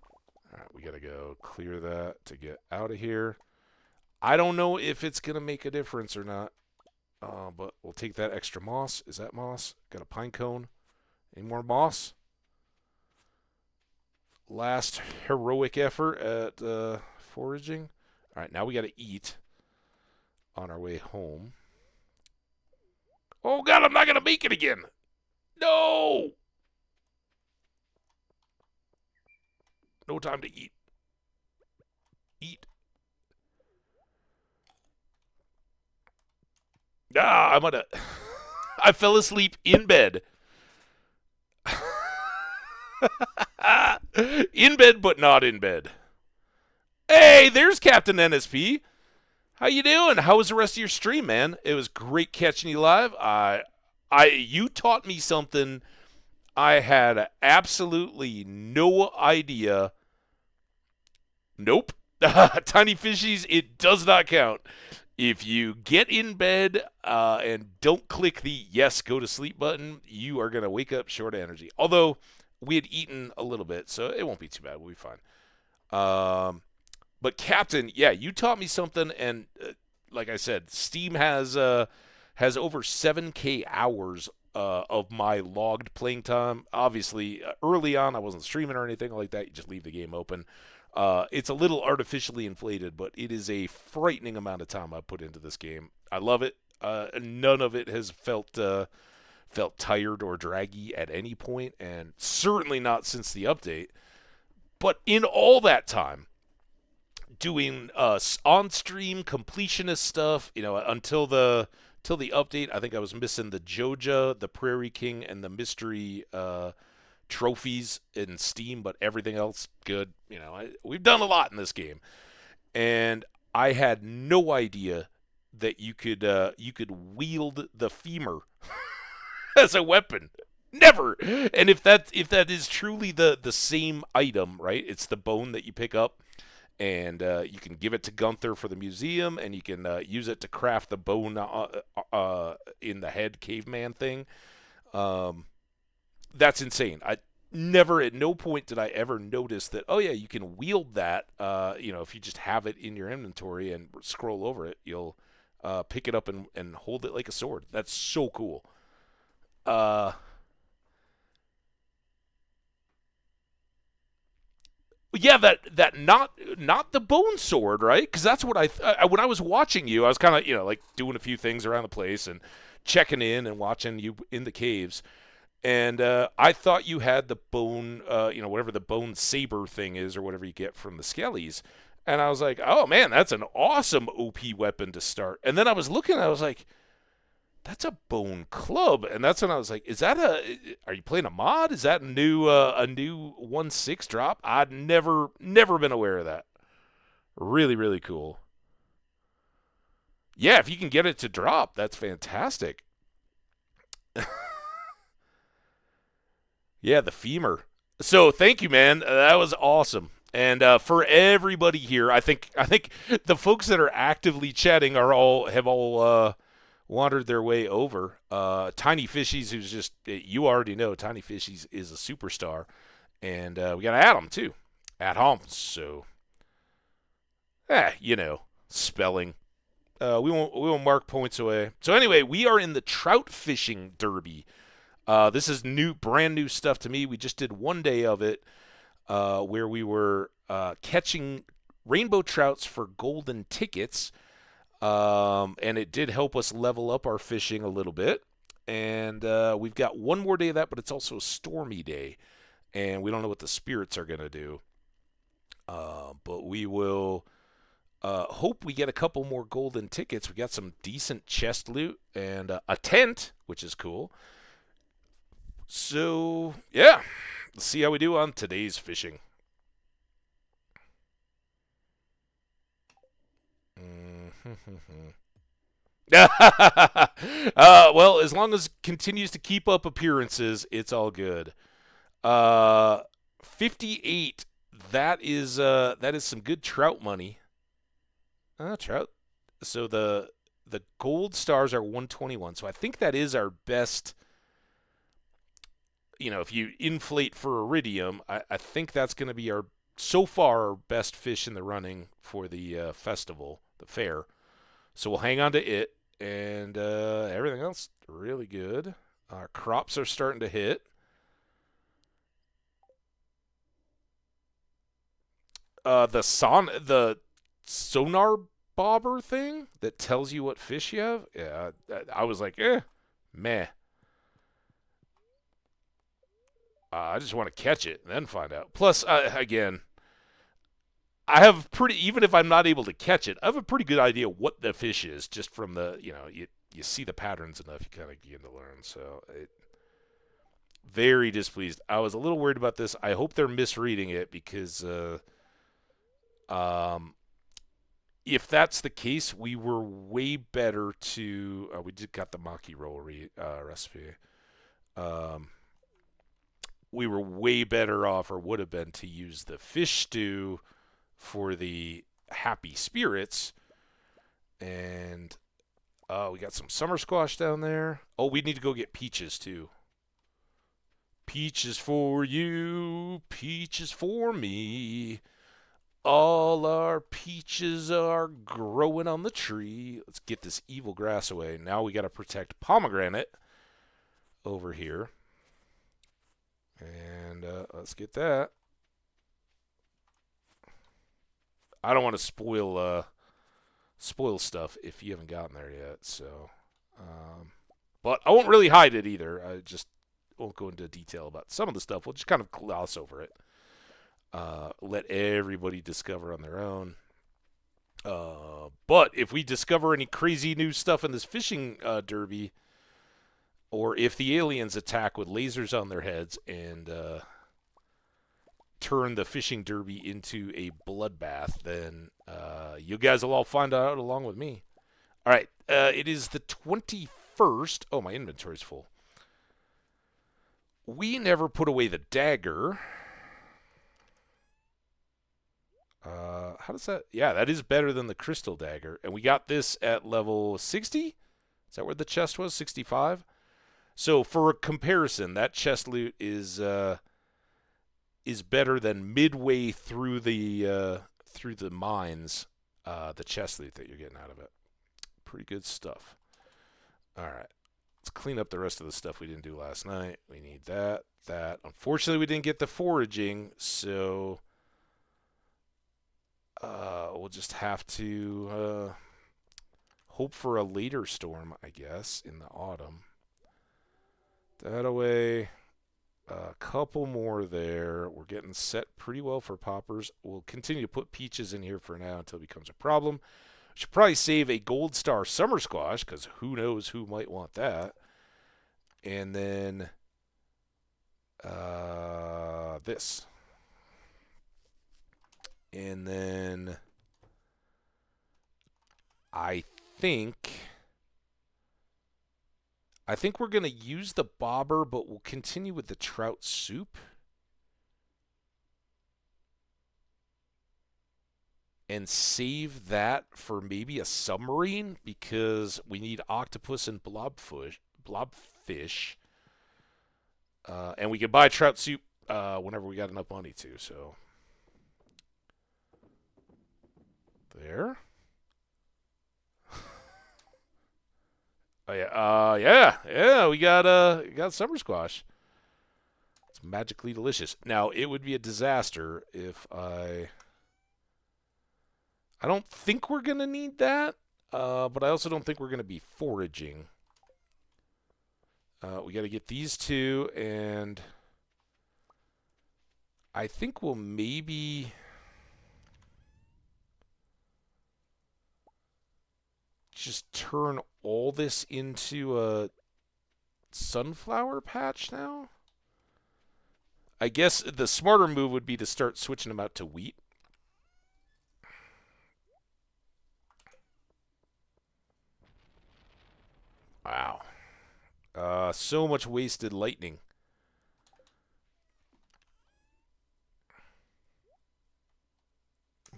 All right, we got to go clear that to get out of here. I don't know if it's going to make a difference or not, but we'll take that extra moss. Is that moss? Got a pine cone. Any more moss? Last heroic effort at foraging. All right, now we got to eat on our way home. Oh, God, I'm not going to make it again. No! No time to eat. Eat. I'm going to... I fell asleep in bed. In bed, but not in bed. Hey, there's Captain NSP. How you doing? How was the rest of your stream, man? It was great catching you live. You taught me something I had absolutely no idea. Nope. Tiny fishies, it does not count. If you get in bed and don't click the yes, go to sleep button, you are going to wake up short of energy. Although we had eaten a little bit, so it won't be too bad. We'll be fine. But Captain, yeah, you taught me something, and like I said, Steam has over 7K hours of my logged playing time. Obviously, early on, I wasn't streaming or anything like that. You just leave the game open. It's a little artificially inflated, but it is a frightening amount of time I put into this game. I love it. None of it has felt tired or draggy at any point, and certainly not since the update. But in all that time, doing on-stream completionist stuff, until the update, I think I was missing the Joja, the Prairie King, and the mystery trophies in Steam, but everything else good. We've done a lot in this game, and I had no idea that you could wield the femur as a weapon. Never. And if that is truly the same item, right? It's the bone that you pick up, and you can give it to Gunther for the museum, and you can use it to craft the bone in the head caveman thing. That's insane. I never, at no point did I ever notice that, oh yeah, you can wield that. If you just have it in your inventory and scroll over it, you'll pick it up and hold it like a sword. That's so cool. Uh, yeah, that not the bone sword, right? Because that's what when I was watching you, I was kind of like doing a few things around the place and checking in and watching you in the caves. And I thought you had the bone, whatever the bone saber thing is, or whatever you get from the skellies. And I was like, oh man, that's an awesome OP weapon to start. And then I was looking, I was like, that's a bone club. And that's when I was like, are you playing a mod? Is that a new 1/6 drop? I'd never been aware of that. Really, really cool. Yeah, if you can get it to drop, that's fantastic. Yeah, the femur. So thank you, man. That was awesome. And for everybody here, I think the folks that are actively chatting have all wandered their way over. Tiny Fishies, who's just you already know, Tiny Fishies is a superstar, and we got Adam too, at home. So, spelling. We won't mark points away. So anyway, we are in the trout fishing derby. This is brand new stuff to me. We just did one day of it, where we were catching rainbow trouts for golden tickets, and it did help us level up our fishing a little bit. And we've got one more day of that, but it's also a stormy day, and we don't know what the spirits are going to do. But we will hope we get a couple more golden tickets. We got some decent chest loot and a tent, which is cool. So, yeah, let's see how we do on today's fishing. Well, as long as it continues to keep up appearances, it's all good. 58. That is some good trout money. Trout. So the gold stars are 121. So I think that is our best. If you inflate for iridium, I think that's going to be so far our best fish in the running for the festival, the fair. So we'll hang on to it, and everything else really good. Our crops are starting to hit. The sonar bobber thing that tells you what fish you have. Yeah, I was like, meh. I just want to catch it and then find out. Plus, again, I have even if I'm not able to catch it, I have a pretty good idea what the fish is just from you see the patterns enough, you kind of begin to learn. So, very displeased. I was a little worried about this. I hope they're misreading it because, if that's the case, we were way better to. We did got the maki roll recipe. We were way better off, or would have been, to use the fish stew for the happy spirits. And we got some summer squash down there. Oh, we need to go get peaches too. Peaches for you, peaches for me. All our peaches are growing on the tree. Let's get this evil grass away. Now we got to protect pomegranate over here. And let's get that. I don't want to spoil stuff if you haven't gotten there yet. So, but I won't really hide it either. I just won't go into detail about some of the stuff. We'll just kind of gloss over it. Let everybody discover on their own. But if we discover any crazy new stuff in this fishing derby, or if the aliens attack with lasers on their heads and turn the fishing derby into a bloodbath, then you guys will all find out along with me. All right, it is the 21st. Oh, my inventory's full. We never put away the dagger. How does that? Yeah, that is better than the crystal dagger. And we got this at level 60? Is that where the chest was? 65? So for a comparison, that chest loot is better than midway through the mines, the chest loot that you're getting out of it. Pretty good stuff. All right, Let's clean up the rest of the stuff we didn't do last night. We need that, that. Unfortunately, we didn't get the foraging, so we'll just have to hope for a later storm, I guess, in the autumn. That away. A couple more there. We're getting set pretty well for poppers. We'll continue to put peaches in here for now until it becomes a problem. Should probably save a gold star summer squash, because who knows who might want that. And then this. And then I think we're going to use the bobber, but we'll continue with the trout soup. And save that for maybe a submarine, because we need octopus and blobfish. And we can buy trout soup whenever we got enough money to. So there. Oh yeah, yeah. We got summer squash. It's magically delicious. Now it would be a disaster if I don't think we're gonna need that, but I also don't think we're gonna be foraging. We got to get these two, and I think we'll maybe just turn all this into a sunflower patch now. I guess the smarter move would be to start switching them out to wheat. Wow. So much wasted lightning.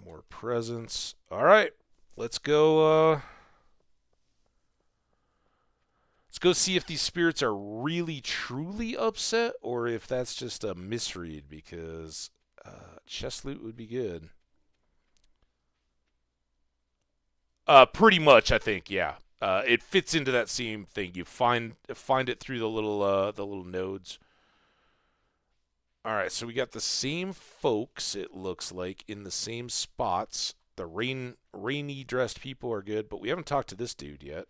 More presents. All right. Let's go see if these spirits are really truly upset, or if that's just a misread, because chest loot would be good. Pretty much, I think, yeah. It fits into that same thing. You find it through the little nodes. All right, so we got the same folks. It looks like in the same spots. The rainy dressed people are good, but we haven't talked to this dude yet.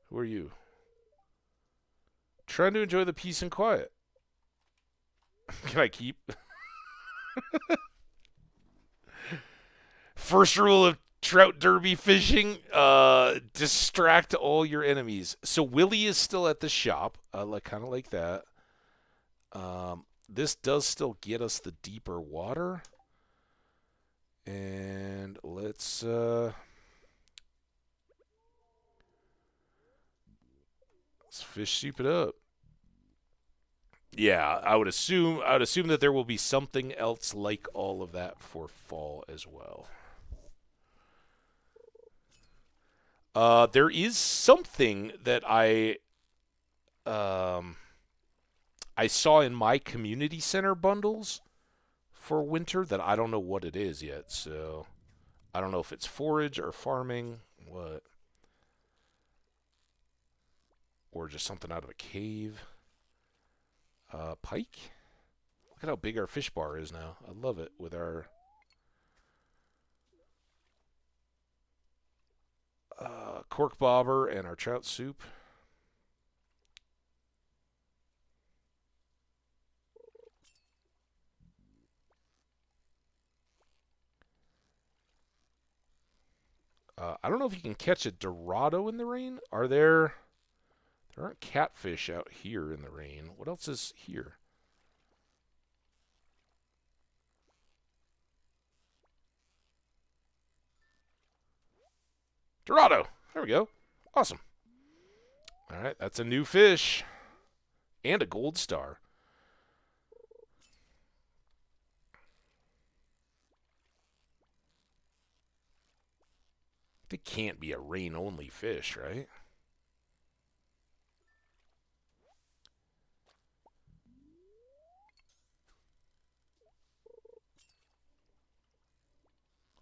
Who are you? Trying to enjoy the peace and quiet. Can I keep? First rule of trout derby fishing, distract all your enemies. So Willie is still at the shop, kind of like that. This does still get us the deeper water. And let's fish soup it up. Yeah, I would assume that there will be something else like all of that for fall as well. There is something that I saw in my community center bundles for winter that I don't know what it is yet. So I don't know if it's forage or farming, what, or just something out of a cave. Pike. Look at how big our fish bar is now. I love it with our cork bobber and our trout soup. I don't know if you can catch a Dorado in the rain. There aren't catfish out here in the rain. What else is here? Dorado. There we go. Awesome. All right, that's a new fish. And a gold star. They can't be a rain-only fish, right?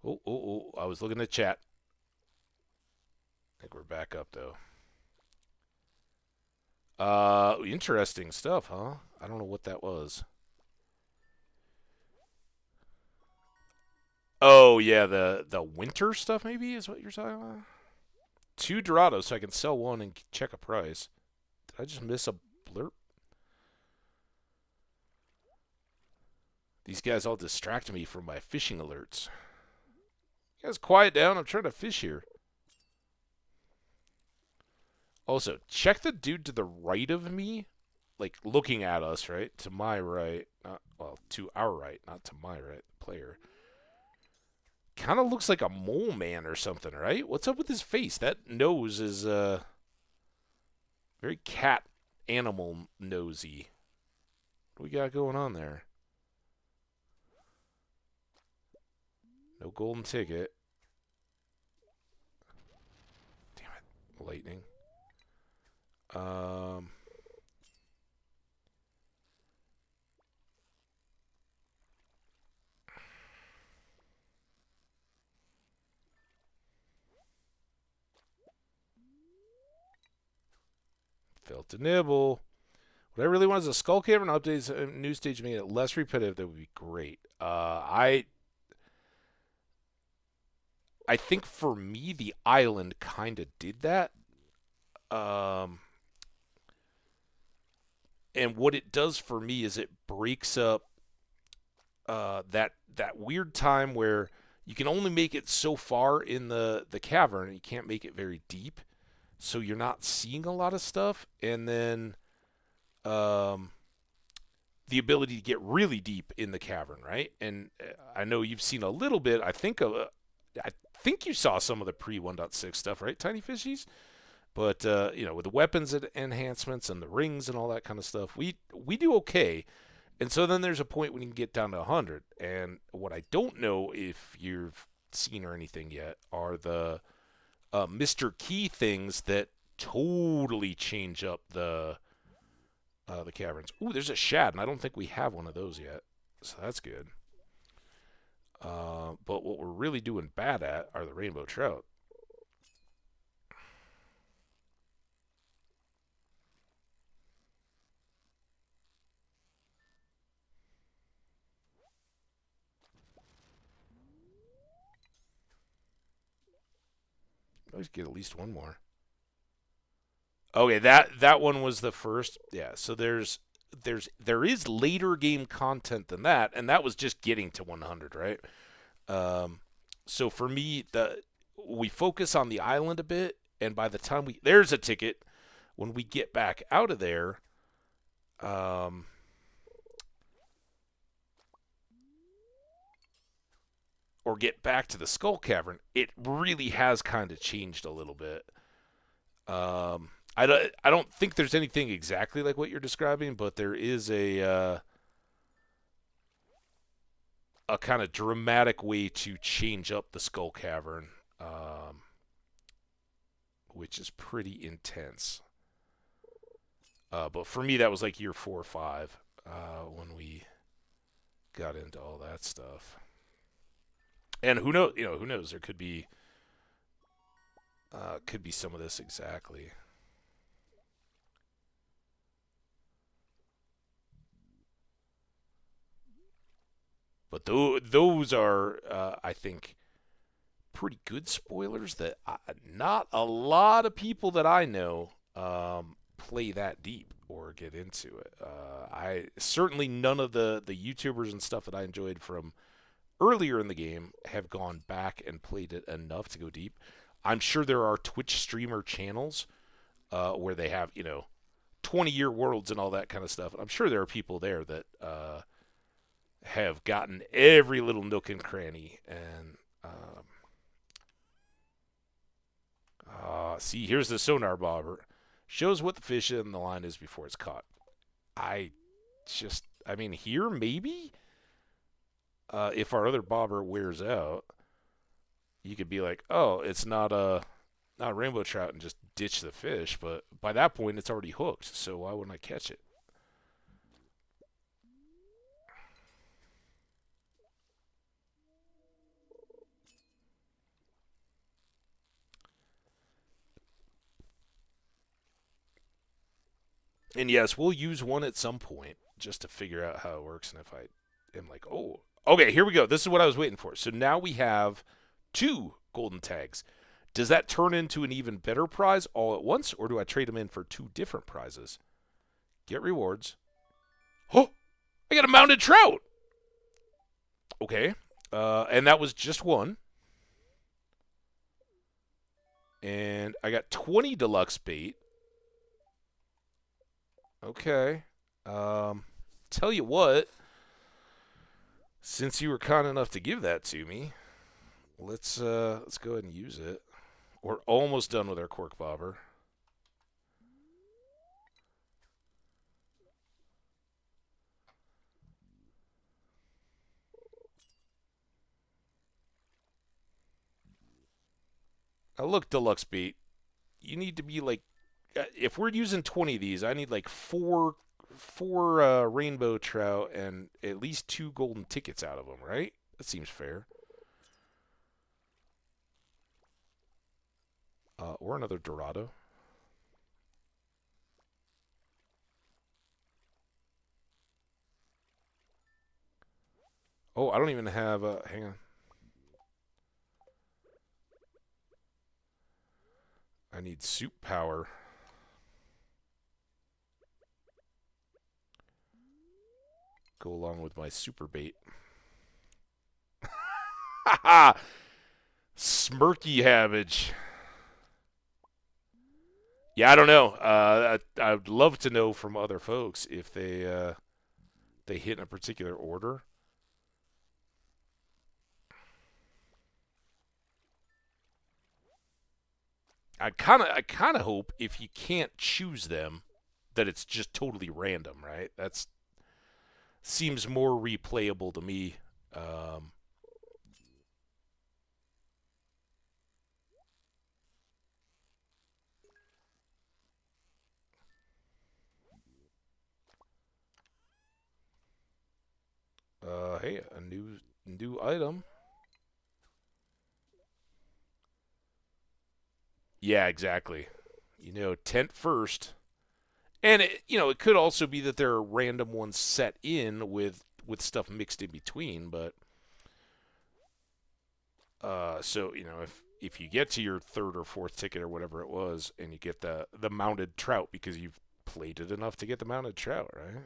Oh, I was looking at chat. I think we're back up, though. Interesting stuff, huh? I don't know what that was. Oh yeah, the winter stuff maybe is what you're talking about. Two Dorados, so I can sell one and check a price. Did I just miss a blurb? These guys all distract me from my fishing alerts. You guys, quiet down. I'm trying to fish here. Also, check the dude to the right of me, like looking at us, right? To my right, not well, to our right, not to my right. Player kind of looks like a mole man or something, right? What's up with his face? That nose is very cat animal nosy. What we got going on there? No golden ticket. Damn it, lightning. Um, Failed to nibble. What I really want is a Skull Cavern updates. A new stage made it less repetitive. That would be great. I think for me the island kind of did that. Um, and what it does for me is it breaks up that weird time where you can only make it so far in the cavern. You can't make it very deep, so you're not seeing a lot of stuff. And then um, the ability to get really deep in the cavern, right? And I know you've seen a little bit. I think you saw some of the pre 1.6 stuff, right, Tiny Fishies? But with the weapons enhancements and the rings and all that kind of stuff, we do okay. And so then there's a point when you can get down to 100. And what I don't know if you've seen or anything yet are the Mr. Key things that totally change up the caverns. Ooh, there's a shad, and I don't think we have one of those yet, so that's good. But what we're really doing bad at are the rainbow trout. Always get at least one more. Okay, that one was the first. Yeah, so there is later game content than that, and that was just getting to 100, right? Um, so for me, we focus on the island a bit, and by the time there's a ticket, when we get back out of there, um, or get back to the Skull Cavern, it really has kind of changed a little bit. I don't think there's anything exactly like what you're describing, but there is a kind of dramatic way to change up the Skull Cavern, which is pretty intense. But for me, that was like year 4 or 5 when we got into all that stuff. And who knows? Who knows? There could be some of this exactly. But those are, I think, pretty good spoilers that not a lot of people that I know play that deep or get into it. I certainly none of the YouTubers and stuff that I enjoyed from earlier in the game have gone back and played it enough to go deep. I'm sure there are Twitch streamer channels where they have 20-year worlds and all that kind of stuff. I'm sure there are people there that have gotten every little nook and cranny and see, here's the sonar bobber. Shows what the fish in the line is before it's caught. I mean, here maybe if our other bobber wears out, you could be like, oh, it's not a rainbow trout and just ditch the fish. But by that point, it's already hooked. So why wouldn't I catch it? And yes, we'll use one at some point just to figure out how it works. And if I am like, oh, okay, here we go. This is what I was waiting for. So now we have 2 golden tags. Does that turn into an even better prize all at once, or do I trade them in for 2 different prizes? Get rewards. Oh, I got a mounted trout. Okay. And that was just one. And I got 20 deluxe bait. Okay. Tell you what, since you were kind enough to give that to me, let's go ahead and use it. We're almost done with our cork bobber. Now look, deluxe bait. You need to be like, if we're using 20 of these, I need like four rainbow trout and at least 2 golden tickets out of them, right? That seems fair. Or another Dorado. Oh, I don't even have. Hang on. I need soup power. Go along with my super bait. Ha Smirky Hambbage. Yeah, I don't know. I'd love to know from other folks if they hit in a particular order. I kind of hope if you can't choose them, that it's just totally random, right? That's seems more replayable to me. Um, hey, a new item. Yeah, exactly. Tent first, and it could also be that there are random ones set in with stuff mixed in between. But so if you get to your third or fourth ticket or whatever it was, and you get the mounted trout because you've played it enough to get the mounted trout, right?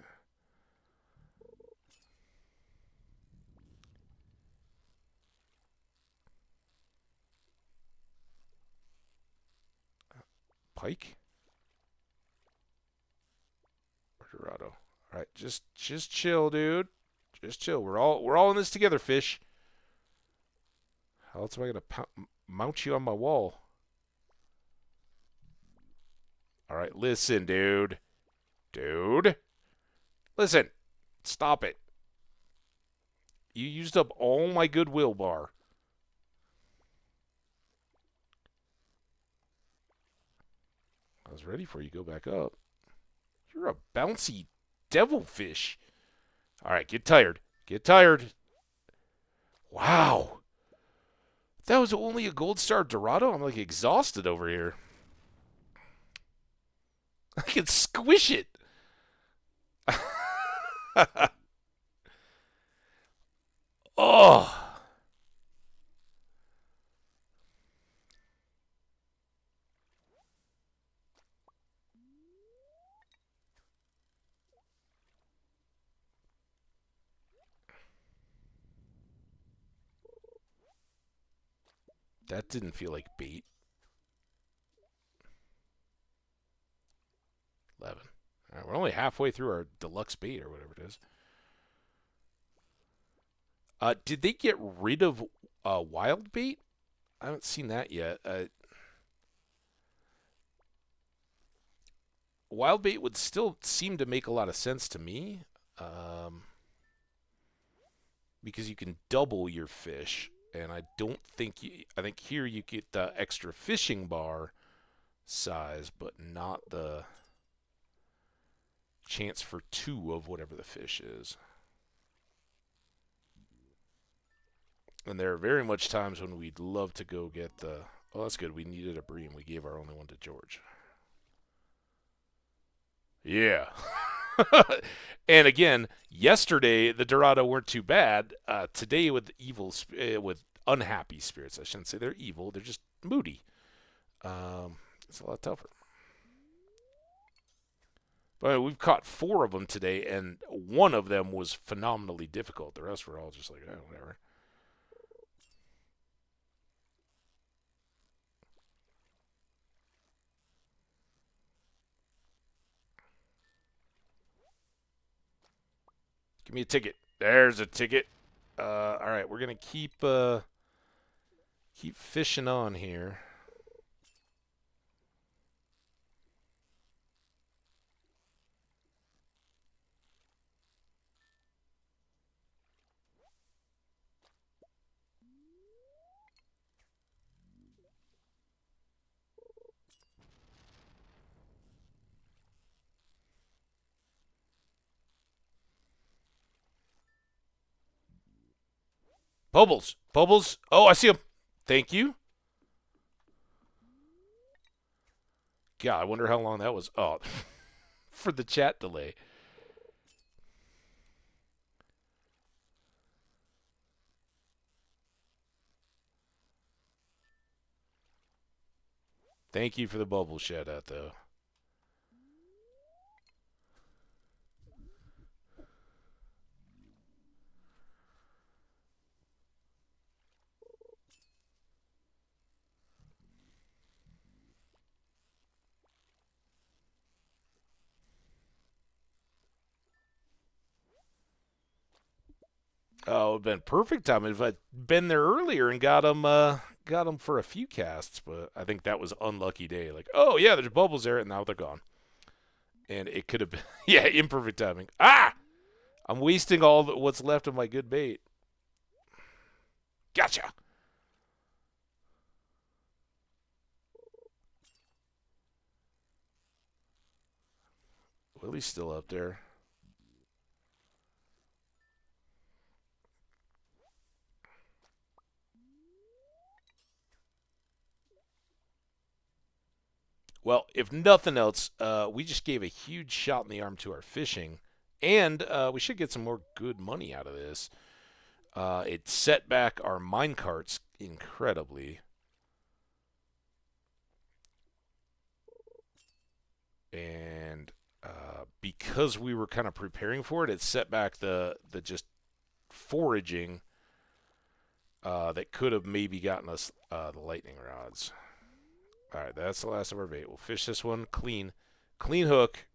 Pike or Dorado. All right, just chill, dude. Just chill. We're all in this together, fish. How else am I gonna mount you on my wall? All right, listen, dude. Dude, listen. Stop it. You used up all my goodwill bar. I was ready for you to go back up. You're a bouncy devilfish. All right, get tired. Get tired. Wow. That was only a gold star Dorado? I'm like exhausted over here. I can squish it. Oh, that didn't feel like bait. 11. All right, we're only halfway through our deluxe bait or whatever it is. Did they get rid of wild bait? I haven't seen that yet. Wild bait would still seem to make a lot of sense to me, um, because you can double your fish, and I don't think I think here you get the extra fishing bar size, but not the chance for 2 of whatever the fish is. And there are very much times when we'd love to go get the. Oh, that's good. We needed a bream. We gave our only one to George. Yeah. And again, yesterday the Dorado weren't too bad. Today with with unhappy spirits, I shouldn't say they're evil. They're just moody. It's a lot tougher. But we've caught four of them today, and one of them was phenomenally difficult. The rest were all just like, oh, whatever. Give me a ticket. There's a ticket. All right, we're gonna keep fishing on here. Bubbles, bubbles. Oh, I see them. Thank you. God, I wonder how long that was. Oh, for the chat delay. Thank you for the bubble shout out, though. Oh, it'd been perfect timing if I'd been there earlier and got them for a few casts. But I think that was unlucky day. Like, oh yeah, there's bubbles there, and now they're gone. And it could have been, yeah, imperfect timing. Ah, I'm wasting what's left of my good bait. Gotcha. Willie's still up there. Well, if nothing else, we just gave a huge shot in the arm to our fishing, and we should get some more good money out of this. It set back our mine carts incredibly, and because we were kind of preparing for it, it set back the just foraging that could have maybe gotten us the lightning rods. All right, that's the last of our bait. We'll fish this one clean. Clean hook.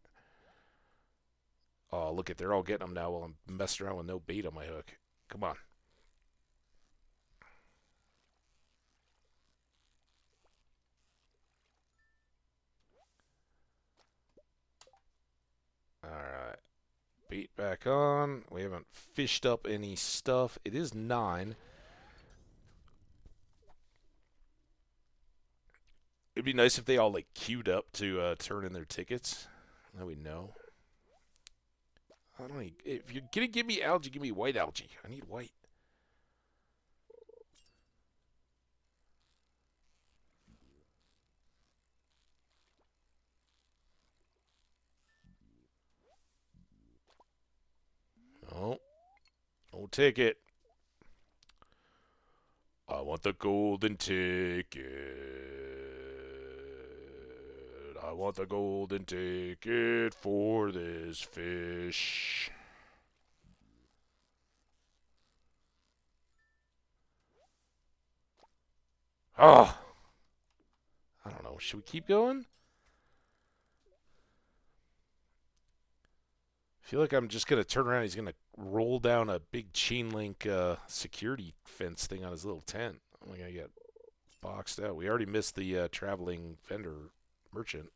Oh, look at they're all getting them now while I'm messing around with no bait on my hook. Come on. All right. Bait back on. We haven't fished up any stuff. It is 9. It'd be nice if they all like queued up to turn in their tickets. Now we know. I don't need, if you're gonna give me algae, give me white algae. I need white. Oh, no ticket. I want the golden ticket. I want the golden ticket for this fish. Oh, I don't know. Should we keep going? I feel like I'm just gonna turn around. He's gonna roll down a big chain link security fence thing on his little tent. I'm gonna get boxed out. We already missed the traveling vendor merchant.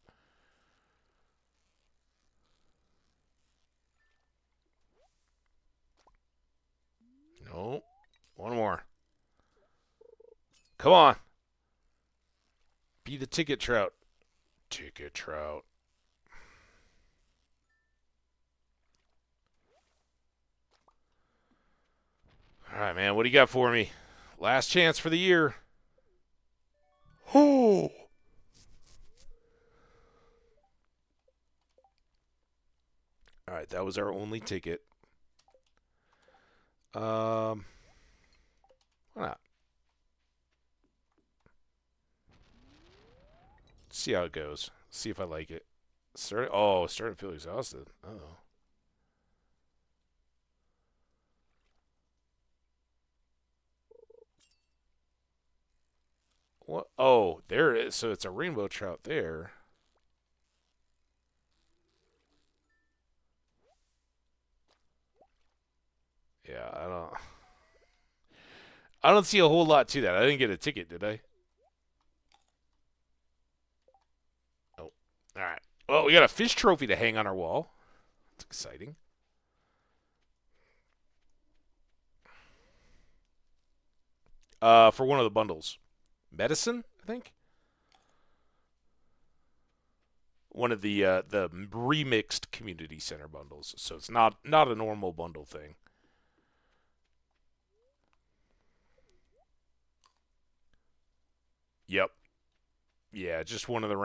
No, one more. Come on, be the ticket trout. Ticket trout. All right, man. What do you got for me? Last chance for the year. Oh. right, that was our only ticket. Why not? See how it goes. See if I like it. Starting to feel exhausted. Oh. What? Oh, there it is. So it's a rainbow trout there. Yeah, I don't see a whole lot to that. I didn't get a ticket, did I? Oh. All right. Well, we got a fish trophy to hang on our wall. It's exciting. For one of the bundles. Medicine, I think. One of the remixed community center bundles. So it's not a normal bundle thing. Yep. Yeah, just one of the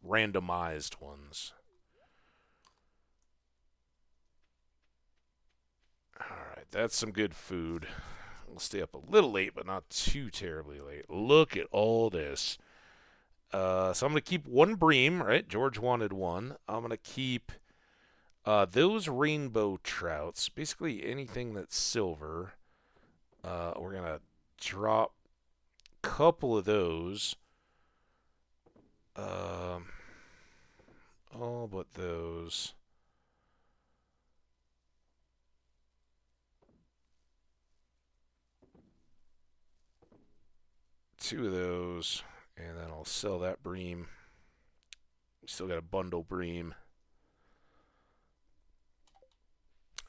randomized ones. All right, that's some good food. We'll stay up a little late, but not too terribly late. Look at all this. So I'm going to keep one bream, right? George wanted one. I'm going to keep those rainbow trouts, basically anything that's silver. We're going to drop a couple of those. All but those. Two of those, and then I'll sell that bream. Still got a bundle bream.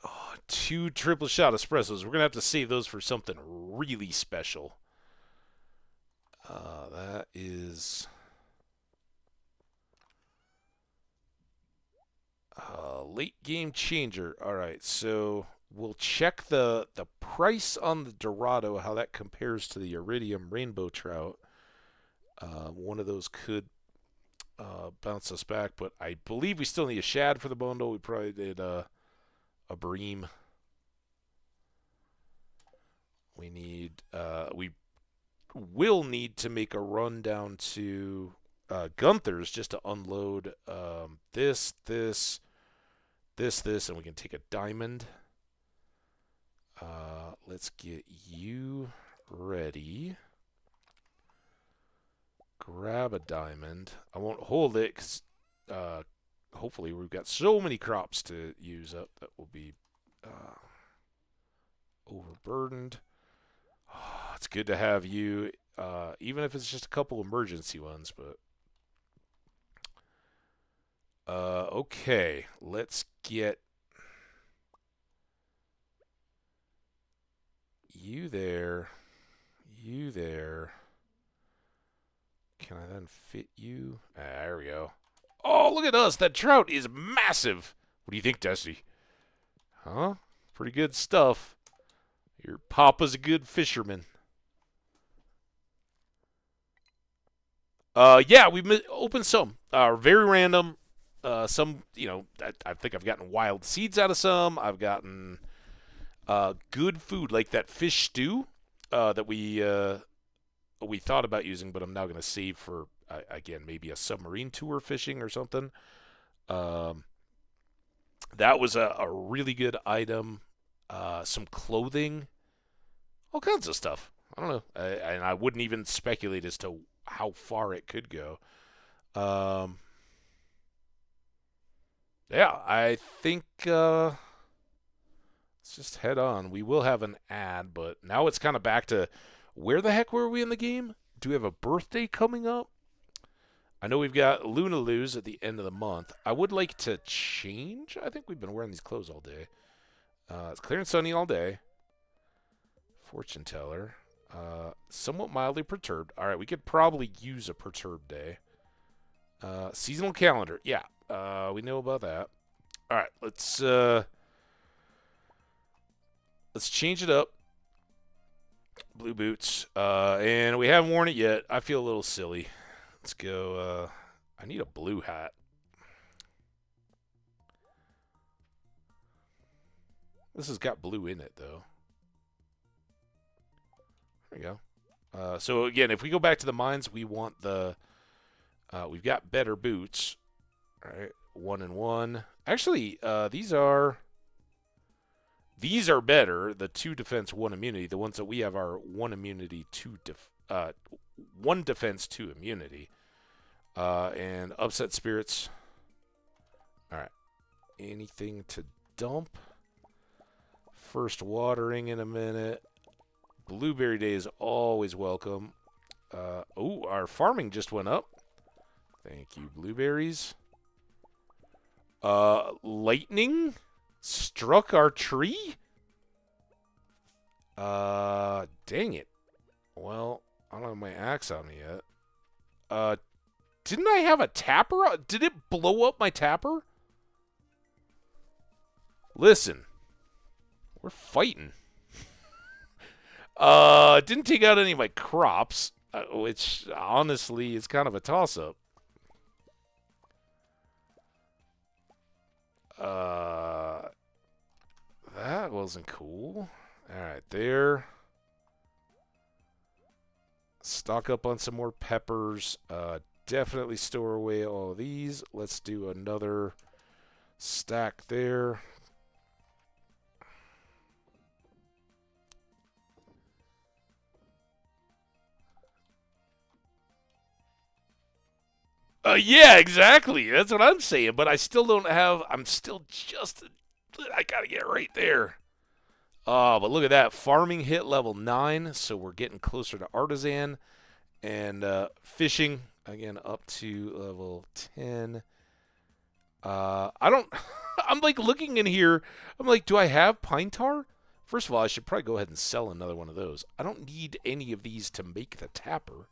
Oh, two triple shot espressos. We're gonna have to save those for something really special. That is late game changer. All right, so we'll check the price on the Dorado, how that compares to the Iridium Rainbow Trout. One of those could bounce us back, but I believe we still need a shad for the bundle. We probably did a bream. We will need to make a run down to Gunther's just to unload this, and we can take a diamond. Let's get you ready. Grab a diamond. I won't hold it because hopefully we've got so many crops to use up that will be overburdened. Oh, it's good to have you, even if it's just a couple emergency ones. But okay, let's get you there. You there. Can I then fit you? There we go. Oh, look at us. That trout is massive. What do you think, Dusty? Huh? Pretty good stuff. Your papa's a good fisherman. Yeah, we opened some. Very random. Some, I think I've gotten wild seeds out of some. I've gotten good food, like that fish stew that we thought about using, but I'm now going to save for, again, maybe a submarine tour fishing or something. That was a really good item. Some clothing, all kinds of stuff. I don't know. And I wouldn't even speculate as to how far it could go. Yeah, I think let's just head on. We will have an ad, but now it's kind of back to where the heck were we in the game? Do we have a birthday coming up? I know we've got Luna Lose at the end of the month. I would like to change. I think we've been wearing these clothes all day. It's clear and sunny all day. Fortune teller. Somewhat mildly perturbed. All right, we could probably use a perturbed day. Seasonal calendar. Yeah, we know about that. All right, let's change it up. Blue boots. And we haven't worn it yet. I feel a little silly. Let's go. I need a blue hat. This has got blue in it, though. There you go. So again, if we go back to the mines, we want the... we've got better boots. All right, 1 and 1. Actually, these are better. The 2 defense, 1 immunity. The ones that we have are 1 immunity, 1 defense, 2 immunity. And upset spirits. All right. Anything to dump? First watering in a minute. Blueberry Day is always welcome. Oh, our farming just went up. Thank you, blueberries. Lightning struck our tree? Dang it. Well, I don't have my axe on me yet. Didn't I have a tapper? Did it blow up my tapper? Listen. We're fighting. Didn't take out any of my crops, which honestly is kind of a toss-up. That wasn't cool. Alright, there. Stock up on some more peppers. Definitely store away all of these. Let's do another stack there. Yeah, exactly. That's what I'm saying. But I still don't have... I'm still just... I gotta get right there. Oh, but look at that. Farming hit level 9, so we're getting closer to artisan. And fishing, again, up to level 10. I don't... I'm, like, looking in here. I'm like, do I have pine tar? First of all, I should probably go ahead and sell another one of those. I don't need any of these to make the tapper.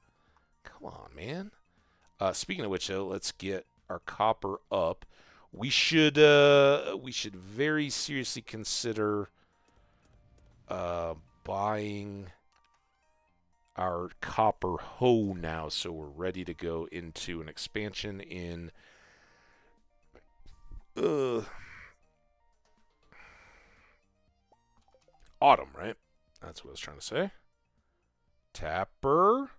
Come on, man. Speaking of which, though, let's get our copper up. We should very seriously consider buying our copper hoe now, so we're ready to go into an expansion in autumn, right? That's what I was trying to say. Tapper.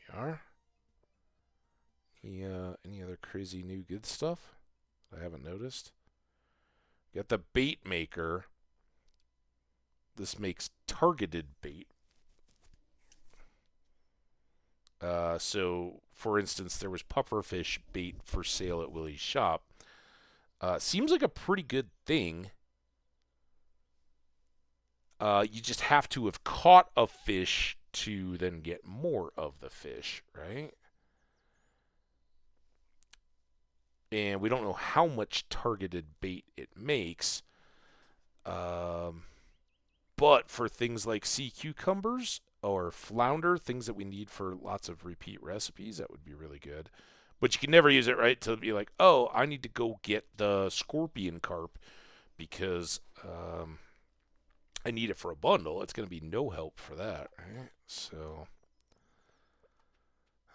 There you are. Any other crazy new good stuff I haven't noticed? Got the bait maker. This makes targeted bait. So, for instance, there was pufferfish bait for sale at Willie's shop. Seems like a pretty good thing. You just have to have caught a fish to then get more of the fish, right? And we don't know how much targeted bait it makes. But for things like sea cucumbers or flounder, things that we need for lots of repeat recipes, that would be really good. But you can never use it, right, to be like, oh, I need to go get the scorpion carp because I need it for a bundle. It's going to be no help for that, right? So,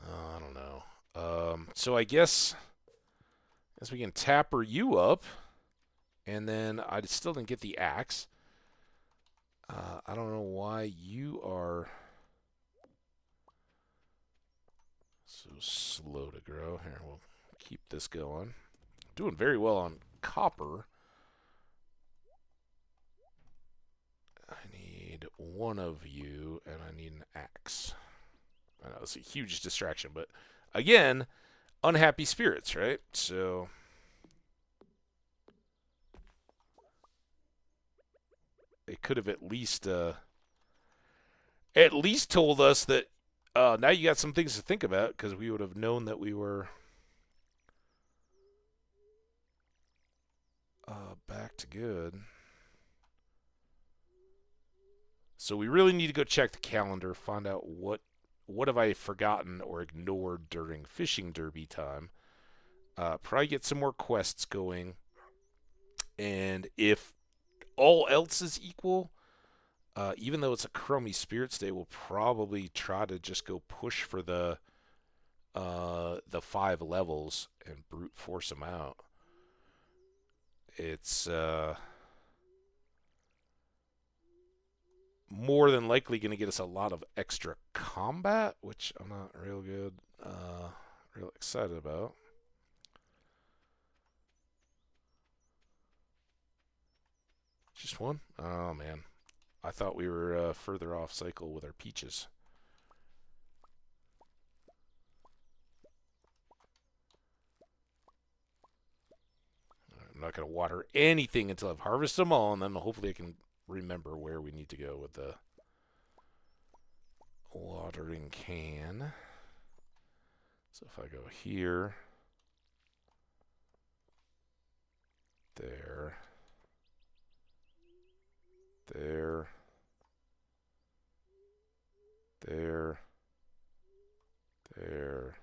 I don't know. So I guess we can tapper you up, and then I still didn't get the axe. I don't know why you are so slow to grow. Here, we'll keep this going. Doing very well on copper. I need one of you, and I need an axe. I know it's a huge distraction, but again, unhappy spirits, right? So it could have at least told us that now you got some things to think about, because we would have known that we were back to good. So we really need to go check the calendar, find out what have I forgotten or ignored during fishing derby time. Probably get some more quests going. And if all else is equal, even though it's a crummy Spirits Day, we'll probably try to just go push for the 5 levels and brute force them out. It's more than likely going to get us a lot of extra combat, which I'm not real excited about. Just one? Oh, man. I thought we were further off cycle with our peaches. I'm not going to water anything until I've harvested them all, and then hopefully I can remember where we need to go with the watering can. So if I go here, there, there, there, there,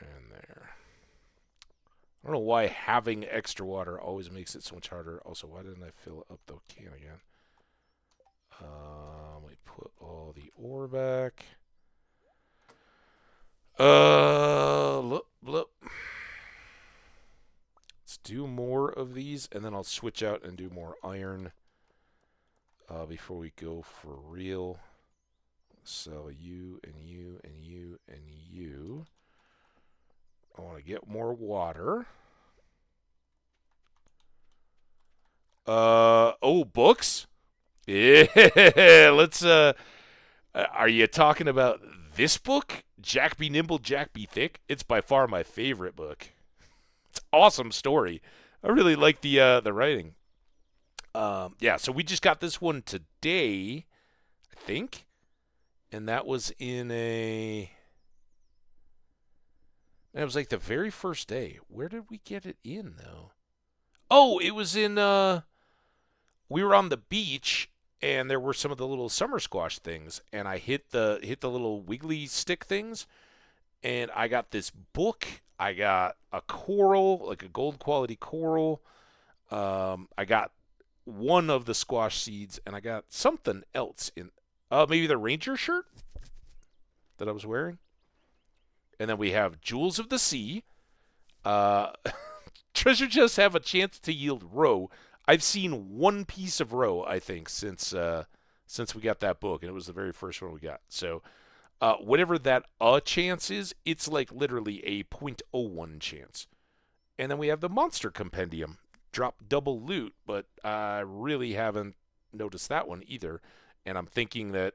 and there. I don't know why having extra water always makes it so much harder. Also, why didn't I fill up the can again? Let me put all the ore back. Look. Let's do more of these, and then I'll switch out and do more iron before we go for real. Sell you and you and you and you. I want to get more water. Books? Yeah, let's, are you talking about this book? Jack Be Nimble, Jack Be Thick? It's by far my favorite book. It's an awesome story. I really like the writing. Yeah, so we just got this one today, I think. And that was in a... It was like the very first day. Where did we get it in, though? Oh, it was in, we were on the beach, and there were some of the little summer squash things, and I hit the little wiggly stick things, and I got this book. I got a coral, like a gold quality coral. I got one of the squash seeds, and I got something else in, maybe the ranger shirt that I was wearing. And then we have Jewels of the Sea. Treasure chests have a chance to yield roe. I've seen one piece of roe, I think, since we got that book, and it was the very first one we got. So whatever that chance is, it's like literally a 0.01 chance. And then we have the Monster Compendium. Drop double loot, but I really haven't noticed that one either. And I'm thinking that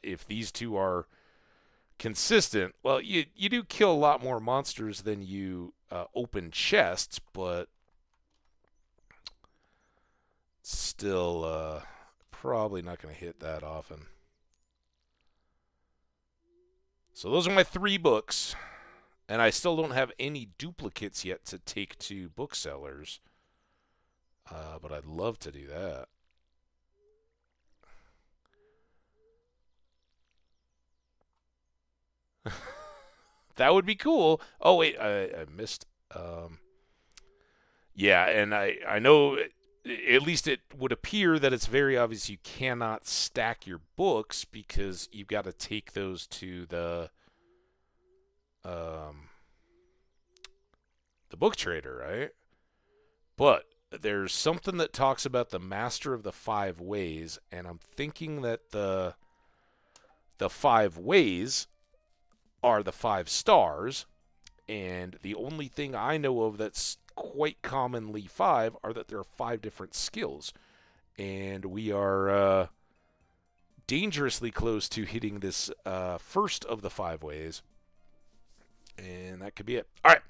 if these two are consistent, well, you do kill a lot more monsters than you open chests, but still probably not going to hit that often. So those are my 3 books, and I still don't have any duplicates yet to take to booksellers, but I'd love to do that. That would be cool. Oh, wait, I missed. Yeah, and I know, at least it would appear that it's very obvious you cannot stack your books because you've got to take those to the book trader, right? But there's something that talks about the master of the 5 ways, and I'm thinking that the 5 ways are the 5 stars, and the only thing I know of that's quite commonly 5 are that there are 5 different skills, and we are dangerously close to hitting this first of the 5 ways, and that could be it. All right,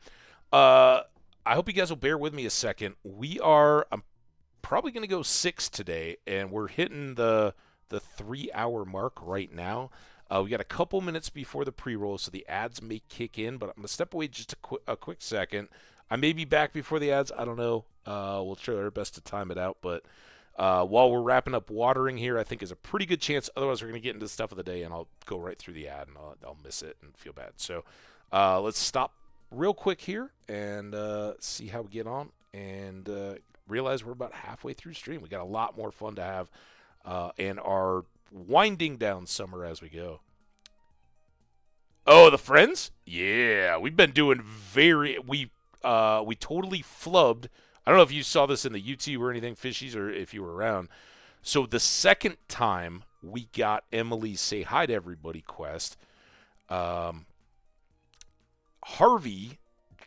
I hope you guys will bear with me a second. I'm probably going to go 6 today, and we're hitting the 3-hour mark right now. We got a couple minutes before the pre-roll, so the ads may kick in, but I'm going to step away just a quick second. I may be back before the ads. I don't know. We'll try our best to time it out, but while we're wrapping up watering here, I think is a pretty good chance. Otherwise, we're going to get into the stuff of the day, and I'll go right through the ad, and I'll miss it and feel bad. So let's stop real quick here and see how we get on, and realize we're about halfway through stream. We got a lot more fun to have, and are winding down summer as we go. Oh, the friends? Yeah, we've been doing we totally flubbed I don't know if you saw this in the YouTube or anything, Fishies, or if you were around. So the second time we got Emily's Say Hi to Everybody quest, um, Harvey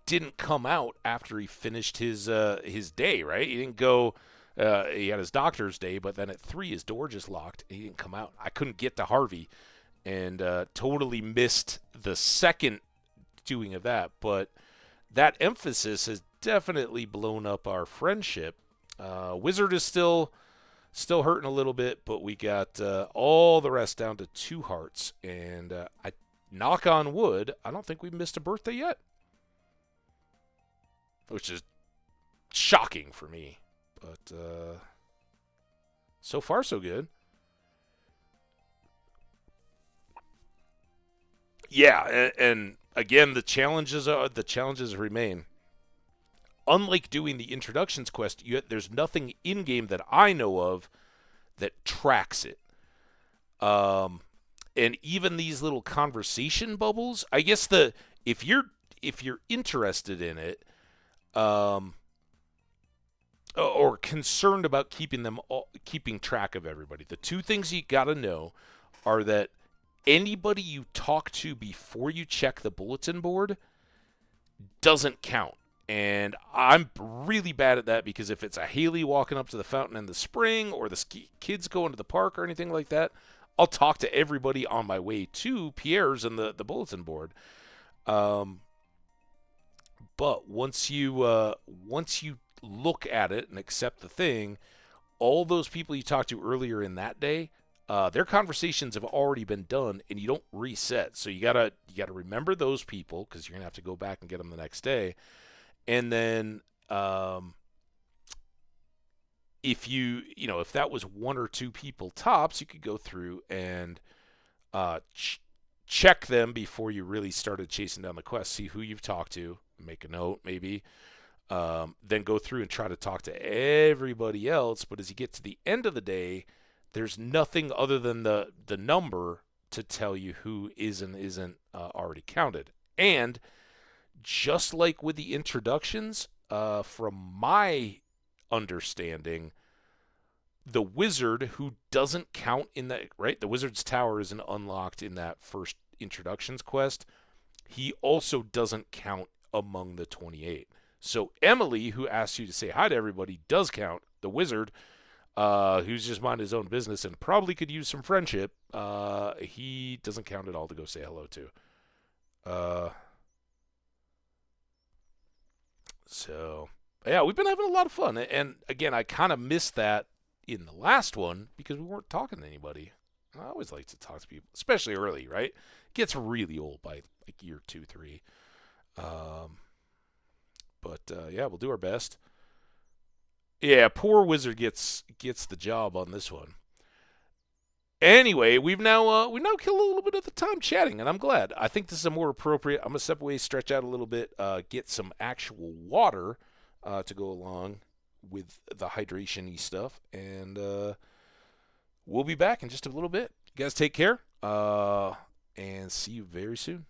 didn't come out after he finished his day, right? He didn't go. He had his doctor's day, but then at 3 his door just locked. And he didn't come out. I couldn't get to Harvey, and totally missed the second doing of that. But that emphasis has definitely blown up our friendship. Wizard is still hurting a little bit, but we got all the rest down to 2 hearts, and I knock on wood, I don't think we've missed a birthday yet, which is shocking for me. But so far so good. Yeah, and again, the challenges remain. Unlike doing the introductions quest, there's nothing in game that I know of that tracks it. Um, and even these little conversation bubbles, I guess if you're interested in it, um, or concerned about keeping track of everybody, the two things you got to know are that anybody you talk to before you check the bulletin board doesn't count. And I'm really bad at that because if it's a Haley walking up to the fountain in the spring or the kids going to the park or anything like that, I'll talk to everybody on my way to Pierre's and the bulletin board. Um, but once you look at it and accept the thing, all those people you talked to earlier in that day, their conversations have already been done, and you don't reset. So you gotta remember those people because you're gonna have to go back and get them the next day. And then if that was 1 or 2 people tops, you could go through and check them before you really started chasing down the quest. See who you've talked to, make a note maybe, then go through and try to talk to everybody else. But as you get to the end of the day, there's nothing other than the number to tell you who is and isn't already counted. And just like with the introductions, from my understanding, the wizard who doesn't count in that, right? The wizard's tower isn't unlocked in that first introductions quest. He also doesn't count among the 28. So Emily, who asked you to say hi to everybody, does count. The wizard, who's just minding his own business and probably could use some friendship, he doesn't count at all to go say hello to. Uh, So, yeah, we've been having a lot of fun. And again, I kind of missed that in the last one because we weren't talking to anybody. I always like to talk to people, especially early, right? It gets really old by like year 2, 3. Um, but yeah, we'll do our best. Yeah, poor wizard gets the job on this one. Anyway, we now killed a little bit of the time chatting, and I'm glad. I think this is a more appropriate. I'm gonna step away, stretch out a little bit, get some actual water to go along with the hydration-y stuff, and we'll be back in just a little bit. You guys take care, and see you very soon.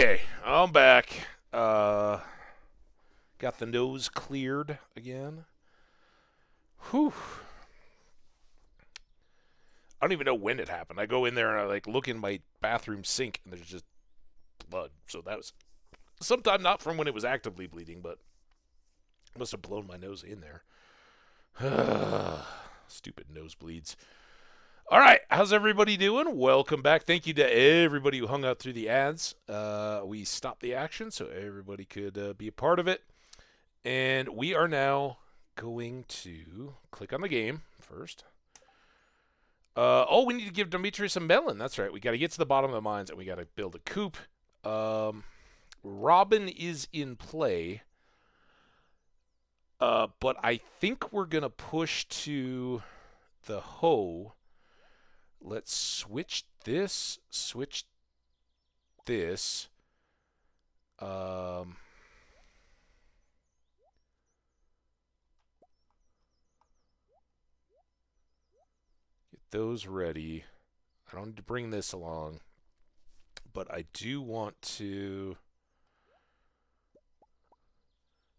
Okay, I'm back. Got the nose cleared again. Whew. I don't even know when it happened. I go in there and I like look in my bathroom sink and there's just blood. So that was sometime not from when it was actively bleeding, but I must have blown my nose in there. Stupid nosebleeds. All right, how's everybody doing? Welcome back. Thank you to everybody who hung out through the ads. We stopped the action so everybody could be a part of it. And we are now going to click on the game first. We need to give Demetrius a melon. That's right. We got to get to the bottom of the mines, and we got to build a coop. Robin is in play. But I think we're going to push to the hoe. Let's switch this. Get those ready. I don't need to bring this along, but I do want to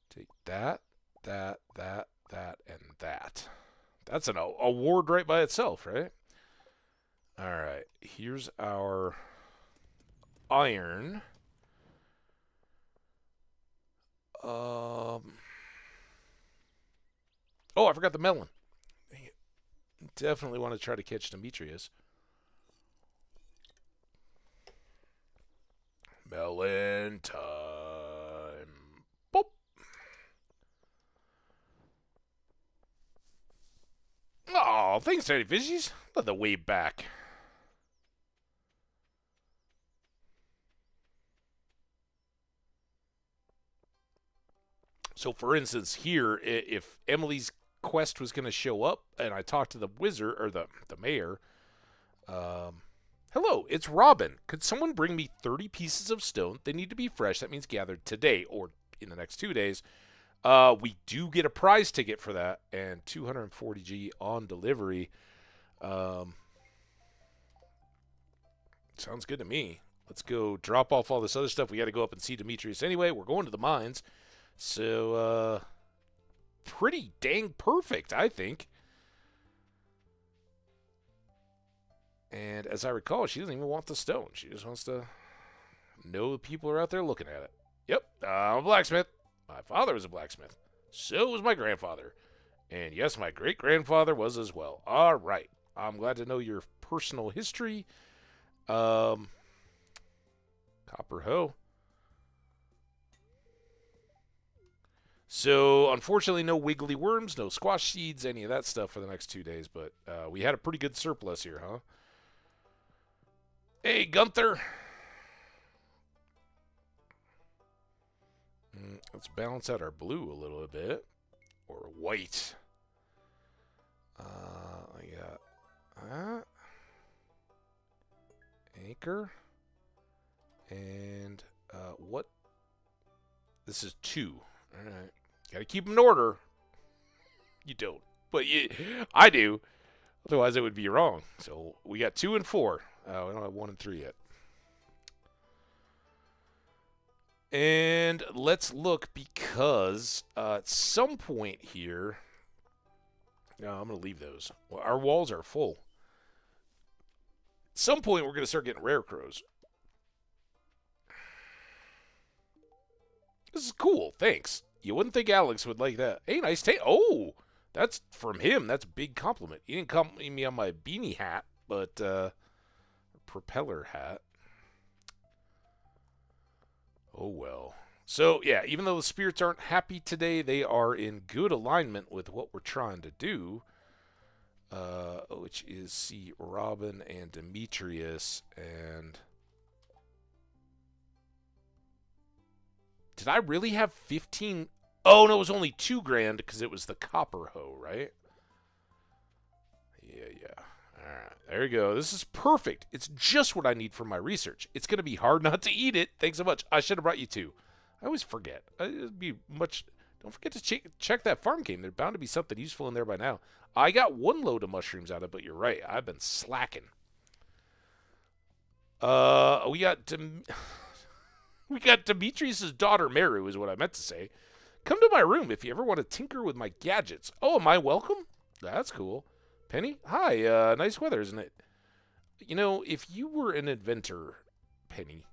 take that, and that. That's an award right by itself, right? All right, here's our iron. Oh, I forgot the melon. Dang it. Definitely want to try to catch Demetrius. Melon time. Boop. Oh, thanks, Teddy Fishies. Let the way back. So, for instance, here, if Emily's quest was going to show up, and I talked to the wizard or the mayor, hello, it's Robin. Could someone bring me 30 pieces of stone? They need to be fresh. That means gathered today or in the next 2 days. We do get a prize ticket for that, and 240G on delivery. Sounds good to me. Let's go drop off all this other stuff. We got to go up and see Demetrius anyway. We're going to the mines. So, pretty dang perfect, I think. And as I recall, she doesn't even want the stone. She just wants to know people are out there looking at it. Yep, I'm a blacksmith. My father was a blacksmith. So was my grandfather. And yes, my great-grandfather was as well. All right. I'm glad to know your personal history. Copper hoe. So, unfortunately, no wiggly worms, no squash seeds, any of that stuff for the next 2 days. But we had a pretty good surplus here, huh? Hey, Gunther. Let's balance out our blue a little bit. Or white. I got that. Anchor. And what? This is 2. All right. Got to keep them in order. You don't. But I do. Otherwise, it would be wrong. So we got 2 and 4. We don't have 1 and 3 yet. And let's look because at some point here, no, I'm going to leave those. Well, our walls are full. At some point, we're going to start getting rare crows. This is cool. Thanks. You wouldn't think Alex would like that. Hey, nice take. Oh, that's from him. That's a big compliment. He didn't compliment me on my beanie hat, but propeller hat. Oh, well. So, yeah, even though the spirits aren't happy today, they are in good alignment with what we're trying to do, which is see Robin and Demetrius. And did I really have 15? Oh, no, it was only $2,000 because it was the copper hoe, right? Yeah. All right, there you go. This is perfect. It's just what I need for my research. It's going to be hard not to eat it. Thanks so much. I should have brought you 2. I always forget. It'd be much. Don't forget to check that farm game. There's bound to be something useful in there by now. I got 1 load of mushrooms out of it, but you're right. I've been slacking. We got We got Demetrius's daughter, Meru, is what I meant to say. Come to my room if you ever want to tinker with my gadgets. Oh, am I welcome? That's cool. Penny? Hi, nice weather, isn't it? You know, if you were an inventor, Penny,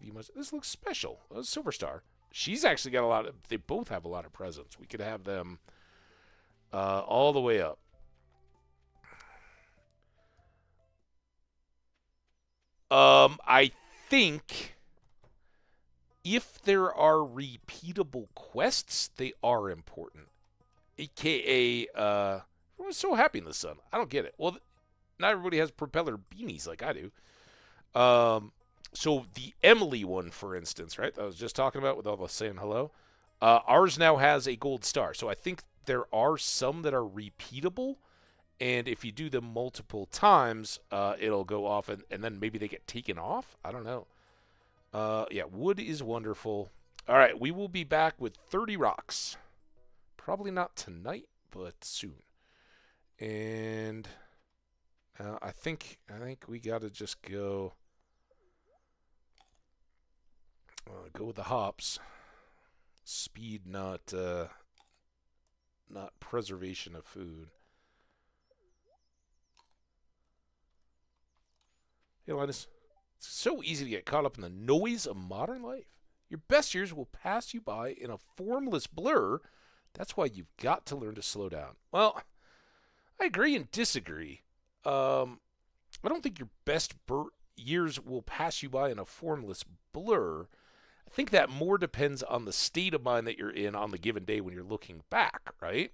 you must. This looks special. Silver Star. She's actually got a lot of. They both have a lot of presents. We could have them all the way up. I think if there are repeatable quests, they are important. AKA, everyone's so happy in the sun. I don't get it. Well, not everybody has propeller beanies like I do. So the Emily one, for instance, right? That I was just talking about with all the saying hello. Ours now has a gold star. So I think there are some that are repeatable. And if you do them multiple times, it'll go off, and then maybe they get taken off. I don't know. Yeah, wood is wonderful. All right, we will be back with 30 rocks. Probably not tonight, but soon. And I think we gotta just go with the hops. Speed, not preservation of food. Hey, Linus. It's so easy to get caught up in the noise of modern life. Your best years will pass you by in a formless blur. That's why you've got to learn to slow down. Well, I agree and disagree. I don't think your best years will pass you by in a formless blur. I think that more depends on the state of mind that you're in on the given day when you're looking back, right?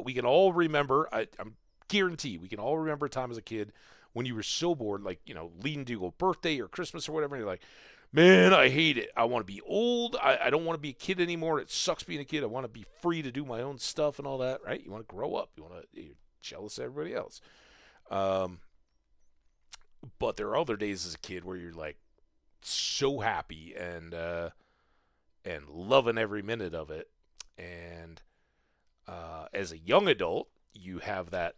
We can all remember, I'm guaranteed, we can all remember a time as a kid when you were so bored, like, leading to a birthday or Christmas or whatever, and you're like, man, I hate it. I want to be old. I don't want to be a kid anymore. It sucks being a kid. I want to be free to do my own stuff and all that, right? You want to grow up. You're jealous of everybody else. But there are other days as a kid where you're like so happy and loving every minute of it. And as a young adult, you have that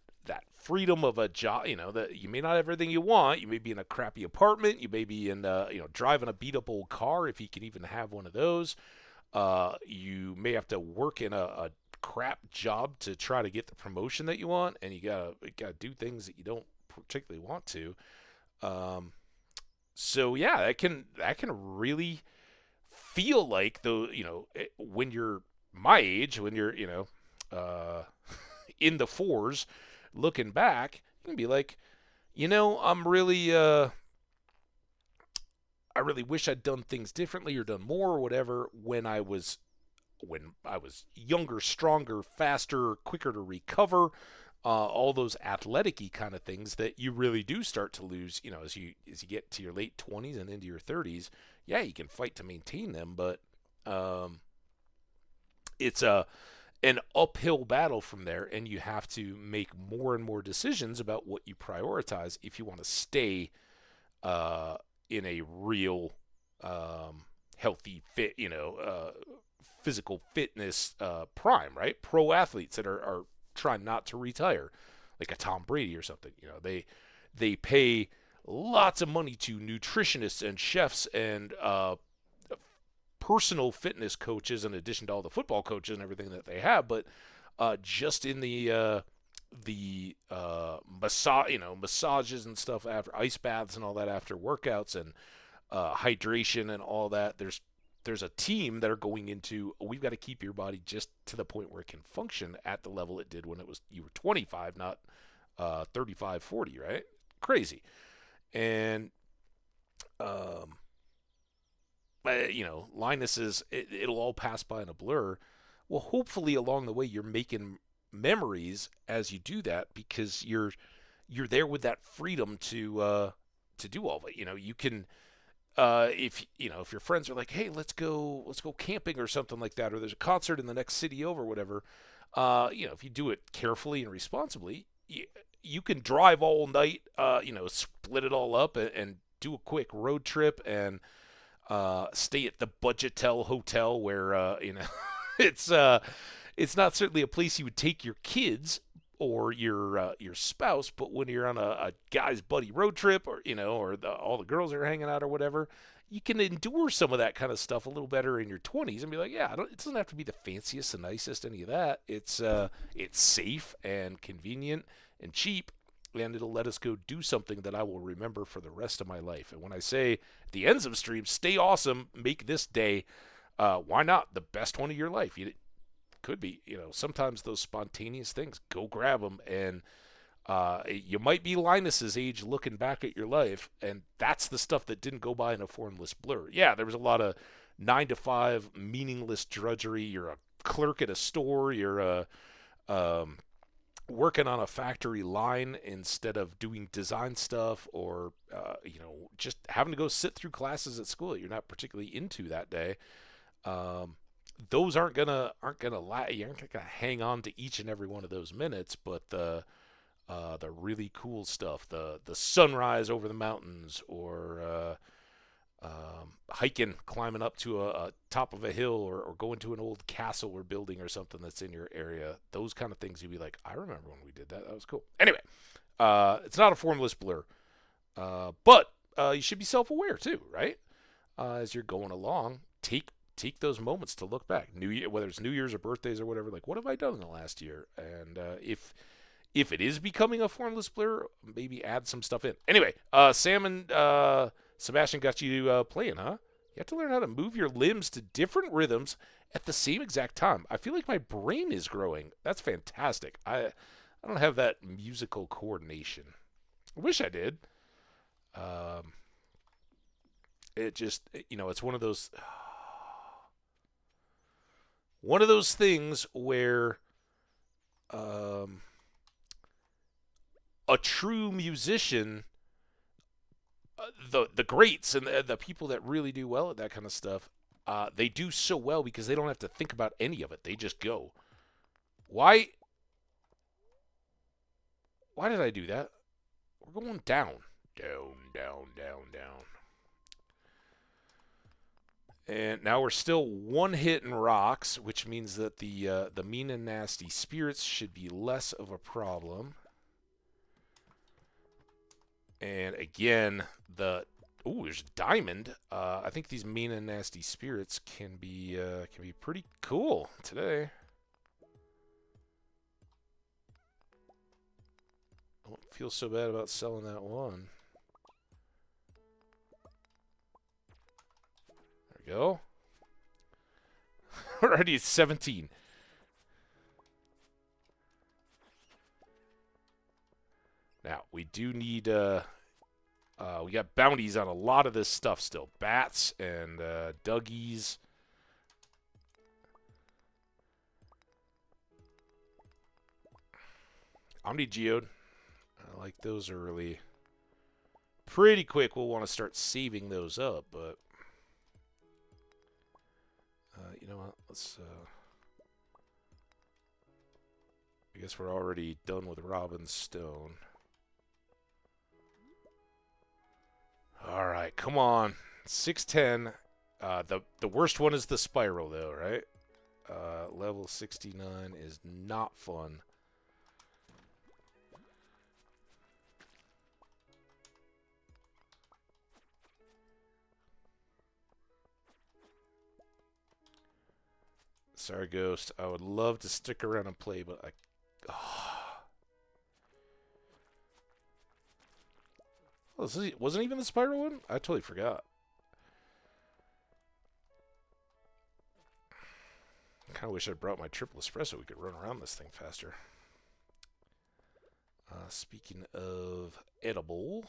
freedom of a job, that you may not have everything you want. You may be in a crappy apartment. You may be in, driving a beat up old car if you can even have one of those. You may have to work in a crap job to try to get the promotion that you want, and you gotta do things that you don't particularly want to. So yeah, that can really feel like when you're my age, when you're in the fours, looking back, you can be like, I'm really I really wish I'd done things differently or done more or whatever when I was younger, stronger, faster, quicker to recover, all those athletic-y kind of things that you really do start to lose, as you get to your late 20s and into your 30s. Yeah, you can fight to maintain them, but it's an uphill battle from there, and you have to make more and more decisions about what you prioritize if you want to stay in a real healthy, fit, physical fitness prime, right? Pro athletes that are trying not to retire, like a Tom Brady or something. They pay lots of money to nutritionists and chefs and personal fitness coaches, in addition to all the football coaches and everything that they have, but just in the massages and stuff after ice baths and all that after workouts and hydration and all that, there's a team that are going into, we've got to keep your body just to the point where it can function at the level it did when you were 25, not 35, 40, right? Crazy. And Linus is, it'll all pass by in a blur. Well, hopefully along the way you're making memories as you do that, because you're there with that freedom to do all of it. You can, if your friends are like, hey, let's go camping or something like that, or there's a concert in the next city over, or whatever. If you do it carefully and responsibly, you can drive all night. Split it all up and do a quick road trip and stay at the Budgetel Hotel where it's not certainly a place you would take your kids or your spouse, but when you're on a guy's buddy road trip, or all the girls are hanging out or whatever, you can endure some of that kind of stuff a little better in your 20s and be like, yeah, it doesn't have to be the fanciest, the nicest, any of that. It's safe and convenient and cheap, and it'll let us go do something that I will remember for the rest of my life. And when I say at the ends of stream, stay awesome, make this day, why not the best one of your life? It could be, sometimes those spontaneous things, go grab them. And you might be Linus's age looking back at your life, and that's the stuff that didn't go by in a formless blur. Yeah, there was a lot of 9 to 5 meaningless drudgery. You're a clerk at a store. You're working on a factory line instead of doing design stuff, or just having to go sit through classes at school that you're not particularly into that day. Those aren't gonna you aren't gonna hang on to each and every one of those minutes, but the really cool stuff, the sunrise over the mountains, or hiking, climbing up to a top of a hill, or going to an old castle or building or something that's in your area. Those kind of things, you'd be like, I remember when we did that. That was cool. Anyway, it's not a formless blur, but you should be self-aware too, right? As you're going along, take those moments to look back. New Year, whether it's New Year's or birthdays or whatever, like, what have I done in the last year? And if it is becoming a formless blur, maybe add some stuff in. Anyway, Sam and Sebastian got you playing, huh? You have to learn how to move your limbs to different rhythms at the same exact time. I feel like my brain is growing. That's fantastic. I don't have that musical coordination. I wish I did. It just, it's one of those things where a true musician, the greats and the people that really do well at that kind of stuff, they do so well because they don't have to think about any of it. They just go. Why did I do that? We're going down. Down, down, down, down. And now we're still one hit in rocks, which means that the mean and nasty spirits should be less of a problem. And again, there's diamond. I think these mean and nasty spirits can be pretty cool today. I don't feel so bad about selling that one. There we go. Already at 17. Now, we do need, we got bounties on a lot of this stuff still. Bats and Duggies. Omni Geode. I like those early. Pretty quick, we'll want to start saving those up, but you know what? Let's. I guess we're already done with Robin's Stone. All right, come on. 610. The worst one is the spiral, though, right? Level 69 is not fun. Sorry, Ghost. I would love to stick around and play, but Oh, this wasn't even the spiral one? I totally forgot. I kind of wish I brought my triple espresso so we could run around this thing faster. Speaking of edible...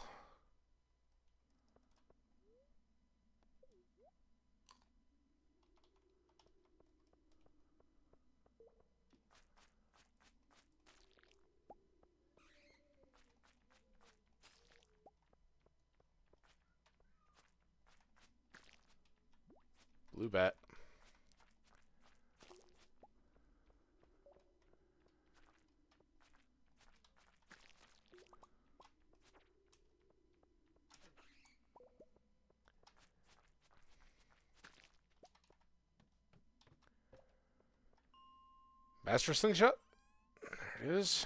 Blue bat. Master Slingshot. There it is.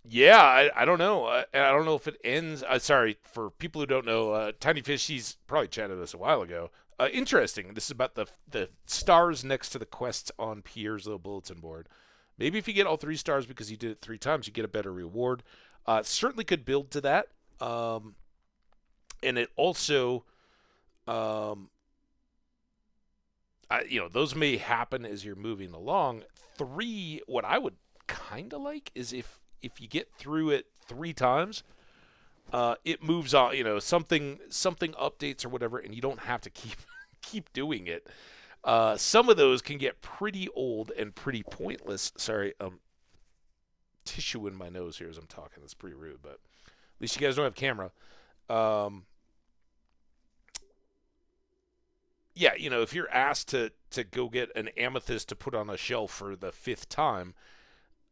Yeah, I don't know. I don't know if it ends. Sorry, for people who don't know, Tiny Fish, he's probably chatted us a while ago. Interesting. This is about the stars next to the quests on Pierre's little bulletin board. Maybe if you get all 3 stars because you did it 3 times, you get a better reward. Certainly could build to that. And it also, um, those may happen as you're moving along. 3, what I would kind of like is if you get through it 3 times, it moves on. Something updates or whatever, and you don't have to keep doing it. Some of those can get pretty old and pretty pointless. Sorry, tissue in my nose here as I'm talking. That's pretty rude, but at least you guys don't have camera. Um, yeah, if you're asked to go get an amethyst to put on a shelf for the 5th time,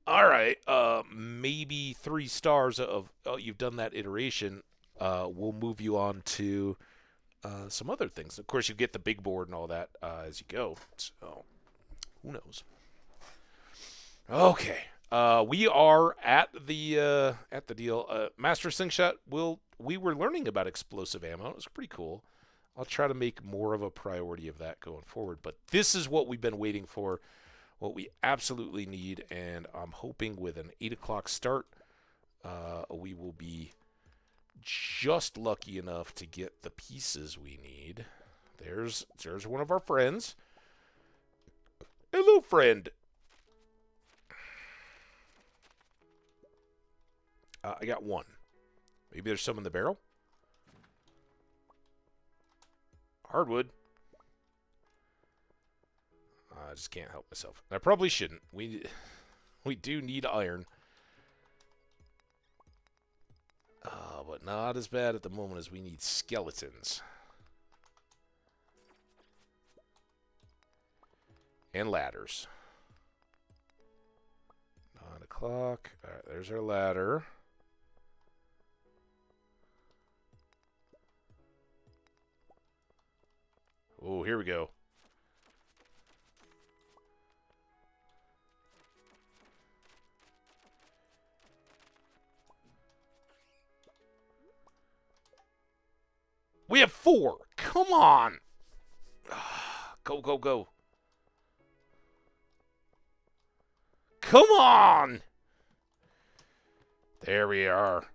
all right, maybe 3 stars of you've done that iteration. We'll move you on to some other things. Of course, you get the big board and all that as you go. So who knows? Okay, we are at the deal. Master Slingshot. We were learning about explosive ammo. It was pretty cool. I'll try to make more of a priority of that going forward. But this is what we've been waiting for, what we absolutely need, and I'm hoping with an 8 o'clock start, we will be just lucky enough to get the pieces we need. There's one of our friends. Hello, friend. I got one. Maybe there's some in the barrel. Hardwood. I just can't help myself. I probably shouldn't. We do need iron. But not as bad at the moment as we need skeletons. And ladders. 9 o'clock. Alright, there's our ladder. Oh, here we go. We have 4. Come on. Go, go, go. Come on. There we are.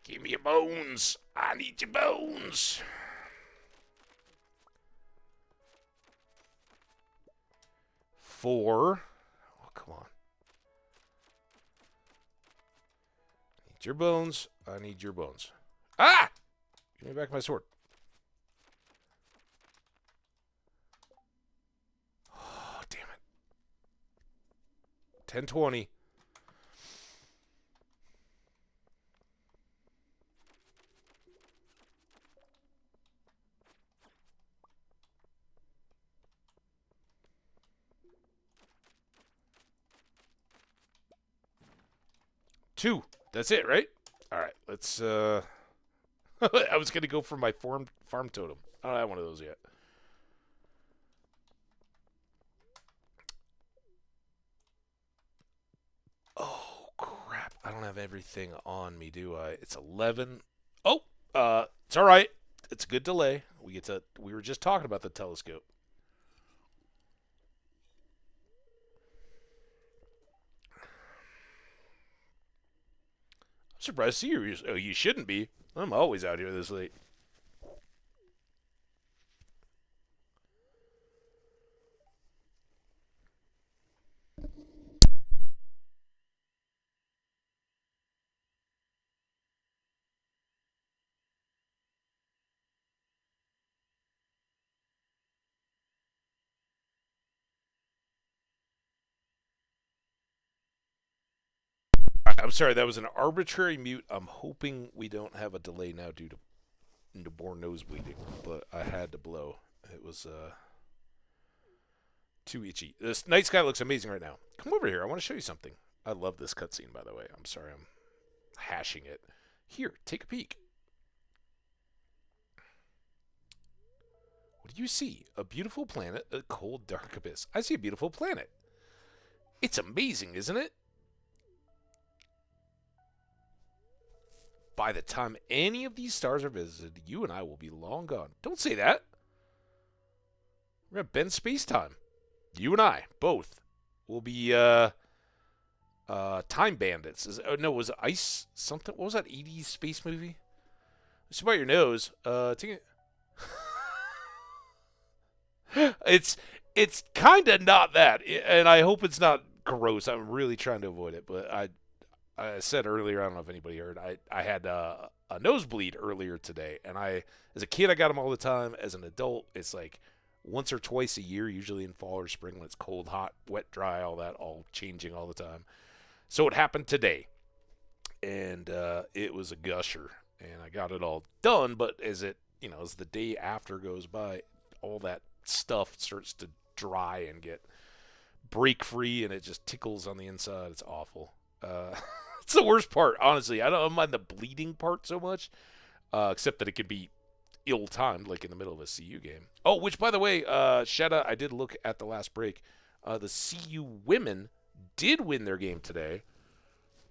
Give me your bones. I need your bones. Four. Oh, come on. Need your bones. I need your bones. Ah! Give me back my sword. Oh, damn it. 10:20. Two. That's it, right? All right. Let's. I was gonna go for my farm totem. I don't have one of those yet. Oh crap! I don't have everything on me, do I? It's 11. Oh, it's all right. It's a good delay. We were just talking about the telescope. I'm surprised to see you. Oh, you shouldn't be. I'm always out here this late. I'm sorry, that was an arbitrary mute. I'm hoping we don't have a delay now due to more nose bleeding, but I had to blow. It was too itchy. This night sky looks amazing right now. Come over here. I want to show you something. I love this cutscene, by the way. I'm sorry I'm hashing it. Here, take a peek. What do you see? A beautiful planet, a cold, dark abyss. I see a beautiful planet. It's amazing, isn't it? By the time any of these stars are visited, you and I will be long gone. Don't say that. We're gonna bend space time. You and I both will be time bandits. No, was it Ice something? What was that 80s space movie? It's about your nose. It's it's kind of not that, and I hope it's not gross. I'm really trying to avoid it, but I said earlier, I don't know if anybody heard, I had a nosebleed earlier today, and as a kid I got them all the time. As an adult, it's like once or twice a year, usually in fall or spring when it's cold, hot, wet, dry, all that, all changing all the time. So it happened today, and it was a gusher, and I got it all done. But as the day after goes by, all that stuff starts to dry and get break free, and it just tickles on the inside. It's awful. It's the worst part, honestly. I don't mind the bleeding part so much, except that it could be ill-timed, like in the middle of a CU game. Oh, which, by the way, shout out, I did look at the last break. The CU women did win their game today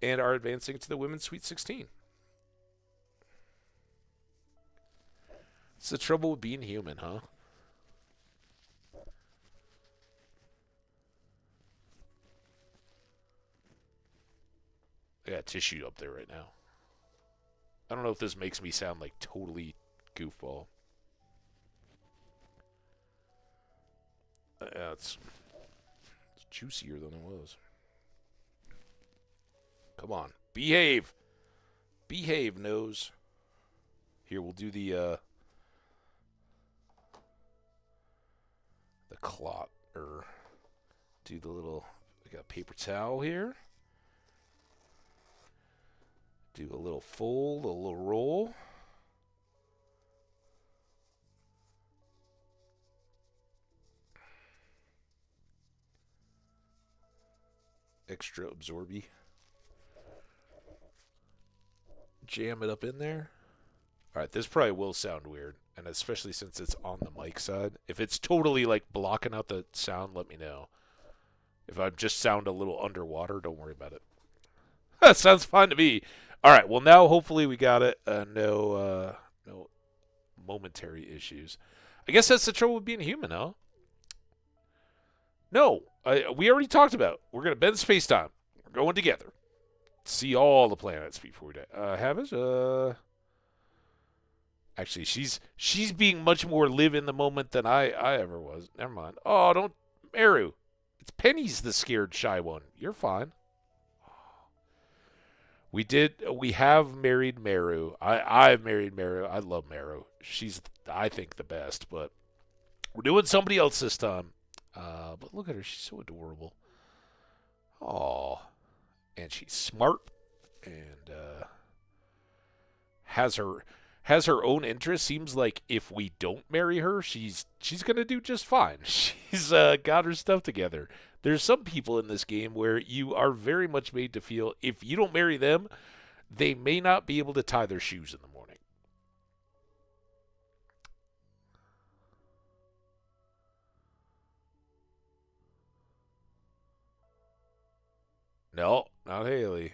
and are advancing to the Women's Sweet 16. It's the trouble with being human, huh? I got tissue up there right now. I don't know if this makes me sound like totally goofball. Yeah, it's juicier than it was. Come on. Behave. Behave, nose. Here, we'll do the clot, or do the little, I got a paper towel here. Do a little fold, a little roll. Extra absorby. Jam it up in there. All right, this probably will sound weird, and especially since it's on the mic side. If it's totally like blocking out the sound, let me know. If I just sound a little underwater, don't worry about it. That sounds fine to me. All right, well now hopefully we got it. No momentary issues. I guess that's the trouble with being human, huh? No, we already talked about. We're gonna bend space time. We're going together. See all the planets before we die. Hambbage. Actually, she's being much more live in the moment than I ever was. Never mind. Oh, don't, Meru. It's Penny's the scared shy one. You're fine. We have married Meru. I've married Meru. I love Meru. She's, I think, the best. But we're doing somebody else this time. But look at her. She's so adorable. Oh, and she's smart and has her own interests. Seems like if we don't marry her, she's gonna do just fine. She's got her stuff together. There's some people in this game where you are very much made to feel if you don't marry them, they may not be able to tie their shoes in the morning. No, not Haley.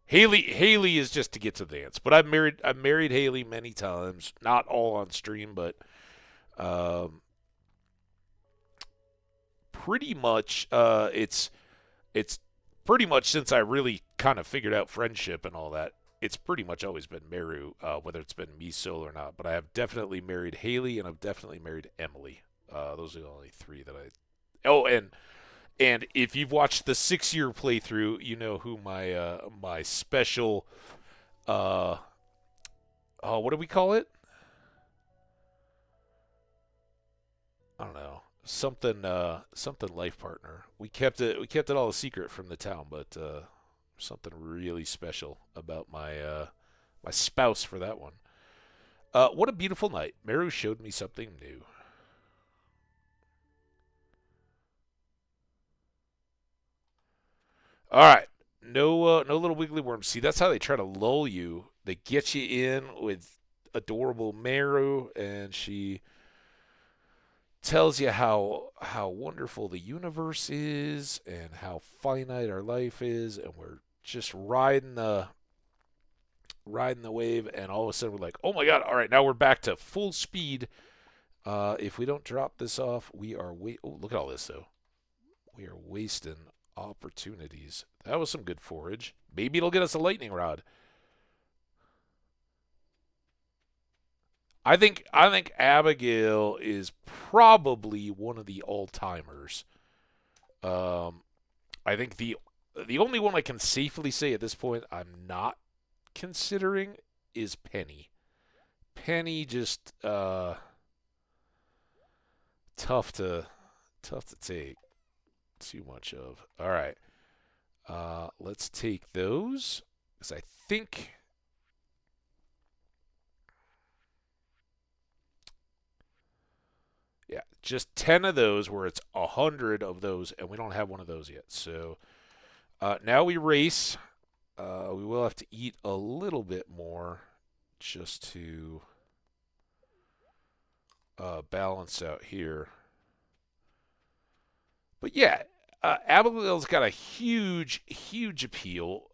Haley is just to get to the dance. But I've married Haley many times. Not all on stream, but um, pretty much it's pretty much since I really kind of figured out friendship and all that. It's pretty much always been Meru, whether it's been me solo or not. But I have definitely married Haley and I've definitely married Emily. Those are the only three that I. Oh, and if you've watched the 6-year playthrough, you know who my special uh what do we call it? I don't know. Something life partner. We kept it all a secret from the town, but something really special about my spouse for that one. What a beautiful night. Meru showed me something new. All right. No little wiggly worms. See, that's how they try to lull you. They get you in with adorable Meru, and she tells you how wonderful the universe is and how finite our life is, and we're just riding the wave, and all of a sudden we're like, oh my god, all right, now we're back to full speed. If we don't drop this off, we are oh, look at all this though. We are wasting opportunities. That was some good forage. Maybe it'll get us a lightning rod. I think Abigail is probably one of the all timers. Um, I think the only one I can safely say at this point I'm not considering is Penny. Penny just tough to take too much of. All right, let's take those because I think. Yeah, just 10 of those where it's 100 of those, and we don't have one of those yet. So now we race. We will have to eat a little bit more just to balance out here. But yeah, Abigail's got a huge, huge appeal,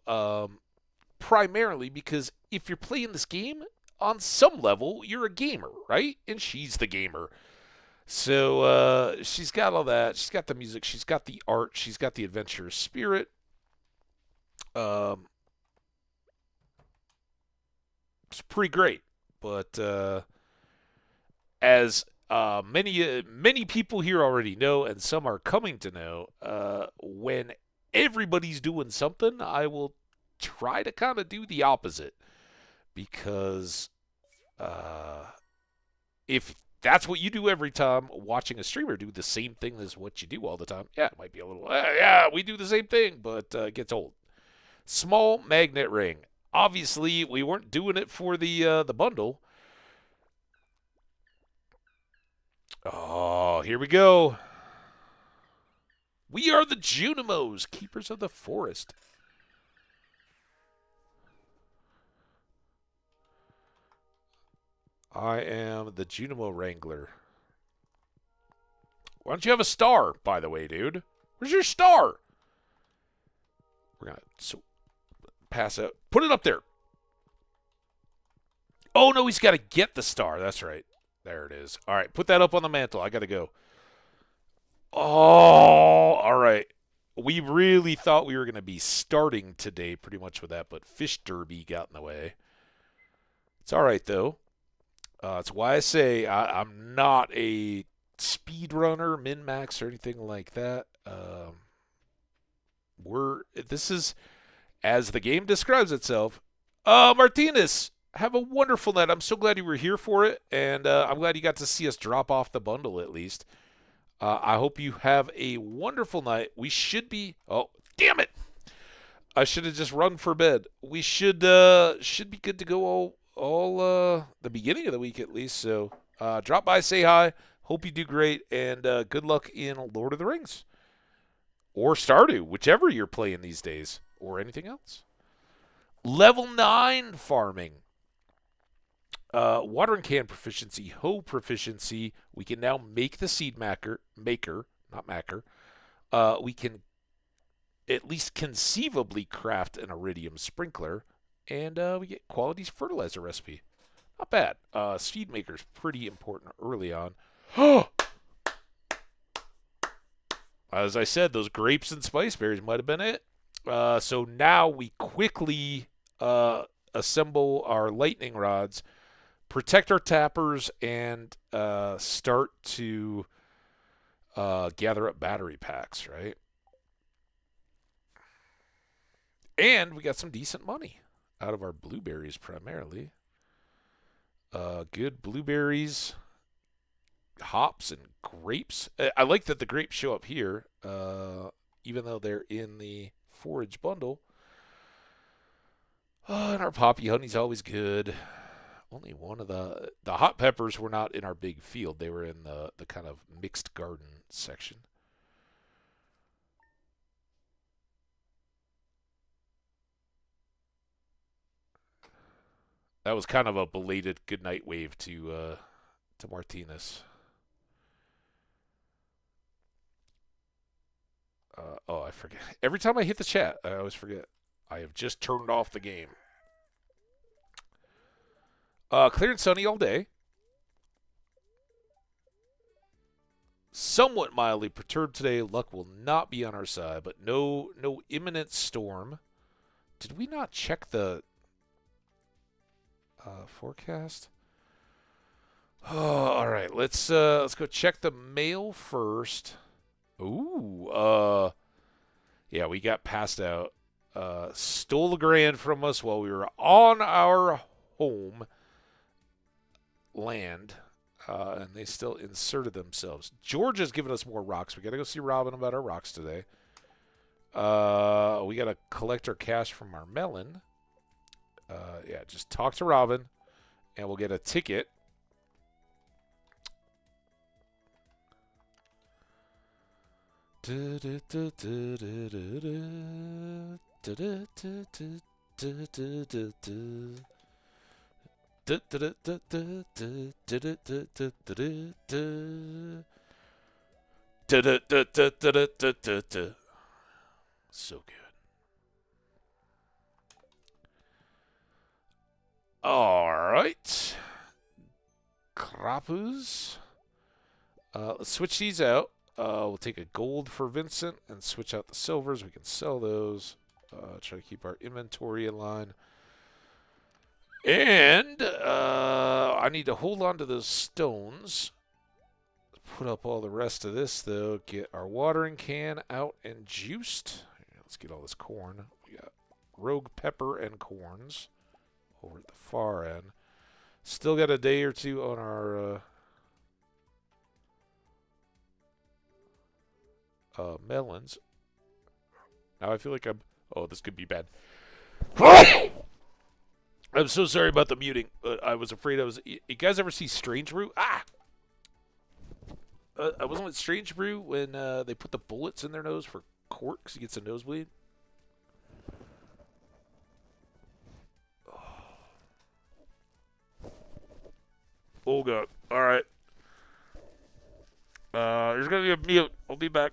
primarily because if you're playing this game, on some level, you're a gamer, right? And she's the gamer. So she's got all that. She's got the music. She's got the art. She's got the adventurous spirit. Um, it's pretty great. But as many people here already know, and some are coming to know, when everybody's doing something, I will try to kind of do the opposite because if that's what you do every time, watching a streamer do the same thing as what you do all the time, yeah, it might be a little, yeah, we do the same thing, but it gets old. Small magnet ring. Obviously, we weren't doing it for the bundle. Oh, here we go. We are the Junimos, keepers of the forest. I am the Junimo Wrangler. Why don't you have a star, by the way, dude? Where's your star? We're going to pass out. Put it up there. Oh, no, he's got to get the star. That's right. There it is. All right, put that up on the mantle. I got to go. Oh, all right. We really thought we were going to be starting today pretty much with that, but Fish Derby got in the way. It's all right, though. That's why I say I'm not a speedrunner, min-max, or anything like that. This is, as the game describes itself. Martinez, have a wonderful night. I'm so glad you were here for it, and I'm glad you got to see us drop off the bundle at least. I hope you have a wonderful night. We should be. Oh, damn it! I should have just run for bed. We should be good to go all the beginning of the week at least. So drop by, say hi. Hope you do great, and good luck in Lord of the Rings or Stardew, whichever you're playing these days, or anything else. Level 9 farming. Watering can proficiency, hoe proficiency. We can now make the seed maker, not macker. We can at least conceivably craft an iridium sprinkler, and we get qualities fertilizer recipe. Not bad. Seed maker's pretty important early on. As I said, those grapes and spice berries might have been it. So now we quickly assemble our lightning rods, protect our tappers, and start to gather up battery packs, right? And we got some decent money out of our blueberries primarily. Good blueberries, hops, and grapes. I like that the grapes show up here, even though they're in the forage bundle. And our poppy honey's always good. Only one of the hot peppers were not in our big field. They were in the kind of mixed garden section. That was kind of a belated goodnight wave to Martinez. Oh, I forget. Every time I hit the chat, I always forget. I have just turned off the game. Clear and sunny all day. Somewhat mildly perturbed today. Luck will not be on our side, but no imminent storm. Did we not check the forecast? Oh, all right. Let's go check the mail first. Ooh, yeah, we got passed out. Stole a grand from us while we were on our home land, and they still inserted themselves. Georgia's giving us more rocks. We got to go see Robin about our rocks today. We got to collect our cash from our melon. Yeah, just talk to Robin, and we'll get a ticket. So good. All right. Krapus. Let's switch these out. We'll take a gold for Vincent and switch out the silvers. We can sell those. Try to keep our inventory in line. And I need to hold on to those stones. Put up all the rest of this, though. Get our watering can out and juiced. Let's get all this corn. We got rogue pepper and corns over at the far end. Still got a day or two on our melons. Now I feel like I'm... Oh, this could be bad. I'm so sorry about the muting, but I was afraid I was... You guys ever see Strange Brew? Ah! I wasn't with Strange Brew when they put the bullets in their nose for Court because he gets a nosebleed. Oh, God. All right. There's going to be a mute. I'll be back.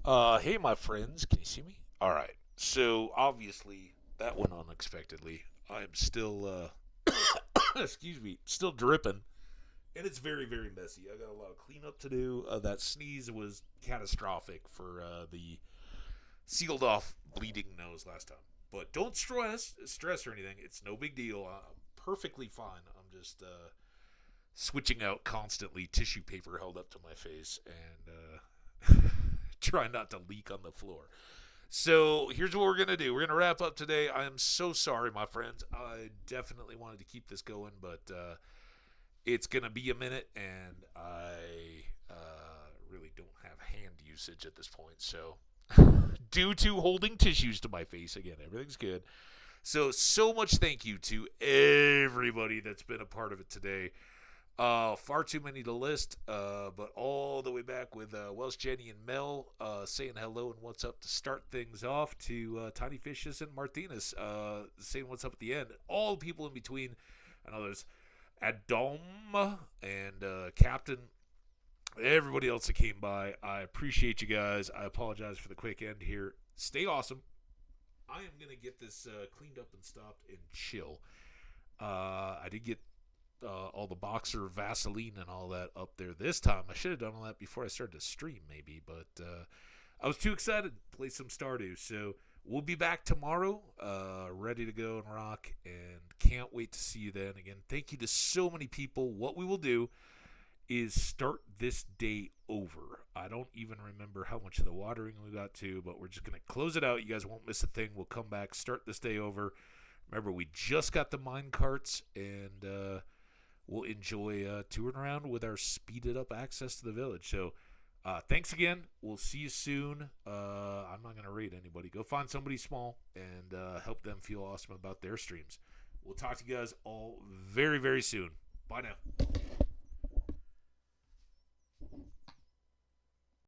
Hey, my friends, can you see me? All right. So obviously that went unexpectedly. I'm still, excuse me, still dripping, and it's very, very messy. I got a lot of cleanup to do. That sneeze was catastrophic for the sealed off bleeding nose last time. But don't stress or anything. It's no big deal. I'm perfectly fine. I'm just switching out constantly tissue paper held up to my face and try not to leak on the floor. So here's what we're gonna do. We're gonna wrap up today. I am so sorry, my friends. I definitely wanted to keep this going, but it's gonna be a minute, and I really don't have hand usage at this point. So due to holding tissues to my face again, everything's good. So much thank you to everybody that's been a part of it today. Far too many to list, but all the way back with Welsh, Jenny, and Mel saying hello and what's up to start things off, to Tiny Fishes and Martinez saying what's up at the end. All the people in between and others. Adam and Captain, everybody else that came by. I appreciate you guys. I apologize for the quick end here. Stay awesome. I am going to get this cleaned up and stopped and chill. I did get all the boxer Vaseline and all that up there this time. I should have done all that before I started to stream, maybe, but I was too excited to play some Stardew. So we'll be back tomorrow, ready to go and rock, and can't wait to see you then. Again, thank you to so many people. What we will do is start this day over. I don't even remember how much of the watering we got to, but we're just going to close it out. You guys won't miss a thing. We'll come back, start this day over. Remember, we just got the mine carts, and we'll enjoy touring around with our speeded up access to the village. So thanks again. We'll see you soon. I'm not going to rate anybody. Go find somebody small and help them feel awesome about their streams. We'll talk to you guys all very, very soon. Bye now.